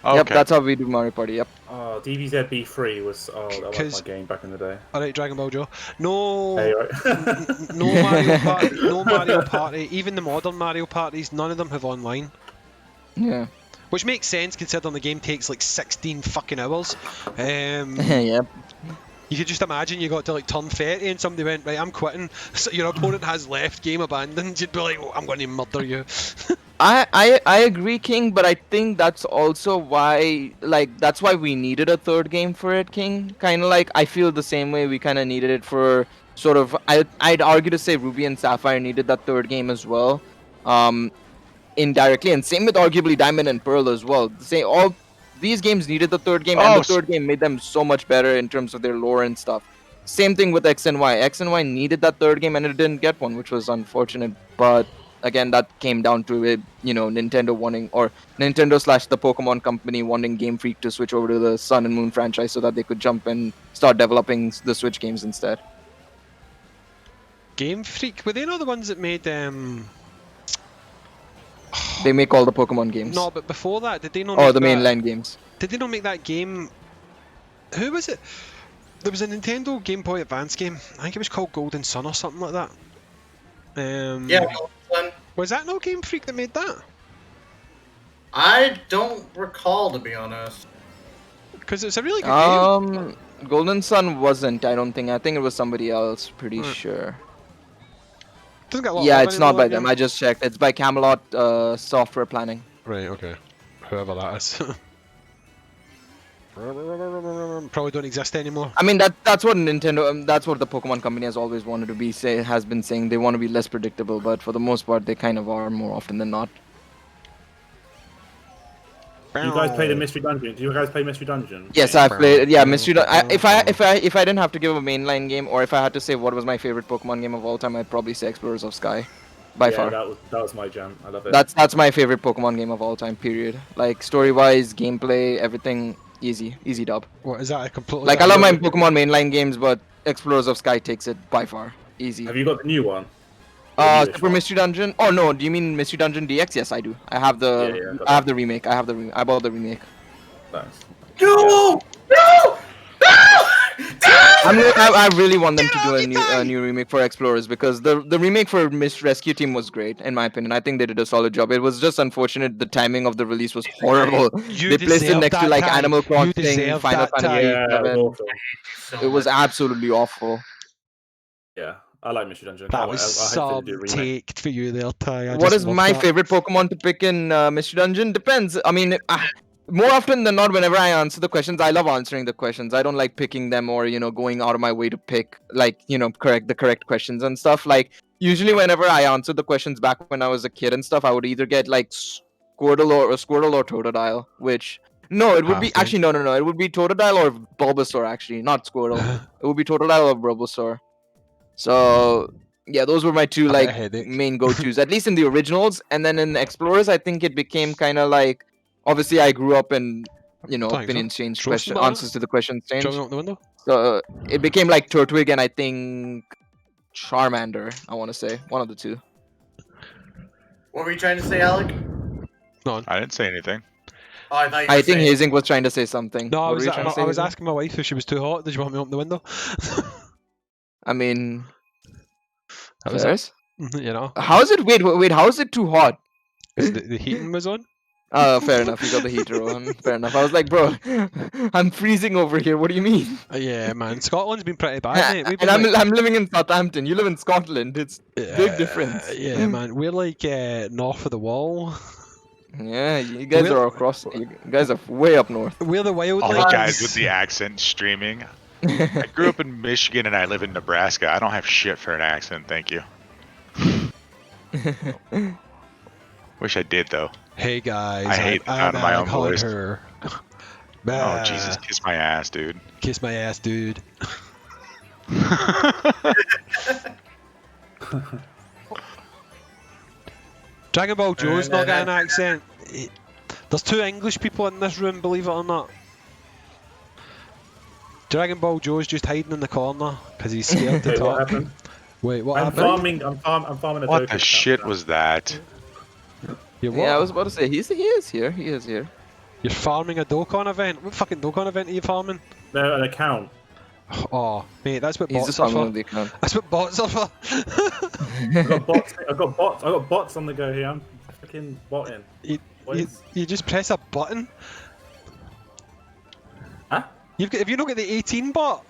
Okay. Yep, that's how we do Mario Party. Yep. DBZ B3 was that was my game back in the day. All right, Dragon Ball Joe. No, hey, right. no Mario Party. No Mario Party. Even the modern Mario Parties, none of them have online. Yeah. Which makes sense considering the game takes like 16 fucking hours. Yep. You could just imagine you got to like turn 30 and somebody went, right, I'm quitting. So your opponent has left, game abandoned. You'd be like, I'm going to murder you. I agree, King, but I think that's also why that's why we needed a third game for it, King. Kind of like I feel the same way we kind of needed it for sort of I'd argue to say Ruby and Sapphire needed that third game as well. Indirectly, and same with arguably Diamond and Pearl as well. All these games needed the third game, and the third game made them so much better in terms of their lore and stuff. Same thing with X and Y. X and Y needed that third game, and it didn't get one, which was unfortunate. But again, that came down to it, Nintendo wanting, or Nintendo / the Pokemon company wanting Game Freak to switch over to the Sun and Moon franchise so that they could jump and start developing the Switch games instead. Game Freak, were they not the ones that made They make all the Pokemon games. No, but before that, did they not? Oh, the mainline games. Did they not make that game? Who was it? There was a Nintendo Game Boy Advance game. I think it was called Golden Sun or something like that. Yeah, Golden Sun. Was that no Game Freak that made that? I don't recall, to be honest. Because it's a really good game. Golden Sun wasn't. I don't think. I think it was somebody else. Pretty sure. Yeah, it's not by them. I just checked. It's by Camelot Software Planning. Right, okay. Whoever that is. Probably don't exist anymore. I mean, that's what Nintendo, that's what the Pokemon company has always wanted to be, has been saying. They want to be less predictable, but for the most part, they kind of are more often than not. You guys played a Mystery Dungeon. Do you guys play Mystery Dungeon? Yes, I played. Yeah, Mystery Dungeon. If I didn't have to give a mainline game, or if I had to say what was my favorite Pokemon game of all time, I'd probably say Explorers of Sky, by far. that was my jam. I love it. That's my favorite Pokemon game of all time. Period. Like story-wise, gameplay, everything, easy dub. What is that? I completely. Like I love my Pokemon mainline games, but Explorers of Sky takes it by far. Easy. Have you got the new one? Super Mystery Dungeon. Oh no, do you mean Mystery Dungeon DX? Yes, I do. I have the. I have the remake. I bought the remake. Nice. No! I really want them to do a new remake for Explorers because the remake for Mist Rescue Team was great in my opinion. I think they did a solid job. It was just unfortunate the timing of the release was horrible. They placed it next to like Animal Crossing, Final Fantasy VII. It was absolutely awful. Yeah. I like Mystery Dungeon. That was some take for you there, Ty. What is my favorite Pokemon to pick in Mystery Dungeon? Depends. I mean, more often than not, whenever I answer the questions, I love answering the questions. I don't like picking them or going out of my way to pick correct questions and stuff. Like usually, whenever I answered the questions back when I was a kid and stuff, I would either get like Squirtle or Totodile. Which no, it would be actually no. It would be Totodile or Bulbasaur. Actually, not Squirtle. It would be Totodile or Bulbasaur. So yeah, those were my two main go-tos, at least in the originals. And then in Explorers, I think it became kind of like. Obviously, I grew up and opinions changed, answers to the questions changed. So it became like Turtwig and I think Charmander. I want to say one of the two. What were you trying to say, Alec? No, I didn't say anything. Oh, I think Hazing was trying to say something. No, I was asking my wife if she was too hot. Did you want me to open the window? I mean, that was it. How is it? Wait. How is it too hot? The heating was on. Fair enough. You got the heater on. Fair enough. I was like, bro, I'm freezing over here. What do you mean? Yeah, man. Scotland's been pretty bad, mate. And I'm living in Southampton. You live in Scotland. It's big difference. Yeah, man. We're like north of the wall. Yeah, you guys are across. You guys are way up north. We're the wild. All the guys with the accent streaming. I grew up in Michigan and I live in Nebraska. I don't have shit for an accent, thank you. Wish I did though. Hey guys, I hate the sound of my own voice. Oh Jesus, kiss my ass, dude. Kiss my ass, dude. Dragon Ball Joe's not got an accent. There's 2 English people in this room, believe it or not. Dragon Ball Joe's just hiding in the corner because he's scared to talk. What happened? Wait, what happened? I'm farming a What the shit was that? Yeah, I was about to say he is here. He is here. You're farming a Dokkan event? What fucking Dokkan event are you farming? No, an account. Oh, mate, that's what He's bots are for. That's what bots are for. I've got bots on the go here. I'm fucking botting. You just press a button. Huh? Have you not got the 18 bot?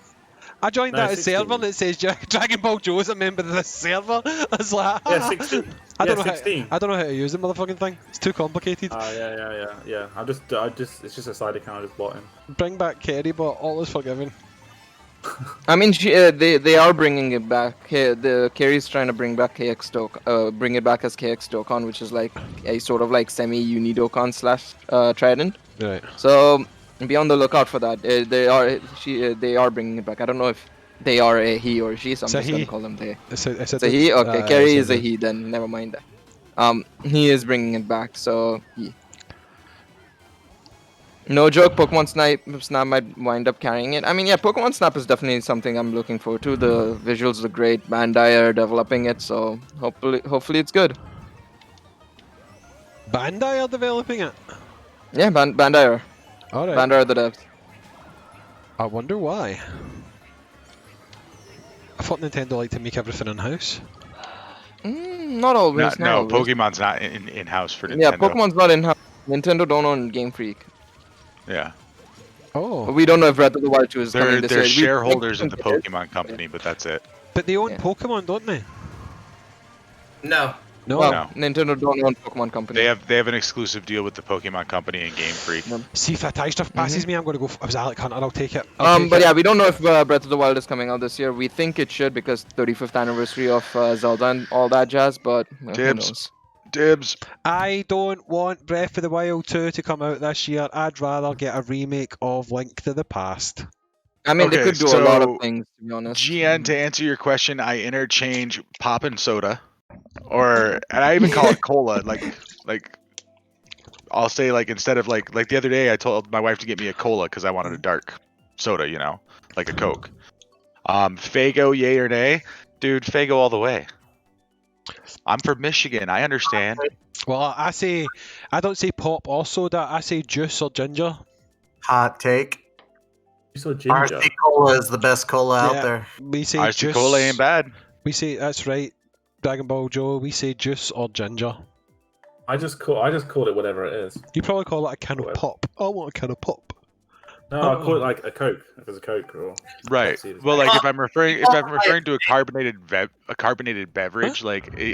I joined that server and it says Dragon Ball Joe is a member of this server. I was like, yeah, 16. I don't know how to use the motherfucking thing. It's too complicated. Yeah. It's just a side account. I just bought him. Bring back Kerry, but all is forgiven. I mean, they are bringing it back. The Kerry's trying to bring back bring it back as KX Dokkan, which is like a sort of like semi-uni Dokkan / Trident. Right. So be on the lookout for that. They are bringing it back. I don't know if they are a he or she, so I'm just gonna call them they. It's a he. Okay, Kerry is a he. Then never mind that. He is bringing it back. So he. No joke, Pokemon Snap might wind up carrying it. I mean, yeah, Pokemon Snap is definitely something I'm looking forward to. The visuals are great. Bandai are developing it, so hopefully it's good. Bandai are developing it? Yeah, Bandai are. Alright. Bandai are the devs. I wonder why. I thought Nintendo liked to make everything in-house. Not always. No, Pokemon's not in-house for Nintendo. Yeah, Pokemon's not in-house. Nintendo don't own Game Freak. Yeah. Oh. But we don't know if Breath of the Wild 2 is coming this year. They're shareholders of the Pokemon company, but that's it. But they own Pokemon, don't they? No. Well, Nintendo don't own Pokemon company. They have an exclusive deal with the Pokemon company and Game Freak. See if that tie stuff passes me, I'm going to go. If it was Alec Hunter, I'll take it. Yeah, we don't know if Breath of the Wild is coming out this year. We think it should because 35th anniversary of Zelda and all that jazz, but who knows? Dibs. I don't want Breath of the Wild 2 to come out this year. I'd rather get a remake of Link to the Past. I mean, they could do a lot of things, to be honest. GN, to answer your question, I interchange pop and soda. And I even call it cola. Like I'll say instead of like the other day I told my wife to get me a cola because I wanted a dark soda, like a Coke. Faygo, yay or nay? Dude, Faygo all the way. I'm from Michigan. I understand. Well, I don't say pop or soda. I say juice or ginger. Hot take. Juice or ginger. RC Cola is the best cola out there. We say RC juice. Cola ain't bad. We say that's right. Dragon Ball Joe. We say juice or ginger. I just call it whatever it is. You probably call it a can of pop. I want a can of pop. No, I call it like a Coke. If it's a Coke or right. Well, like if I'm referring to a carbonated beverage,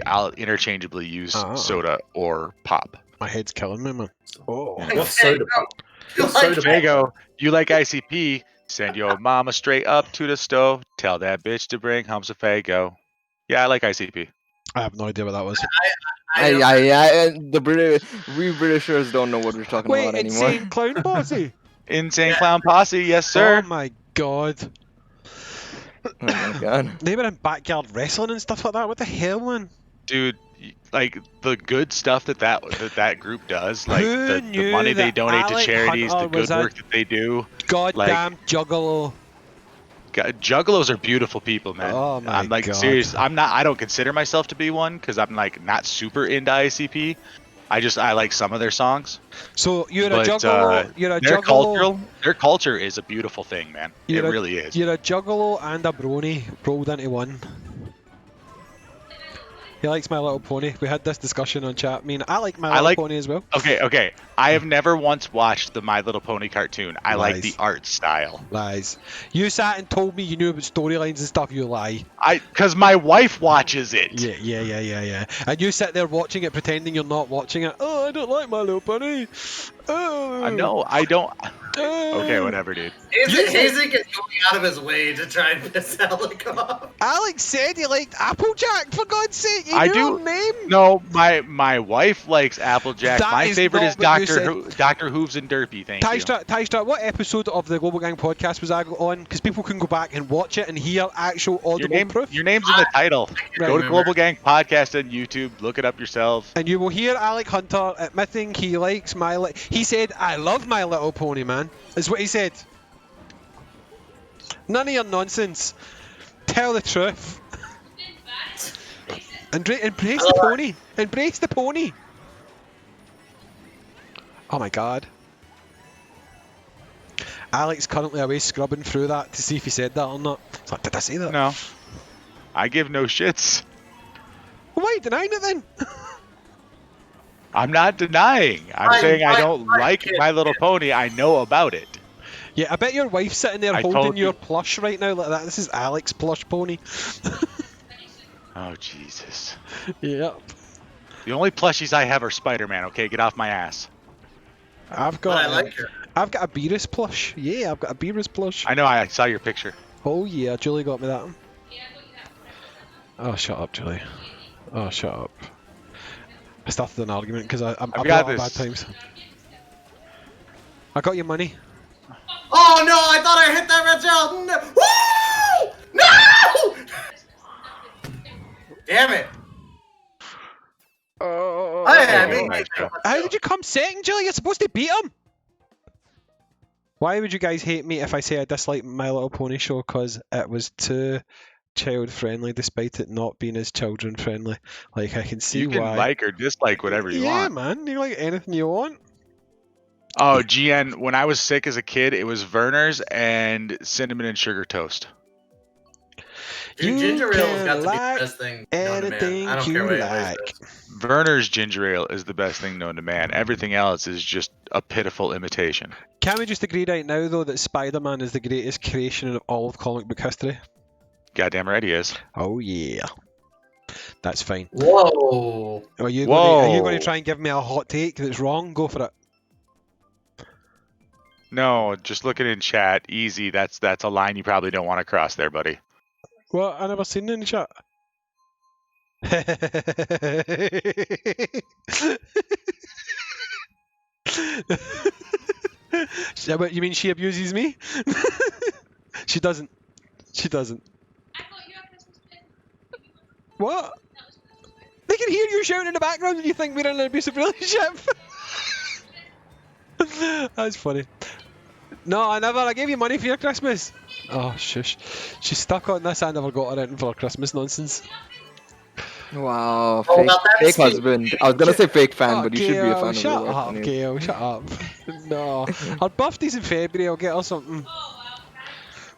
I'll interchangeably use soda or pop. My head's killing me, man. Oh, what's soda pop? There you go. You like ICP? Send your mama straight up to the stove. Tell that bitch to bring home some Fago. Yeah, I like ICP. I have no idea what that was. We Britishers don't know what we're talking about anymore. Insane Clown Posse. Insane Clown Posse, yes sir. Oh my god. Oh my god. They were in backyard wrestling and stuff like that. What the hell, man? Dude, like the good stuff that group does, like Who the money they donate to charities, the good work that they do. Goddamn juggalo. Juggalos are beautiful people, man. Oh my I'm like god. serious. I don't consider myself to be one because I'm like not super into ICP. I like some of their songs. So you're a juggalo. You're a juggalo. Their culture is a beautiful thing, man. It really is. You're a juggalo and a brony rolled into one. He likes My Little Pony. We had this discussion on chat. I mean, I like My Little Pony as well. Okay. I have never once watched the My Little Pony cartoon. I like the art style. Lies. You sat and told me you knew about storylines and stuff. You lie. Because my wife watches it. Yeah. And you sit there watching it, pretending you're not watching it. Oh, I don't like My Little Pony. Oh. No, I don't. Okay, whatever, dude. Hazy is going out of his way to try and piss Alec off. Alex said he liked Applejack, for God's sake. I do. Name? No, my wife likes Applejack. My favorite is Dr. Hooves and Derpy. Thank you. Tystra, what episode of the Global Gang podcast was I on? Because people can go back and watch it and hear actual audible proof. Your name's in the title. Go to Global Gang Podcast on YouTube. Look it up yourself. And you will hear Alec Hunter admitting he likes He said, I love My Little Pony, man. Is what he said. None of your nonsense. Tell the truth. Embrace the pony. Embrace the pony. Oh my god. Alex currently away scrubbing through that to see if he said that or not. It's like, did I say that? No. I give no shits. Why are you denying it then? I'm not denying. I'm saying I don't like My Little Pony. I know about it. Yeah, I bet your wife's sitting there holding your plush right now like that. This is Alex's plush pony. Oh, Jesus. Yep. The only plushies I have are Spider-Man, okay? Get off my ass. I've got a Beerus plush. Yeah, I've got a Beerus plush. I know, I saw your picture. Oh, yeah, Julie got me that one. Oh, shut up, Julie. Oh, shut up. I started an argument because I'm got bad times. I got your money. Oh no! I thought I hit that red gel. No! Woo! No! Damn it! How did you come second, Julie? You're supposed to beat him. Why would you guys hate me if I say I dislike My Little Pony show? Because it was too child friendly, despite it not being as children friendly. Like I can see why. You can like or dislike whatever you want. Yeah, man. You like anything you want. Oh, GN, when I was sick as a kid, it was Werner's and cinnamon and sugar toast. Dude, ginger ale has got to be the best thing known to man. I don't care what anybody says. Werner's ginger ale is the best thing known to man. Everything else is just a pitiful imitation. Can we just agree right now, though, that Spider-Man is the greatest creation of all of comic book history? Goddamn right he is. Oh, yeah. That's fine. Whoa. Are you going to try and give me a hot take that's wrong? Go for it. No, just looking in chat, easy. That's a line you probably don't want to cross there, buddy. Well, I never seen it in the chat. You mean she abuses me? She doesn't. She doesn't. What? They can hear you shouting in the background and you think we're in an abusive relationship. That's funny. No, I gave you money for your Christmas. Oh, shush. She's stuck on this. I never got her anything for her Christmas nonsense. Wow, fake husband. I was gonna say fake fan, but you should be a fan shut of up, Gail, shut up. No. Her birthday's in February. I'll get her something.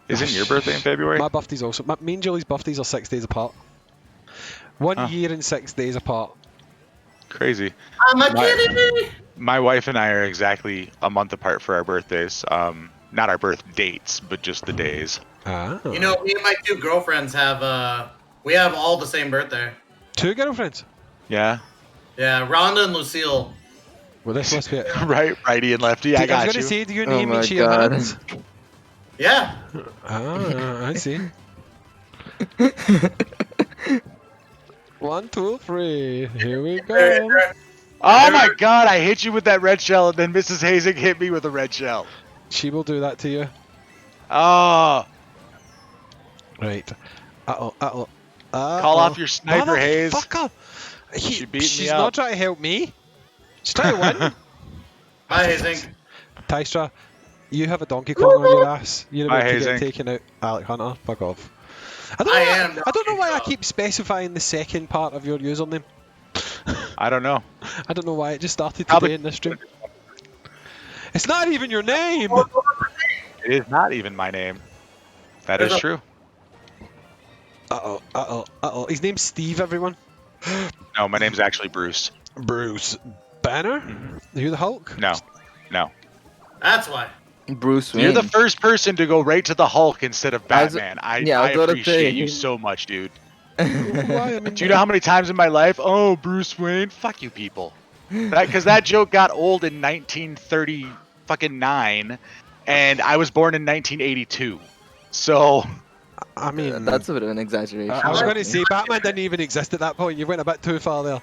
Isn't your birthday in February? My birthday's also. Me and Julie's birthdays are 6 days apart. 1 year and 6 days apart. Crazy. I'm a kitty! My wife and I are exactly a month apart for our birthdays. Not our birth dates, but just the days. Ah. You know, me and my two girlfriends have we have all the same birthday. 2 girlfriends? Yeah. Yeah, Rhonda and Lucille. Well, this must be it. Righty and lefty. I got you. I was going to say, do you Oh name my each of your God. hands? Yeah. Ah, I see. 1, 2, 3. Here we go. Oh my God! I hit you with that red shell, and then Mrs. Hazing hit me with a red shell. She will do that to you. Oh. Right. Uh-oh. Call off your sniper, Hayes. Motherfucker! She beat me She's up. not trying to help me. She's trying to win. Bye, Hazing. Tystra, you have a Donkey Kong on your ass. You're about Bye, to get Hazing. taken out. Alec Hunter, fuck off. I don't know why I keep specifying the second part of your username. I don't know. I don't know why it just started today in this stream. It's not even your name! It is not even my name. That is true. Uh-oh. His name's Steve, everyone. No, my name's actually Bruce. Bruce Banner? Are you the Hulk? No. That's why. Bruce Wayne. You're the first person to go right to the Hulk instead of Batman. I was gonna appreciate say. you so much, dude. Why? I mean, Do you know how many times in my life? Oh, Bruce Wayne. Fuck you, people. Because that joke got old in 1939, and I was born in 1982. So. I mean, that's a bit of an exaggeration. I was going to say Batman didn't even exist at that point. You went a bit too far there.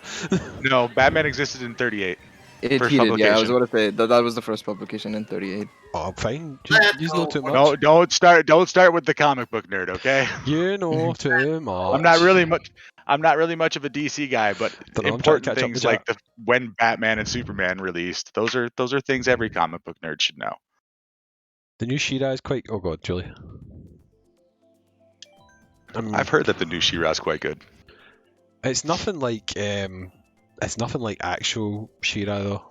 No, Batman existed in 38. He did, yeah. I was going to say that was the first publication in 38. Oh, fine. You know too much. No, don't start with the comic book nerd, okay? You know too much. I'm not really much of a DC guy, but important things like when Batman and Superman released, those are things every comic book nerd should know. The new She-Ra is quite. Oh god, Julie. I've heard that the new She-Ra is quite good. It's nothing like actual She-Ra though.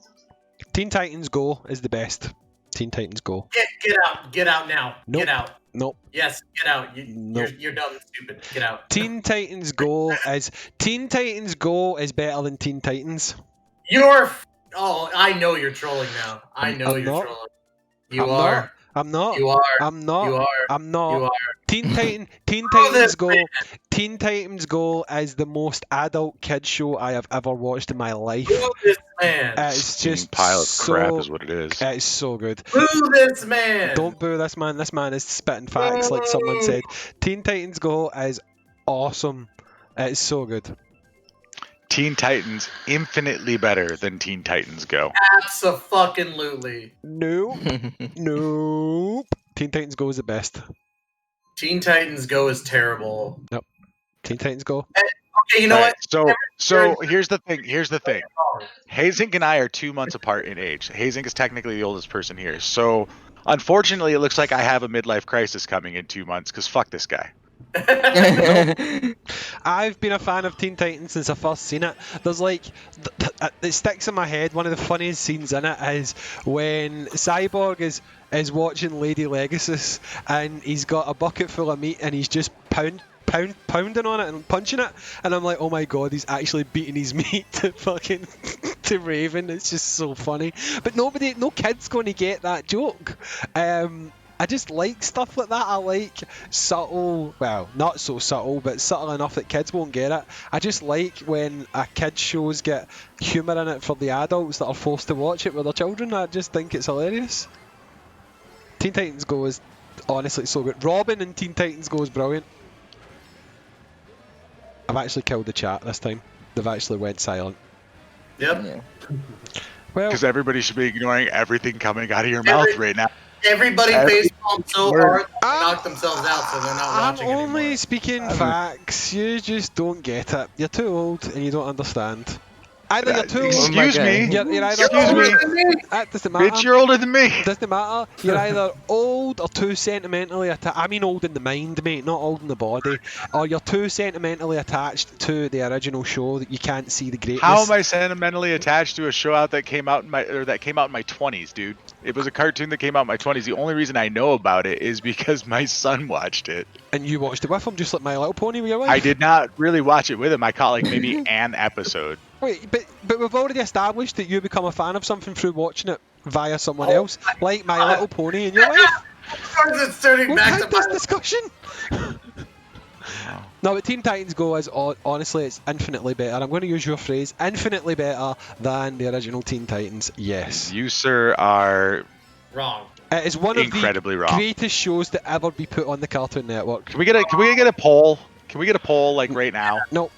Teen Titans Go is the best. Teen Titans Go. Get out now. Nope. Get out. Nope. Yes, get out. Nope. You're dumb and stupid. Get out. Teen Titans Go is better than Teen Titans. Oh, I know you're trolling now. I'm trolling. I'm not. You are. I'm not. You are. I'm not. You are. Teen Titans Go. Teen Titans Go is the most adult kid show I have ever watched in my life. Boo this man. It's just pile of crap is what it is. It's so good. Boo this man. Don't boo this man. This man is spitting facts, like someone said. Teen Titans Go is awesome. It's so good. Teen Titans infinitely better than Teen Titans Go. Abso-fucking-lutely. Nope. Nope. Teen Titans Go is the best. Teen Titans Go is terrible. Nope. Teen Titans Go. Okay, you know what? So here's the thing. Hazing and I are 2 months apart in age. Hazing is technically the oldest person here. So unfortunately, it looks like I have a midlife crisis coming in 2 months because fuck this guy. I've been a fan of Teen Titans since I first seen it. There's like, it sticks in my head. One of the funniest scenes in it is when Cyborg is watching Lady Legacy and he's got a bucket full of meat and he's just pounding on it and punching it, and I'm like, oh my god, he's actually beating his meat to Raven. It's just so funny. But no kid's going to get that joke. I just like stuff like that. I like subtle, well, not so subtle, but subtle enough that kids won't get it. I just like when a kid's shows get humour in it for the adults that are forced to watch it with their children. I just think it's hilarious. Teen Titans Go is honestly so good. Robin in Teen Titans Go is brilliant. I've actually killed the chat this time. They've actually went silent. Yep. Yeah. Well, because everybody should be ignoring everything coming out of your mouth right now. Everybody facepalmed so hard they knocked themselves out, so they're not watching I'm only anymore. speaking facts. You just don't get it. You're too old and you don't understand. Either you're too old. Excuse me. You're either Excuse me. That doesn't matter. Bitch, you're older than me. Doesn't matter. You're either old or too sentimentally attached. I mean old in the mind, mate, not old in the body. Or you're too sentimentally attached to the original show that you can't see the greatness. How am I sentimentally attached to a show that came out in my 20s, dude? It was a cartoon that came out in my 20s. The only reason I know about it is because my son watched it. And you watched it with him, just like My Little Pony with your wife? I did not really watch it with him. I caught like maybe an episode. Wait, but we've already established that you become a fan of something through watching it via someone else, like My Little Pony in your life. It's turning We've back had to this my... discussion. No, but Teen Titans Go is honestly, it's infinitely better. I'm going to use your phrase, infinitely better than the original Teen Titans. Yes. You, sir, are wrong. It is one of incredibly the wrong. greatest shows to ever be put on the Cartoon Network. Can we get a poll? Can we get a poll like right now? Nope.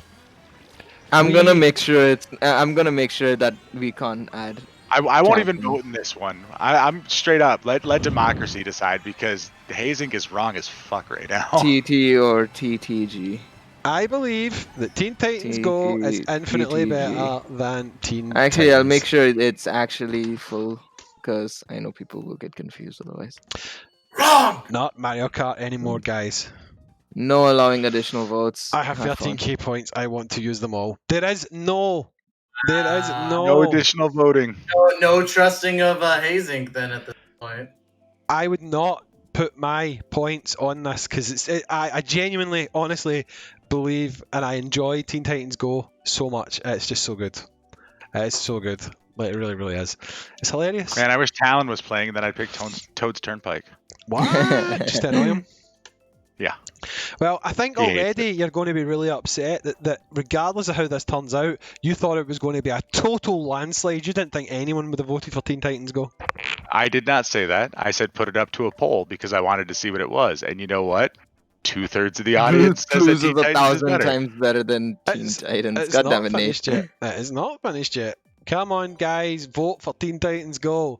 I'm gonna make sure that we can't add. I won't even vote in this one. I'm straight up. Let democracy decide because Hazing is wrong as fuck right now. TT or TTG. I believe that Teen Titans Go is infinitely better than Teen Titans. Actually, I'll make sure it's actually full because I know people will get confused otherwise. Wrong! Not Mario Kart anymore, guys. No allowing additional votes. I have 13k points. I want to use them all. There is no additional voting. No trusting of Hazing then at this point. I would not put my points on this because I genuinely, honestly believe and I enjoy Teen Titans Go so much. It's just so good. It's so good. Like, it really, really is. It's hilarious. Man, I wish Talon was playing, then I'd pick Toad's Turnpike. What? Just to annoy him? Yeah. Well, I think already you're going to be really upset that regardless of how this turns out, you thought it was going to be a total landslide. You didn't think anyone would have voted for Teen Titans Go. I did not say that. I said put it up to a poll because I wanted to see what it was. And you know what? 2/3 of the audience says that Teen Titans is better. times better than Teen Titans. God damn it, Nate. It is not finished yet. Come on, guys. Vote for Teen Titans Go.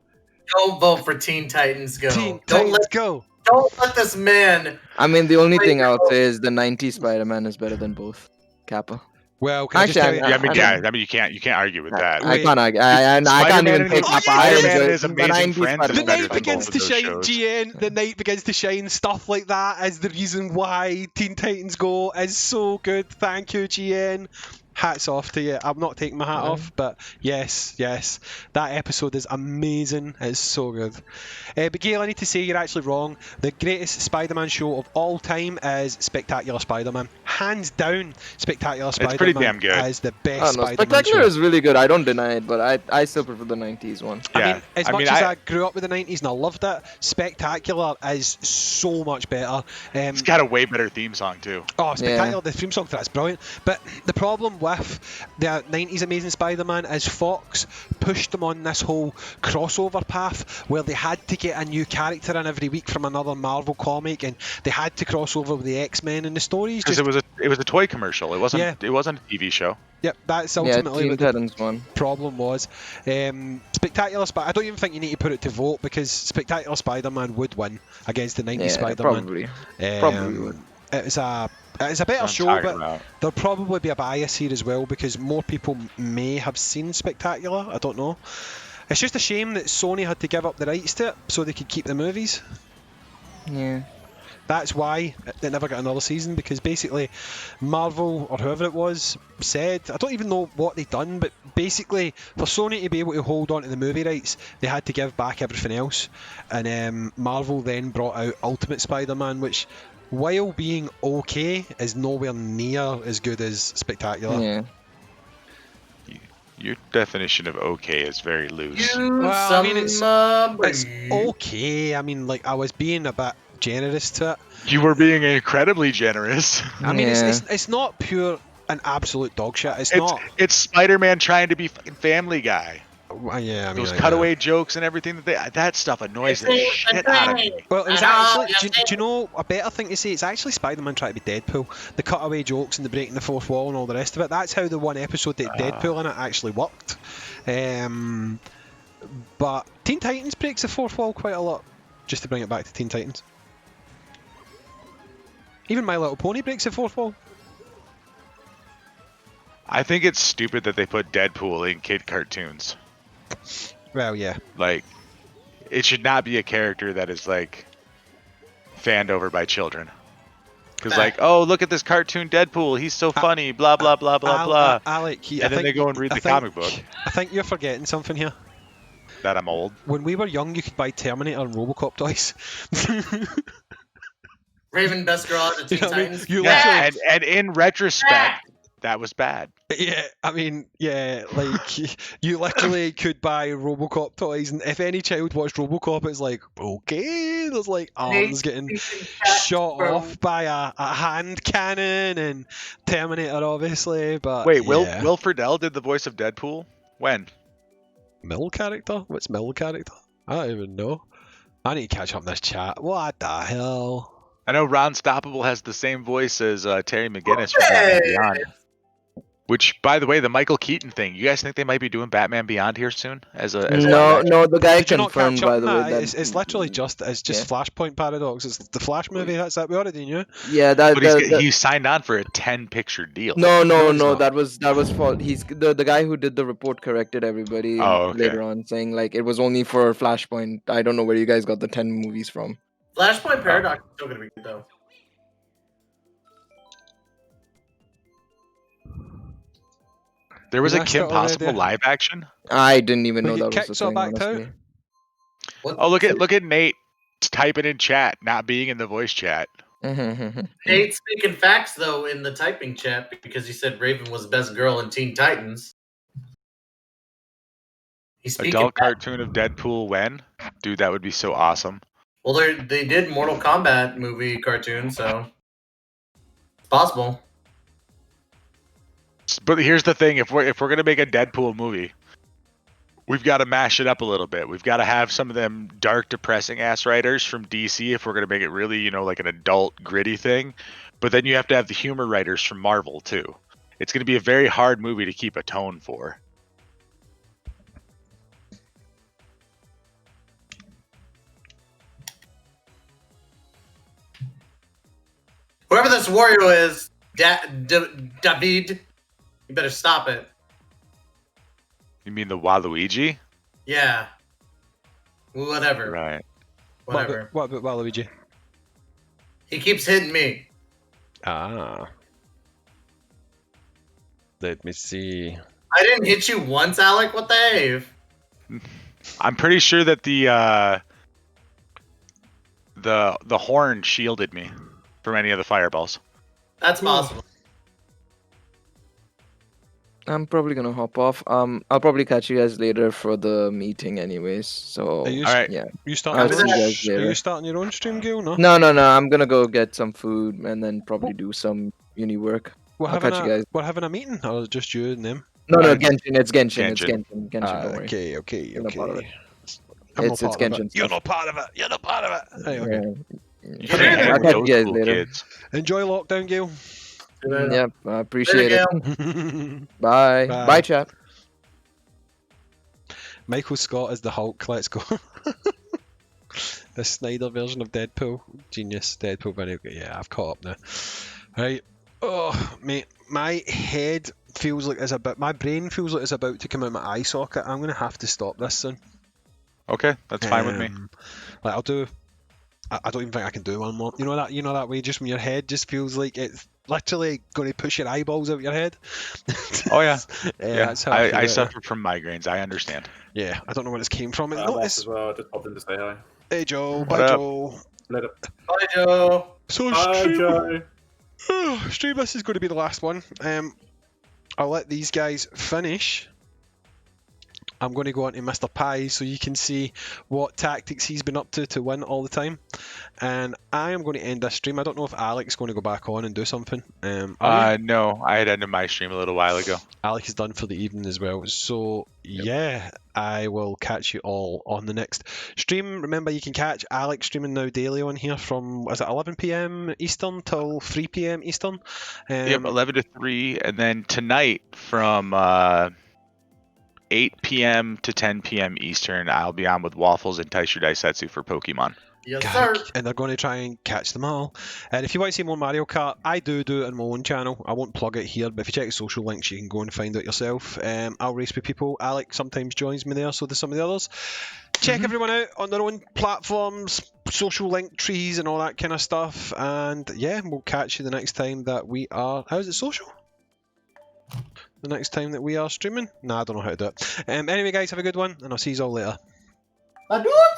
Don't vote for Teen Titans Go. Teen Titans Go. Don't let this man. I mean, the only thing I would say is the 90s Spider-Man is better than both. Kappa. Well, actually, I mean, you can't argue with that. I can't argue. I can't even take Kappa. The night begins to shine, GN. The night begins to shine. Stuff like that is the reason why Teen Titans Go is so good. Thank you, GN. Hats off to you. I'm not taking my hat off, but yes, that episode is amazing. It's so good. But Gail, I need to say you're actually wrong. The greatest Spider-Man show of all time is Spectacular Spider-Man. Hands down, Spectacular Spider-Man it's pretty damn good. is the best Spider-Man Spectacular show. is really good. I don't deny it, but I still prefer the 90s one. Yeah. I mean, as much as I grew up with the 90s and I loved it, Spectacular is so much better. It's got a way better theme song too. Oh, Spectacular! The theme song for that's brilliant. But the problem with the 90s Amazing Spider-Man is Fox pushed them on this whole crossover path where they had to get a new character in every week from another Marvel comic, and they had to cross over with the X-Men and the stories. Because it was a toy commercial. It wasn't a TV show. Yep, that's ultimately what the problem was. Spectacular Spider-Man, I don't even think you need to put it to vote because Spectacular Spider-Man would win against the 90s Spider-Man. Probably would. It's a better show, but there'll probably be a bias here as well because more people may have seen Spectacular. I don't know. It's just a shame that Sony had to give up the rights to it so they could keep the movies. Yeah. That's why they never got another season, because basically Marvel, or whoever it was, said, I don't even know what they'd done, but basically for Sony to be able to hold on to the movie rights, they had to give back everything else. And Marvel then brought out Ultimate Spider-Man, which, while being okay, is nowhere near as good as Spectacular. Yeah. Your definition of okay is very loose. Well, I mean, it's okay. I mean, like, I was being a bit generous to it. You were being incredibly generous. I mean, it's not pure and absolute dog shit. It's Spider-Man trying to be fucking Family Guy. Yeah, I mean, those cutaway jokes and everything that stuff annoys the shit out of me. Well, it was actually. Do you know a better thing to say? It's actually Spider-Man trying to be Deadpool. The cutaway jokes and the breaking the fourth wall and all the rest of it. That's how the one episode that Deadpool in it actually worked. But Teen Titans breaks the fourth wall quite a lot. Just to bring it back to Teen Titans. Even My Little Pony breaks the fourth wall. I think it's stupid that they put Deadpool in kid cartoons. Well, yeah. Like, it should not be a character that is, like, fanned over by children. Because, like, oh, look at this cartoon Deadpool. He's so funny. Blah, blah, blah, blah, blah. Alec, and then they go and read the comic book. I think you're forgetting something here. That I'm old. When we were young, you could buy Terminator and Robocop toys. Raven Best Garage at Teen Titans. And in retrospect, That was bad. Yeah, I mean, yeah, like you literally could buy RoboCop toys, and if any child watched RoboCop, it's like, okay, there's like arms getting shot off by a hand cannon and Terminator, obviously. But wait, yeah. Will Friedle did the voice of Deadpool? When? Mill character? What's Mill character? I don't even know. I need to catch up on this chat. What the hell? I know Ron Stoppable has the same voice as Terry McGinnis from Batman Beyond. Which, by the way, the Michael Keaton thing. You guys think they might be doing Batman Beyond here soon? As a no, the guy Did you not confirmed, catch up by the on way, that? that It's literally just Flashpoint Paradox. It's the Flash movie. That's that we already knew. Yeah, but he signed on for a 10-picture deal. No, that was fault. He's the guy who did the report corrected everybody later on, saying like it was only for Flashpoint. I don't know where you guys got the 10 movies from. Flashpoint Paradox is still gonna be good though. There was a Kim Possible live action. I didn't even know that was a thing. Honestly. Oh, look at Nate typing in chat, not being in the voice chat. Nate speaking facts though in the typing chat because he said Raven was the best girl in Teen Titans. Adult cartoon of Deadpool when? Dude, that would be so awesome. Well, they did Mortal Kombat movie cartoon, so it's possible. But here's the thing: if we're gonna make a Deadpool movie, we've got to mash it up a little bit. We've got to have some of them dark, depressing ass writers from DC if we're gonna make it really, like an adult, gritty thing. But then you have to have the humor writers from Marvel too. It's gonna be a very hard movie to keep a tone for. Whoever this Wario is, David, you better stop it. You mean the Waluigi? Yeah. Whatever. Right. Whatever. What about Waluigi? He keeps hitting me. Ah. Let me see. I didn't hit you once, Alec. What the Ave? I'm pretty sure that the horn shielded me from any of the fireballs. That's possible. I'm probably gonna hop off. I'll probably catch you guys later for the meeting, anyways. So, all right. Yeah. You starting? I'll see you guys later. Are you starting your own stream, Gil? No. No. I'm gonna go get some food and then probably do some uni work. I'll catch you guys. We're having a meeting, or just you and them? No, Genshin. It's Genshin. It's Genshin. Don't worry. Okay. You're not part of it. It's Genshin. You're not part of it. You're not part of it. Hey, okay. Yeah. I'll catch you guys later. Enjoy lockdown, Gil. Yep, I appreciate it. Bye. Bye, chat. Michael Scott is the Hulk. Let's go. The Snyder version of Deadpool. Genius. Deadpool video. Yeah, I've caught up now. Right. Oh, mate. My head feels like my brain feels like it's about to come out of my eye socket. I'm going to have to stop this soon. Okay, that's fine with me. Like I'll do. I don't even think I can do one more. You know that way, just when your head just feels like it's literally going to push your eyeballs out your head. Oh yeah, yeah. That's how I suffer from migraines. I understand. Yeah, I don't know where this came from. As well. I just popped in to say hi. Hey Joe, bye Joe. Later. Bye Joe. So bye Joe. Stream, this is going to be the last one. I'll let these guys finish. I'm going to go on to Mr. Pie so you can see what tactics he's been up to win all the time. And I am going to end this stream. I don't know if Alec's going to go back on and do something. No, I had ended my stream a little while ago. Alec is done for the evening as well. So, yeah, I will catch you all on the next stream. Remember, you can catch Alec streaming now daily on here from, is it 11 p.m. Eastern till 3 p.m. Eastern? Yep, 11 to 3. And then tonight from 8 p.m. to 10 p.m. Eastern, I'll be on with Waffles and Taishu Daisetsu for Pokemon. Yes, sir. And they're going to try and catch them all. And if you want to see more Mario Kart, I do it on my own channel. I won't plug it here, but if you check the social links, you can go and find it yourself. I'll race with people. Alec sometimes joins me there, so do some of the others. Check everyone out on their own platforms, social link trees and all that kind of stuff. And yeah, we'll catch you the next time that we are... How is it social? The next time that we are streaming? Nah, I don't know how to do it. Anyway, guys, have a good one, and I'll see you all later. I do it.